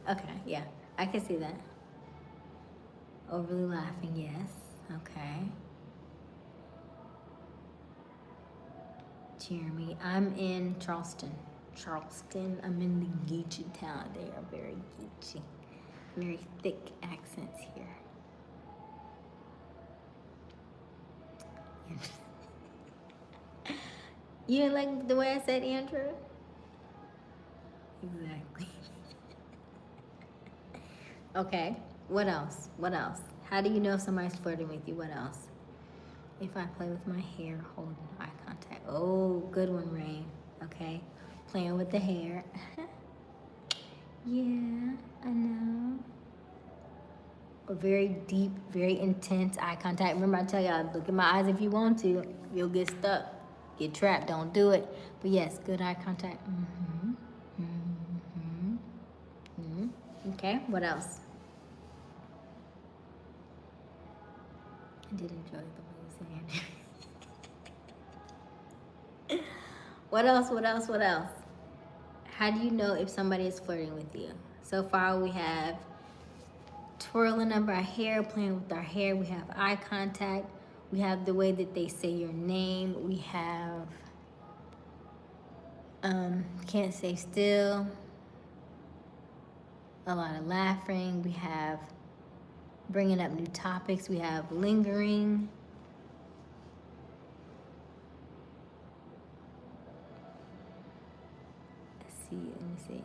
Okay, yeah, I can see that. Overly laughing, yes. Okay. Jeremy, I'm in Charleston. I'm in the Geechee town. They are very Geechee. Very thick accents here. You didn't like the way I said Andrew? Exactly. Okay, what else? How do you know if somebody's flirting with you? What else? If I play with my hair, holding eye contact. Oh, good one, Rain. Okay, playing with the hair. Yeah, I know. Or very deep, very intense eye contact. Remember I tell y'all, look in my eyes if you want to. You'll get stuck, get trapped. Don't do it. But yes, good eye contact. Okay, what else? I did enjoy the way you said. What else? What else? What else? How do you know if somebody is flirting with you? So far, we have twirling of our hair, playing with our hair. We have eye contact. We have the way that they say your name. We have can't stay still. A lot of laughing. We have bringing up new topics. We have lingering. Let's see. Let me see.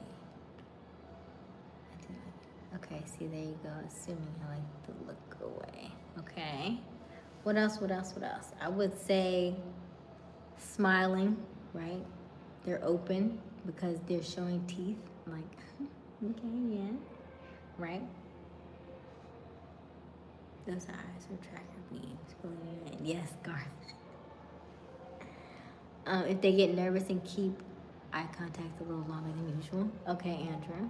Okay, see, there you go. Assuming I like to look away. Okay. What else? What else? What else? I would say smiling, right? They're open because they're showing teeth. Like, okay, yeah. Right? Those eyes are tracker beams. Yes, Garth. If they get nervous and keep eye contact a little longer than usual. Okay, Andrew.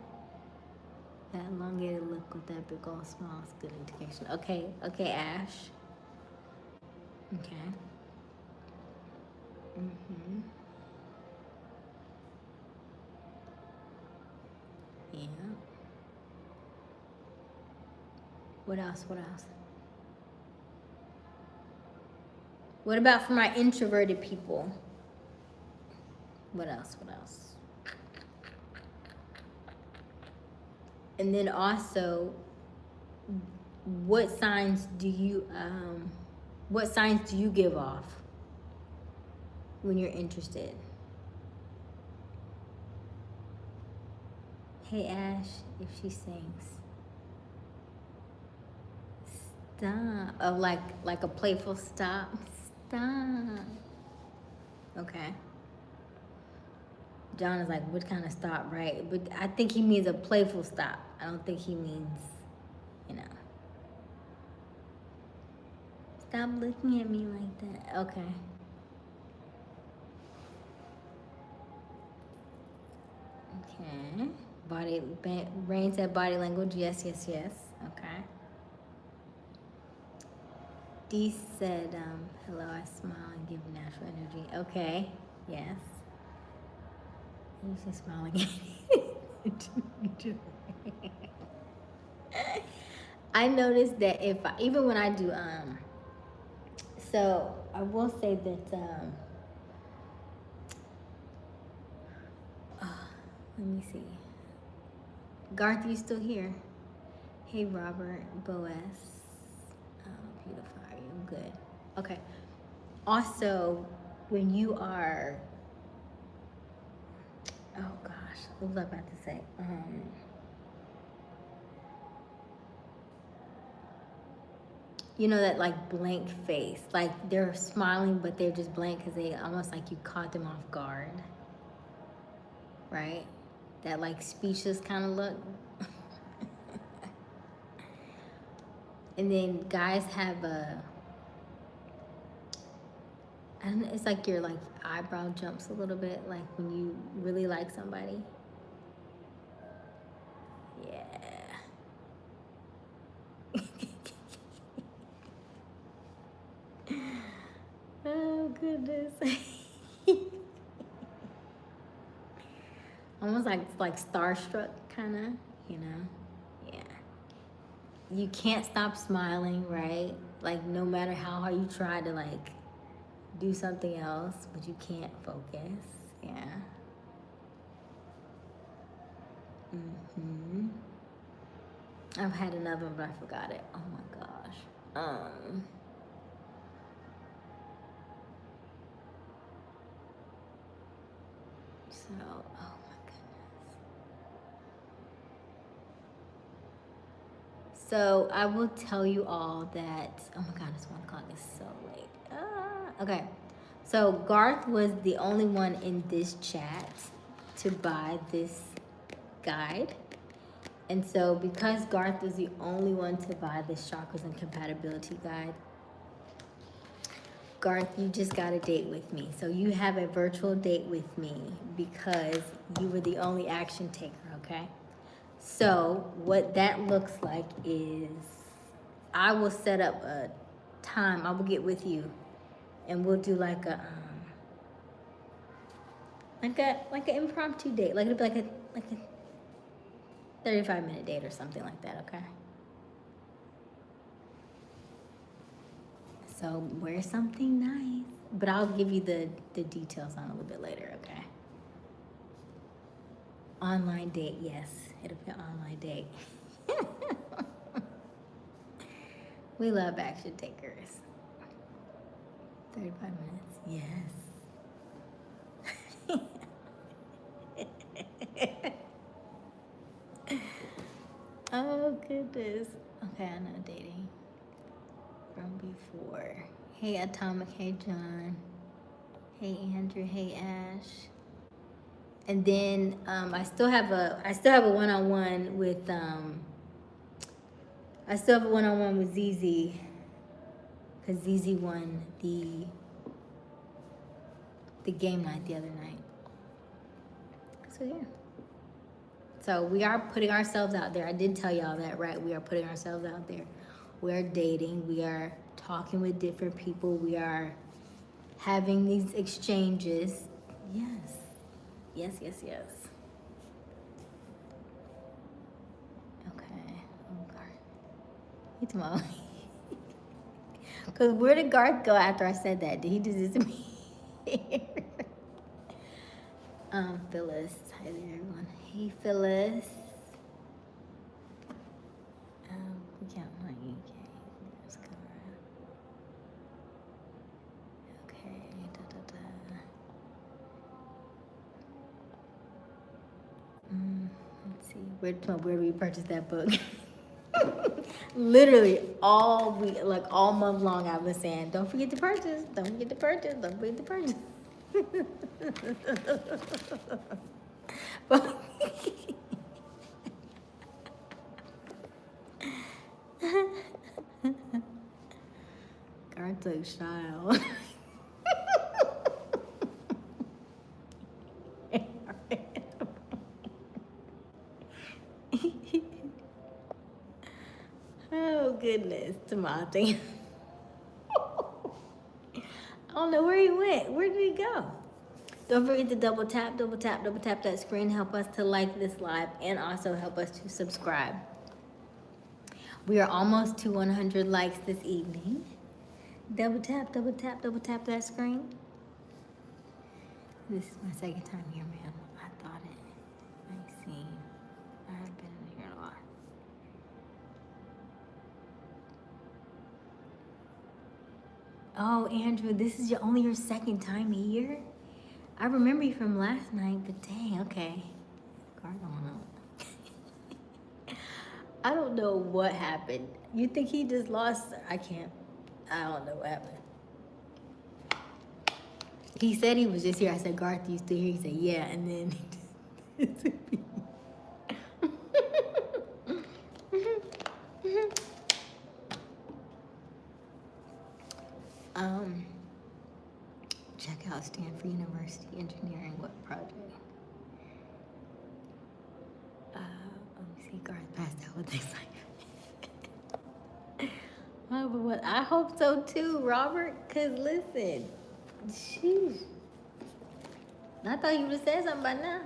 That elongated look with that big old smile is good indication. Okay, Ash. Okay. Yeah. What else? What else? What about for my introverted people? What else? What else? And then also, what signs do you give off when you're interested? Hey Ash, if she sings. Stop. Oh, like a playful stop. Stop. Okay. John is like, what kind of stop, right? But I think he means a playful stop. I don't think he means, you know. Stop looking at me like that. Okay. Okay. Rain said body language. Yes, yes, yes. Okay. Dee said, hello, I smile and give natural energy. Okay. Yes. You should smile again. I noticed that even when I do, so I will say that, let me see. Garth, you still here? Hey, Robert, Boaz. Oh, beautiful. Are you good? Okay. Also, when you are, oh gosh, what was I about to say? You know that like blank face, like they're smiling, but they're just blank because they almost like you caught them off guard, right? That like speechless kind of look. And then guys have I don't know, it's like your like eyebrow jumps a little bit, like when you really like somebody. Yeah. Oh goodness. Almost like starstruck kind of, you know. Yeah. You can't stop smiling, right? Like no matter how hard you try to like do something else, but you can't focus. Yeah. I've had another one, but I forgot it. Oh my gosh. So, oh my goodness. So I will tell you all that. Oh my God, it's 1 o'clock. It's so late. Okay. So Garth was the only one in this chat to buy this guide. And so because Garth was the only one to buy this Chakras and Compatibility guide, Garth, you just got a date with me. So you have a virtual date with me because you were the only action taker, okay? So what that looks like is I will set up a time. I will get with you and we'll do like a Like an impromptu date. Like it'll be like a 35-minute date or something like that, okay? So wear something nice. But I'll give you the details on a little bit later, okay? Online date, yes. It'll be an online date. We love action takers. 35 minutes, yes. Oh, goodness. Okay, I know dating from before. Hey, Atomic. Hey, John. Hey, Andrew. Hey, Ash. And then I still have a one-on-one with ZZ, because ZZ won the game night the other night. So yeah. So we are putting ourselves out there. I did tell y'all that, right? We are putting ourselves out there. We are dating. We are talking with different people. We are having these exchanges. Yes. Yes, yes, yes. Okay. Oh, Garth. You tomorrow. Because where did Garth go after I said that? Did he just disappear? Phyllis. Hi there, everyone. Hey, Phyllis. We can't find you. Let's go around. Okay. Let's see. Where do we purchase that book? Literally all month long I've been saying, don't forget to purchase, don't forget to purchase, don't forget to purchase. Garth took child. Oh goodness, Timothy. I don't know where he went. Where did he go? Don't forget to double tap that screen. Help us to like this live and also help us to subscribe. We are almost to 100 likes this evening. Double tap that screen. This is my second time here, ma'am. I thought it. I see. I have been in here a lot. Oh, Andrew, this is only your second time here? I remember you from last night, but dang, okay. I don't know what happened. You think he just lost? I don't know what happened. He said he was just here. I said, Garth, you still here? He said, yeah, and then he just disappeared. Check out Stanford University Engineering. What project? Let me see. Garth passed out with this. Oh, but what? I hope so too, Robert. Cause listen, sheesh. I thought you would have said something by now.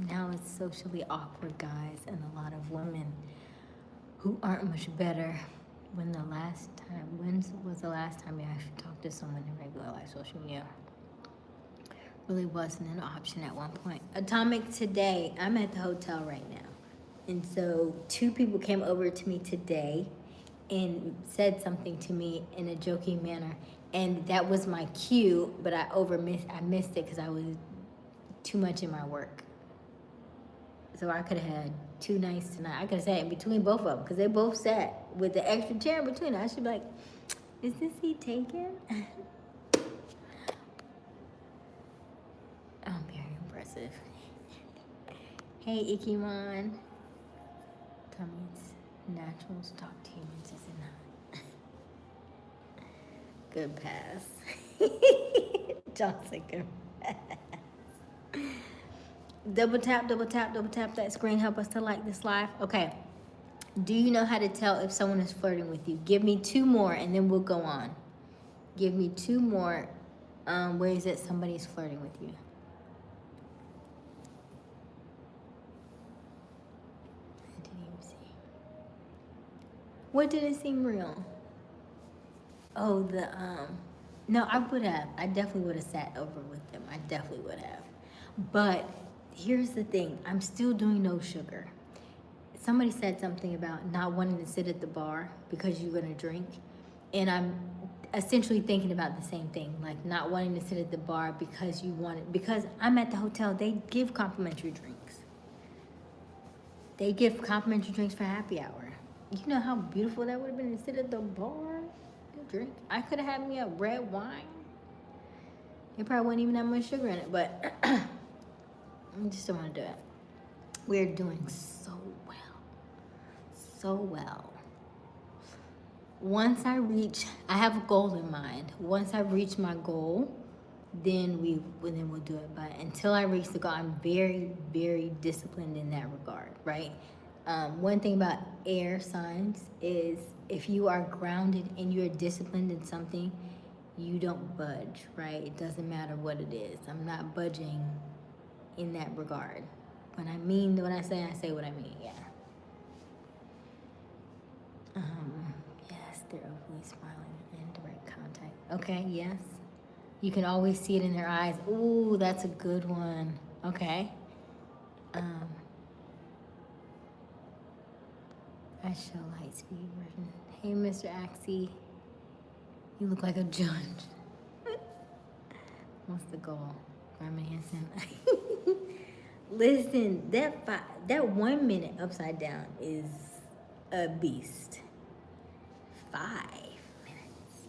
Now it's socially awkward, guys, and a lot of women who aren't much better. When was the last time you actually talked to someone in regular life? Social media really wasn't an option at one point. Atomic, today, I'm at the hotel right now. And so 2 people came over to me today and said something to me in a joking manner. And that was my cue, but I missed it because I was too much in my work. So I could have had 2 nights tonight. I could have sat in between both of them because they both sat with the extra chair in between. I should be like, is this seat taken? I'm very impressive. Hey, Ikimon. Tell me it's natural to talk to humans, is it not? Good pass. Johnson, good pass. Double tap that screen. Help us to like this live. Okay. Do you know how to tell if someone is flirting with you? Give me 2 more and then we'll go on. Give me 2 more ways that somebody's flirting with you. I didn't even see. What didn't seem real? Oh, no, I would have. I definitely would have sat over with them. I definitely would have. But here's the thing. I'm still doing no sugar. Somebody said something about not wanting to sit at the bar because you're going to drink. And I'm essentially thinking about the same thing. Like not wanting to sit at the bar because you want it. Because I'm at the hotel. They give complimentary drinks. They give complimentary drinks for happy hour. You know how beautiful that would have been to sit at the bar and drink? I could have had me a red wine. It probably wasn't even that much sugar in it, but I just don't want to do it. We're doing so well. So well. Once I have a goal in mind. Once I reach my goal, then we'll do it. But until I reach the goal, I'm very, very disciplined in that regard, right? One thing about air signs is if you are grounded and you're disciplined in something, you don't budge, right? It doesn't matter what it is. I'm not budging in that regard. When I say what I mean, yeah. Yes, they're overly smiling in direct contact. Okay, yes. You can always see it in their eyes. Ooh, that's a good one. Okay. I show light speed version. Hey, Mr. Axie. You look like a judge. What's the goal? Fireman Hansen. Listen, that 1 minute upside down is a beast. 5 minutes.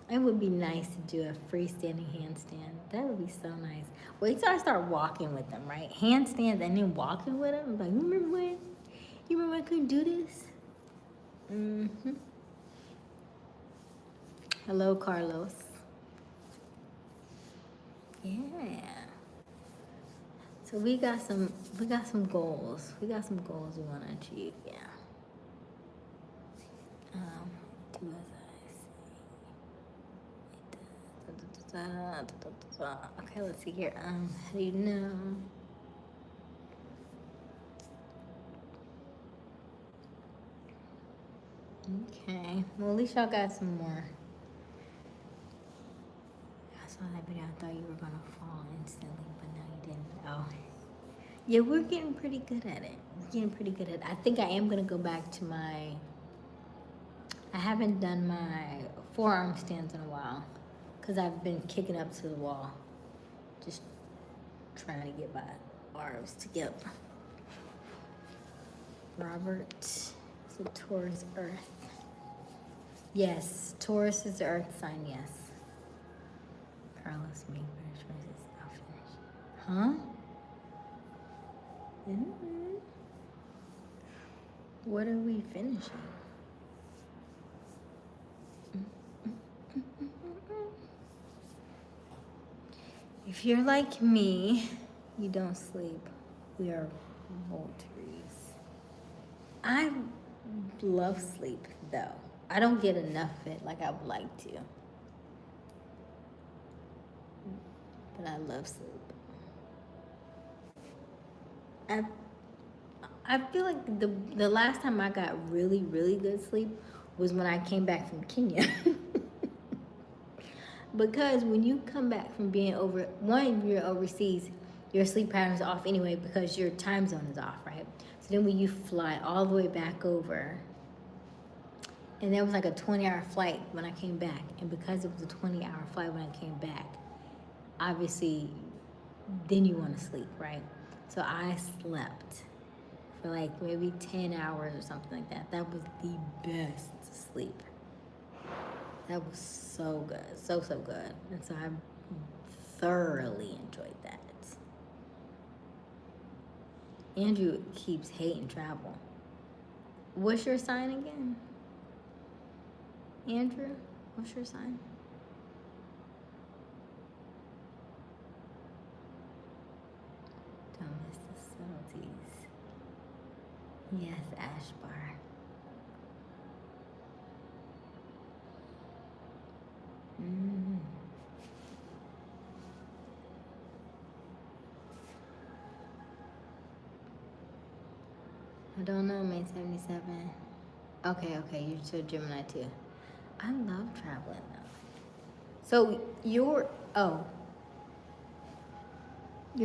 It would be nice to do a freestanding handstand. That would be so nice. Wait till I start walking with them, right? Handstands and then walking with them. Like, you remember when I couldn't do this? Mm-hmm. Hello, Carlos. Yeah. So we got some goals. We got some goals we want to achieve. Yeah. Do as I say. Okay, let's see here. How do you know? Okay. Well, at least y'all got some more. I saw that video. I thought you were gonna fall instantly, but no, you didn't. Oh. Yeah, we're getting pretty good at it. I think I am gonna go back to I haven't done my forearm stands in a while because I've been kicking up to the wall, just trying to get my arms together. Robert, is it Taurus Earth? Yes, Taurus is the Earth sign. Yes. Carlos, make better choices. I'll finish. Huh? Mm-hmm. What are we finishing? If you're like me, you don't sleep. We are Voltaries. I love sleep, though. I don't get enough of it like I would like to. But I love sleep. I feel like the last time I got really, really good sleep was when I came back from Kenya. Because when you come back from being you're overseas, your sleep pattern's off anyway because your time zone is off, right? So then when you fly all the way back over, and that was like a 20-hour flight when I came back, and because it was a 20-hour flight when I came back, obviously, then you want to sleep, right? So I slept for like maybe 10 hours or something like that. That was the best sleep. That was so good, so good. And so I thoroughly enjoyed that. Andrew keeps hating travel. What's your sign again? Andrew, what's your sign? Don't miss the subtleties. Yes, Ash Bar. I don't know, May 77. Okay, you're still Gemini too. I love traveling though. So your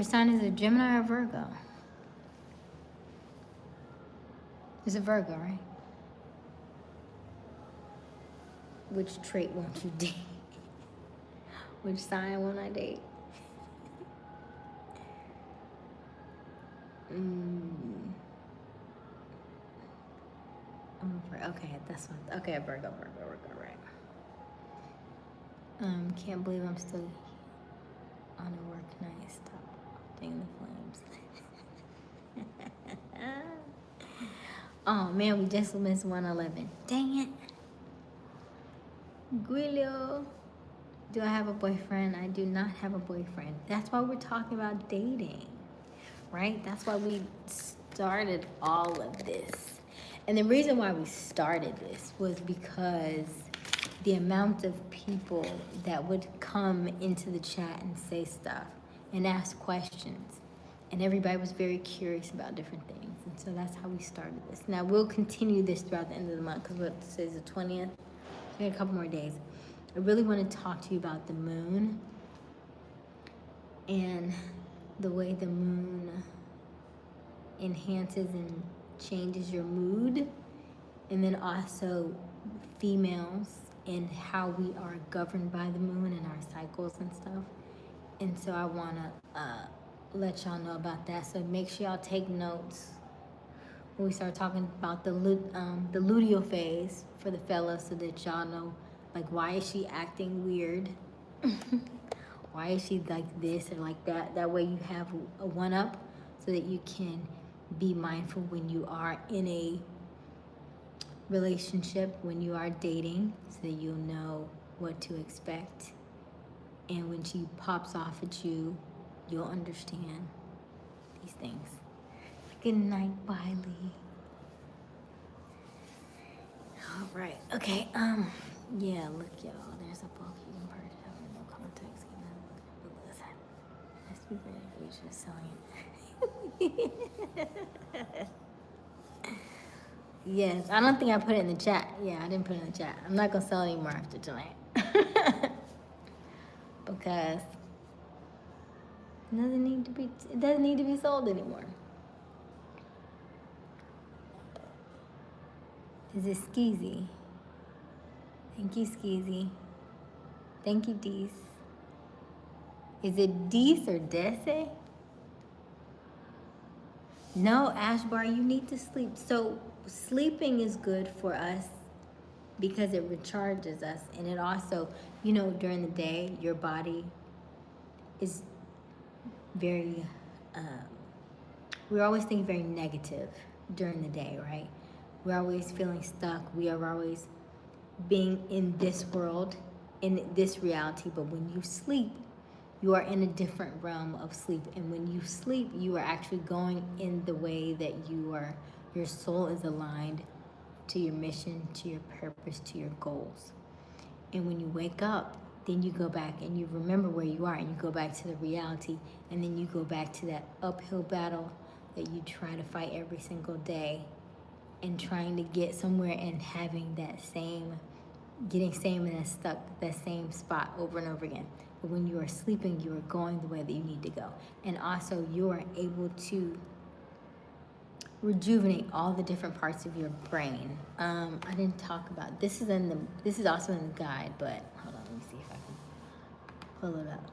sign is a Gemini or Virgo? It's a Virgo, right? Which trait won't you date? Which sign won't I date? Okay, that's one. Okay, Virgo, right. Can't believe I'm still on a work night. Stop dang the flames. Oh man, we just missed 111. Dang it. Guilio. Do I have a boyfriend? I do not have a boyfriend. That's why we're talking about dating, right? That's why we started all of this. And the reason why we started this was because the amount of people that would come into the chat and say stuff and ask questions. And everybody was very curious about different things. And so that's how we started this. Now we'll continue this throughout the end of the month because what today's the 20th? We got a couple more days. I really want to talk to you about the moon and the way the moon enhances and changes your mood, and then also females and how we are governed by the moon and our cycles and stuff. And so I want to let y'all know about that. So make sure y'all take notes when we start talking about the luteal phase for the fellas, so that y'all know, like, why is she acting weird? Why is she like this or like that? That way you have a one-up so that you can be mindful when you are in a relationship, when you are dating, so that you'll know what to expect. And when she pops off at you, you'll understand these things. Good night, Wiley. All right, okay, yeah, look, y'all, there's a book you can purchase with no context. Let's be very gracious, selling. Yes, I don't think I put it in the chat. Yeah, I didn't put it in the chat. I'm not gonna sell anymore after tonight. Because it doesn't need to be sold anymore. Is it Skeezy? Thank you, Skeezy. Thank you, Dees. Is it Dees or Dese? No, Ashbar, you need to sleep. So sleeping is good for us because it recharges us, and it also, during the day, your body is very, we're always thinking very negative during the day, right? We're always feeling stuck. We are always being in this world, in this reality. But when you sleep, you are in a different realm of sleep. And when you sleep, you are actually going in the way that your soul is aligned to your mission, to your purpose, to your goals. And when you wake up, then you go back and you remember where you are, and you go back to the reality, and then you go back to that uphill battle that you try to fight every single day, and trying to get somewhere and having getting same in that same spot over and over again. But when you are sleeping, you are going the way that you need to go. And also you are able to rejuvenate all the different parts of your brain. I didn't talk about this is also in the guide, but hold on, let me see if I can pull it up.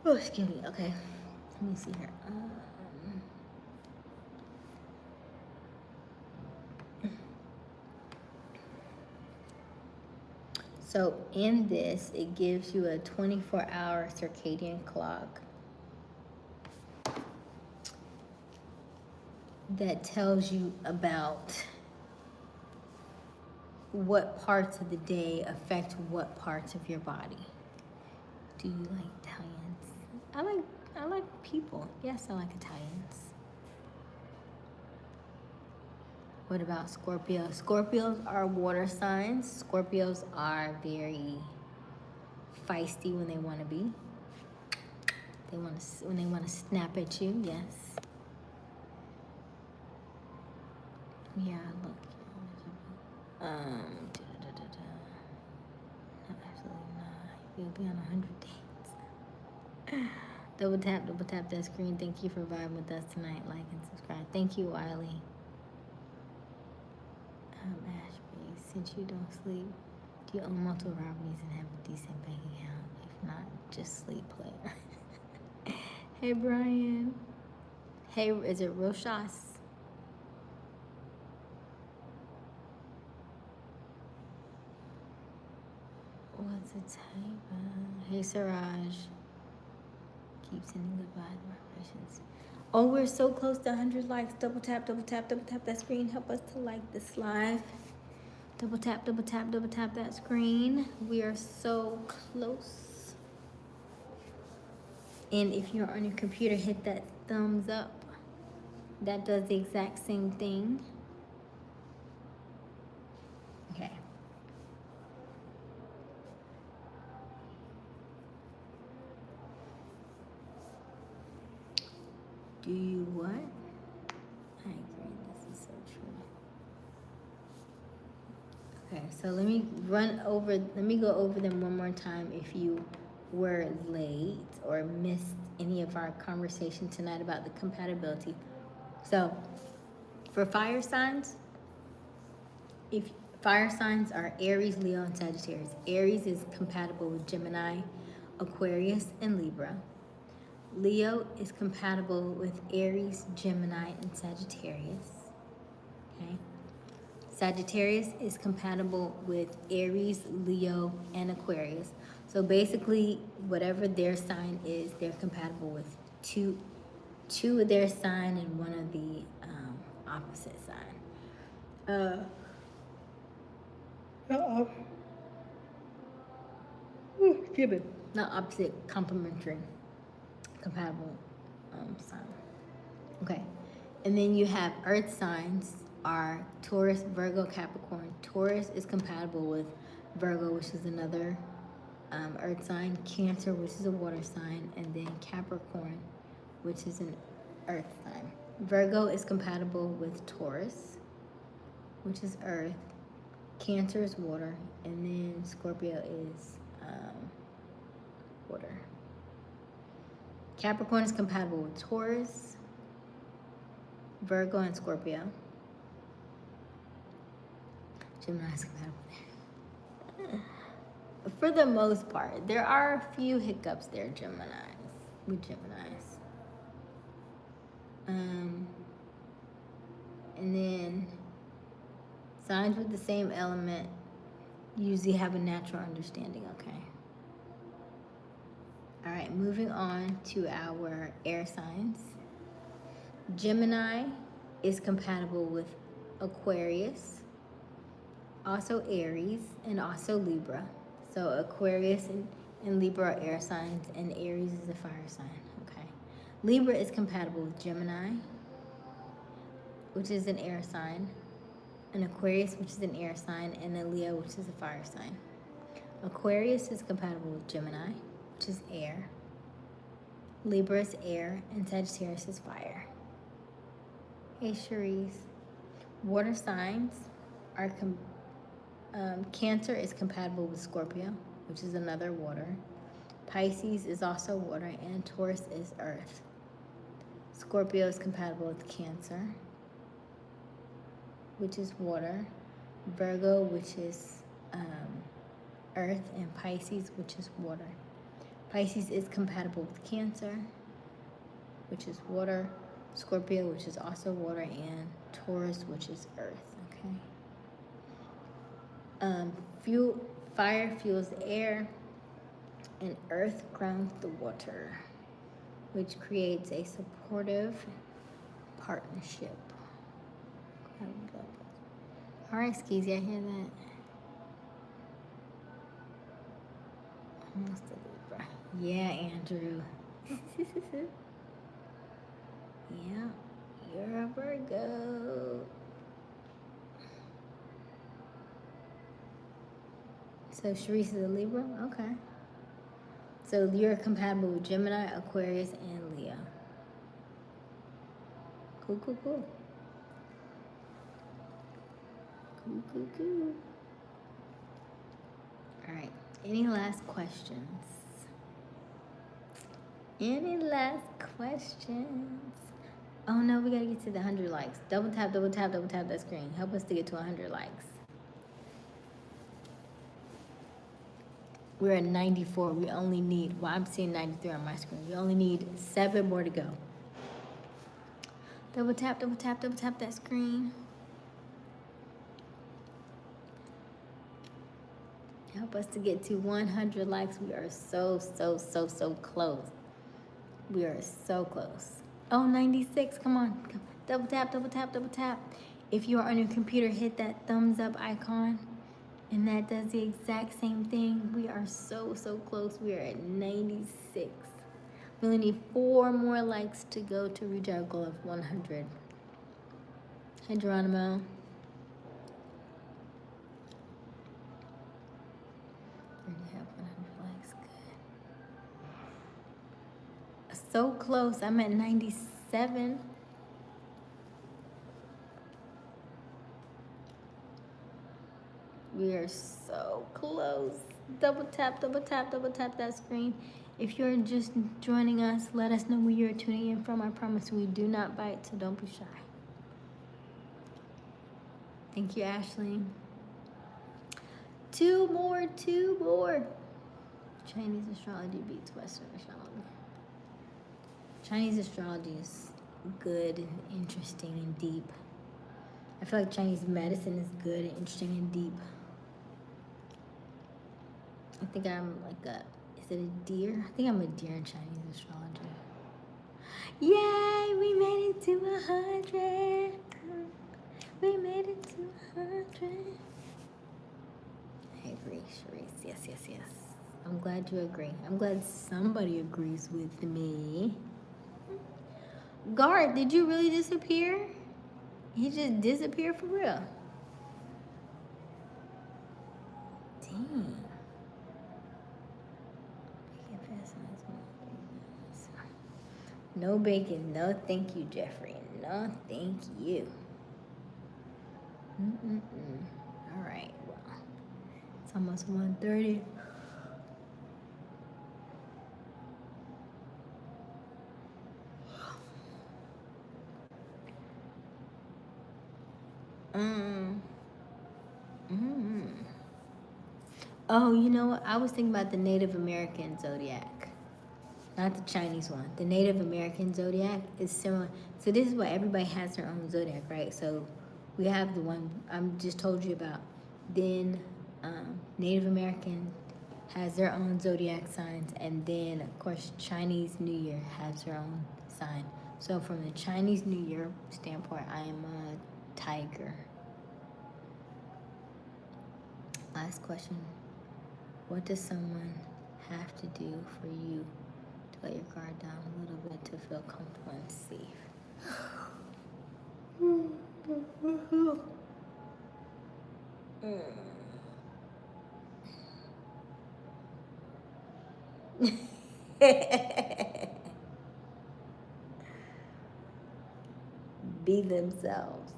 Oh, excuse me. Okay, let me see here. So in this, it gives you a 24-hour circadian clock that tells you about what parts of the day affect what parts of your body. Do you like Italians? I like people. Yes, I like Italians. What about Scorpio? Scorpios are water signs. Scorpios are very feisty when they want to be. When they want to snap at you. Yes. Yeah. Look. No, absolutely not. You'll be on 100 dates. Double tap that screen. Thank you for vibing with us tonight. Like and subscribe. Thank you, Wiley. Ashby, since you don't sleep, do you own multiple properties and have a decent bank account? If not, just sleep, player. Hey, Brian. Hey, is it Roshas? What's a type? Hey, Siraj. Keep sending goodbye vibrations. Oh, we're so close to 100 likes. Double tap that screen. Help us to like this live. Double tap that screen. We are so close. And if you're on your computer, hit that thumbs up. That does the exact same thing. Okay. Do you what? I agree. This is so true. Okay, so let me go over them one more time if you were late or missed any of our conversation tonight about the compatibility. So, for fire signs, if fire signs are Aries, Leo, and Sagittarius. Aries is compatible with Gemini, Aquarius, and Libra. Leo is compatible with Aries, Gemini, and Sagittarius. Okay. Sagittarius is compatible with Aries, Leo, and Aquarius. So basically, whatever their sign is, they're compatible with two of their sign and one of the opposite sign. Excuse me. Not opposite, complementary, compatible sign. Okay. And then you have earth signs are Taurus, Virgo, Capricorn. Taurus is compatible with Virgo, which is another earth sign, Cancer, which is a water sign, and then Capricorn, which is an earth sign. Virgo is compatible with Taurus, which is earth. Cancer is water, and then Scorpio is water. Capricorn is compatible with Taurus, Virgo, and Scorpio. Gemini is compatible there. For the most part, there are a few hiccups there, with Geminis. And then signs with the same element usually have a natural understanding, okay? All right, moving on to our air signs. Gemini is compatible with Aquarius, also Aries, and also Libra. So Aquarius and Libra are air signs, and Aries is a fire sign, okay? Libra is compatible with Gemini, which is an air sign, an Aquarius, which is an air sign, and a Leo, which is a fire sign. Aquarius is compatible with Gemini, which is air. Libra is air, and Sagittarius is fire. Hey, Cherise. Water signs are Cancer is compatible with Scorpio, which is another water. Pisces is also water, and Taurus is earth. Scorpio is compatible with Cancer, which is water. Virgo, which is earth, and Pisces, which is water. Pisces is compatible with Cancer, which is water. Scorpio, which is also water, and Taurus, which is earth, okay? Fire fuels the air, and earth grounds the water, which creates a supportive partnership. All right, Skeezy, I hear that. Almost a Libra. Yeah, Andrew. Yeah, you're a Virgo. So Sharice is a Libra? Okay. So you're compatible with Gemini, Aquarius, and Leo. Cool, cool, cool. Cool, cool, cool. All right. Any last questions? Any last questions? Oh no, we gotta get to the 100 likes. Double tap, double tap, double tap that screen. Help us to get to 100 likes. We're at 94. We only need, well, I'm seeing 93 on my screen. We only need 7 more to go. Double tap, double tap, double tap that screen. Help us to get to 100 likes. We are so close. We are so close. Oh, 96. Come on. Double tap, double tap, double tap. If you are on your computer, hit that thumbs up icon. And that does the exact same thing. We are so close. We are at 96. We only need 4 more likes to go to reach our goal of 100. Hi, Geronimo. Already have 100 likes. Good. So close. I'm at 97. We are so close. Double tap, double tap, double tap that screen. If you're just joining us, let us know where you're tuning in from. I promise we do not bite, so don't be shy. Thank you, Ashley. 2 more. Chinese astrology beats Western astrology. Chinese astrology is good and interesting and deep. I feel like Chinese medicine is good and interesting and deep. I think I'm like is it a deer? I think I'm a deer in Chinese astrology. Yay, we made it to 100. We made it to 100. I agree, Sharice. Yes. I'm glad you agree. I'm glad somebody agrees with me. Guard, did you really disappear? He just disappeared for real. Dang. No bacon. No, thank you, Jeffrey. No, thank you. All right. Well, it's almost 1:30. Oh, you know what? I was thinking about the Native American zodiac, not the Chinese one. The Native American zodiac is similar. So this is why everybody has their own zodiac, right? So we have the one I just told you about. Then Native American has their own zodiac signs, and then of course Chinese New Year has their own sign. So from the Chinese New Year standpoint, I am a tiger. Last question. What does someone have to do for you to let your guard down a little bit to feel comfortable and safe? Be themselves.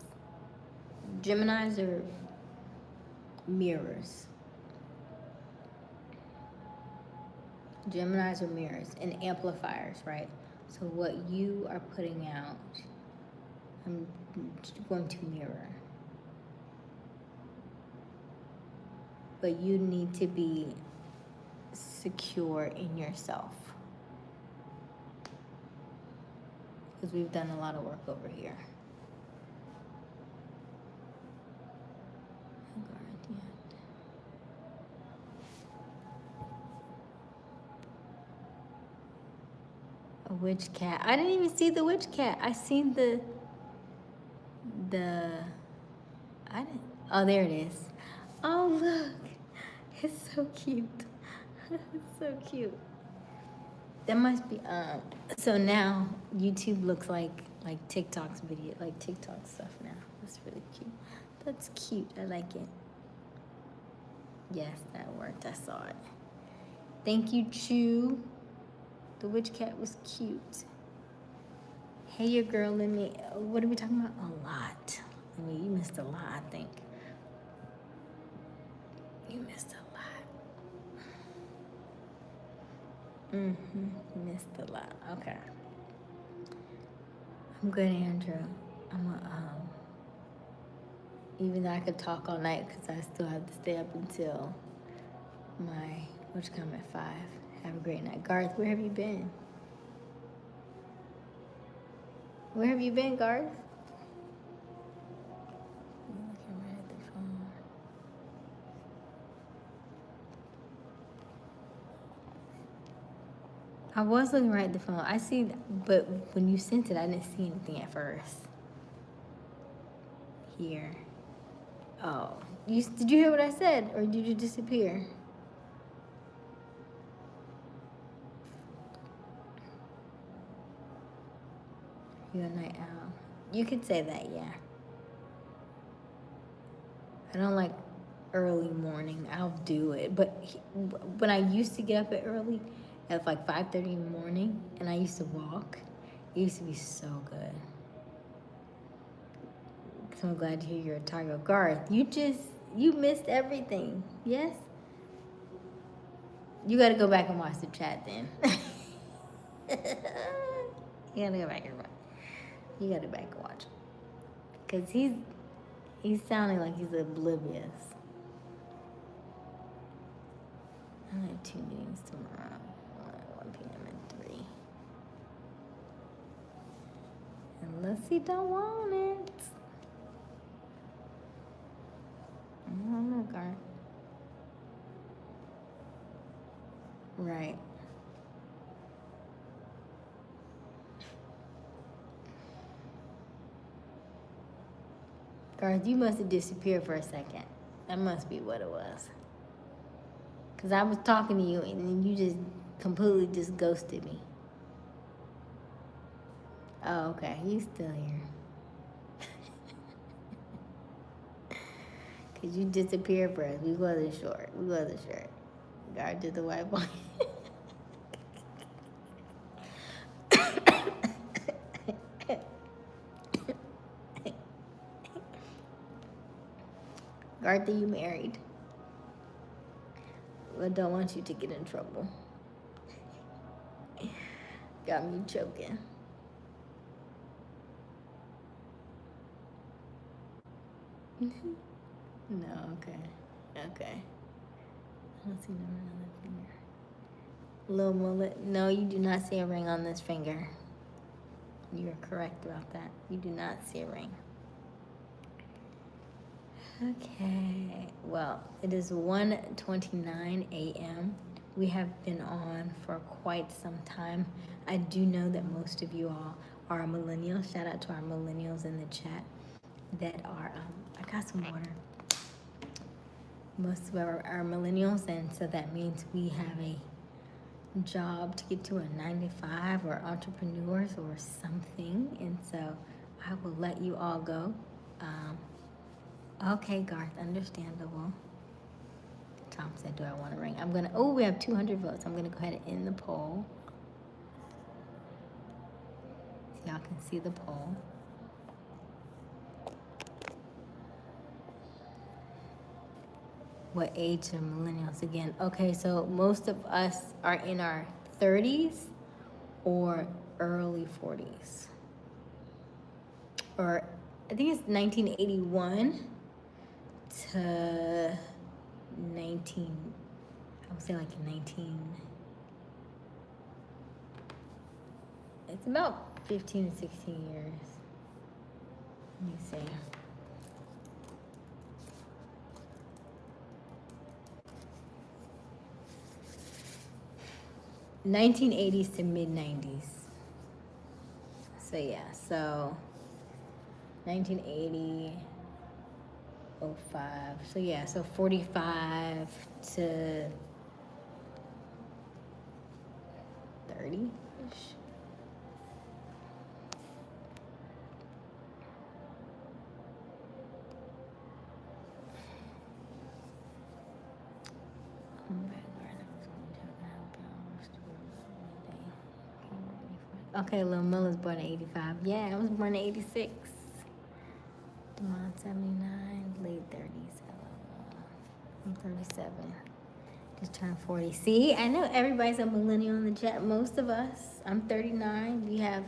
Geminis are mirrors. Geminis are mirrors and amplifiers, right? So what you are putting out, I'm going to mirror. But you need to be secure in yourself. Because we've done a lot of work over here. A witch cat. I didn't even see the witch cat. I seen the I didn't. Oh, there it is. Oh, look. It's so cute. It's so cute. That must be so now YouTube looks like TikTok's video, like TikTok stuff now. That's really cute. That's cute. I like it. Yes, that worked. I saw it. Thank you, Chew. The witch cat was cute. Hey, your girl, let me. What are we talking about? A lot. I mean, you missed a lot, I think. You missed a lot. You missed a lot. Okay. I'm good, Andrew. Even though I could talk all night because I still have to stay up until which come at 5. Have a great night. Garth, where have you been? Where have you been, Garth? I'm looking right at the phone. I was looking right at the phone. I see, but when you sent it, I didn't see anything at first. Here. Oh, did you hear what I said, or did you disappear? You're a night owl. You could say that, yeah. I don't like early morning. I'll do it, but when I used to get up early, at like 5:30 in the morning, and I used to walk, it used to be so good. So I'm glad to hear you're a tiger. Garth, you missed everything. Yes? You gotta go back and watch the chat then. You gotta go back and watch. You gotta go back and watch. Cause he's sounding like he's oblivious. I have 2 meetings tomorrow. 1 p.m. and 3. Unless he don't want it. I don't know, Garth. Right. Garth, you must have disappeared for a second. That must be what it was. Because I was talking to you and then you just completely just ghosted me. Oh, okay. He's still here. Because you disappeared for us. We wasn't sure. Garth did the white boy. Garth, are you married? I don't want you to get in trouble. Got me choking. No, okay. I don't see no ring on that finger. Little mullet. No, you do not see a ring on this finger. You are correct about that. You do not see a ring. Okay. Well, it is 1:29 a.m. We have been on for quite some time. I do know that most of you all are millennials. Shout out to our millennials in the chat that are, I got some water. Most of our millennials, and so that means we have a job to get to, a 9 to 5, or entrepreneurs or something, and so I will let you all go. Okay, Garth, understandable. Tom said, do I want to ring? We have 200 votes. I'm gonna go ahead and end the poll. So y'all can see the poll. What age are millennials again? Okay, so most of us are in our 30s or early 40s. Or I think it's 1981 to 19, I would say like 19, it's about 15 to 16 years. Let me see. '80s to mid-90s. So yeah, so 1980, 05. So yeah, so 45 to 30. 30-ish. Okay, Lil Milla's born in 85. Yeah, I was born in 86. Demond 79, late 30s. I'm 37. Just turned 40. See, I know everybody's a millennial in the chat. Most of us. I'm 39. We have,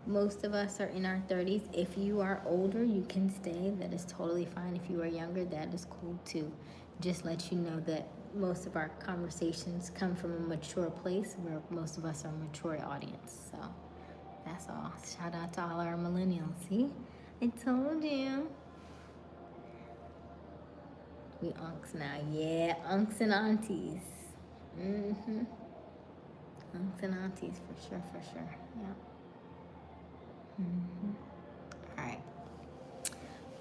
most of us are in our 30s. If you are older, you can stay. That is totally fine. If you are younger, that is cool too. Just let you know that most of our conversations come from a mature place where most of us are a mature audience. So that's all. Shout out to all our millennials. See? I told you. We unks now. Yeah, unks and aunties. Mm-hmm. Unks and aunties for sure, for sure. Yeah. Mm-hmm. All right.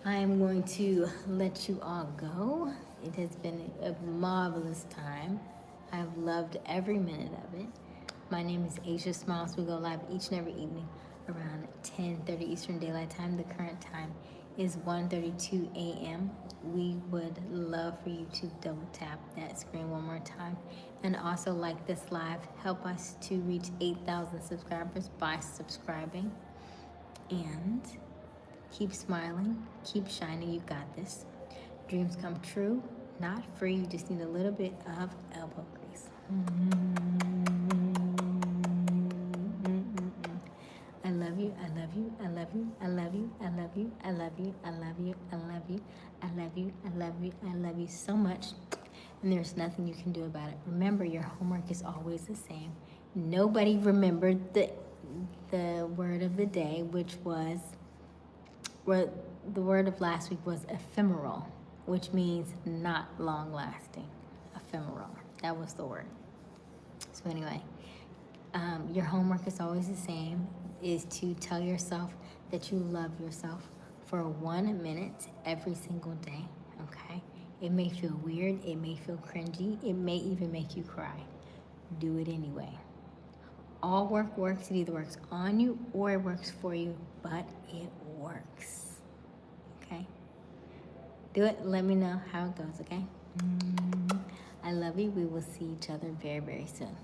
I am going to let you all go. It has been a marvelous time. I've loved every minute of it. My name is Aysia Smiles. We go live each and every evening around 10:30 Eastern Daylight Time. The current time is 1:32 a.m. We would love for you to double tap that screen one more time. And also like this live, help us to reach 8,000 subscribers by subscribing. And keep smiling, keep shining, you got this. Dreams come true, not free, you just need a little bit of elbow grease. I love you, I love you, I love you, I love you, I love you, I love you, I love you, I love you, I love you, I love you, I love you so much. And there's nothing you can do about it. Remember, your homework is always the same. Nobody remembered the word of the day, which was, the word of last week was ephemeral, which means not long lasting. Ephemeral. That was the word. So anyway, your homework is always the same, is to tell yourself that you love yourself for 1 minute every single day, okay? It may feel weird, it may feel cringy, it may even make you cry. Do it anyway. All work works. It either works on you or it works for you, but it works. Okay? Do it. Let me know how it goes, okay? I love you. We will see each other very, very soon.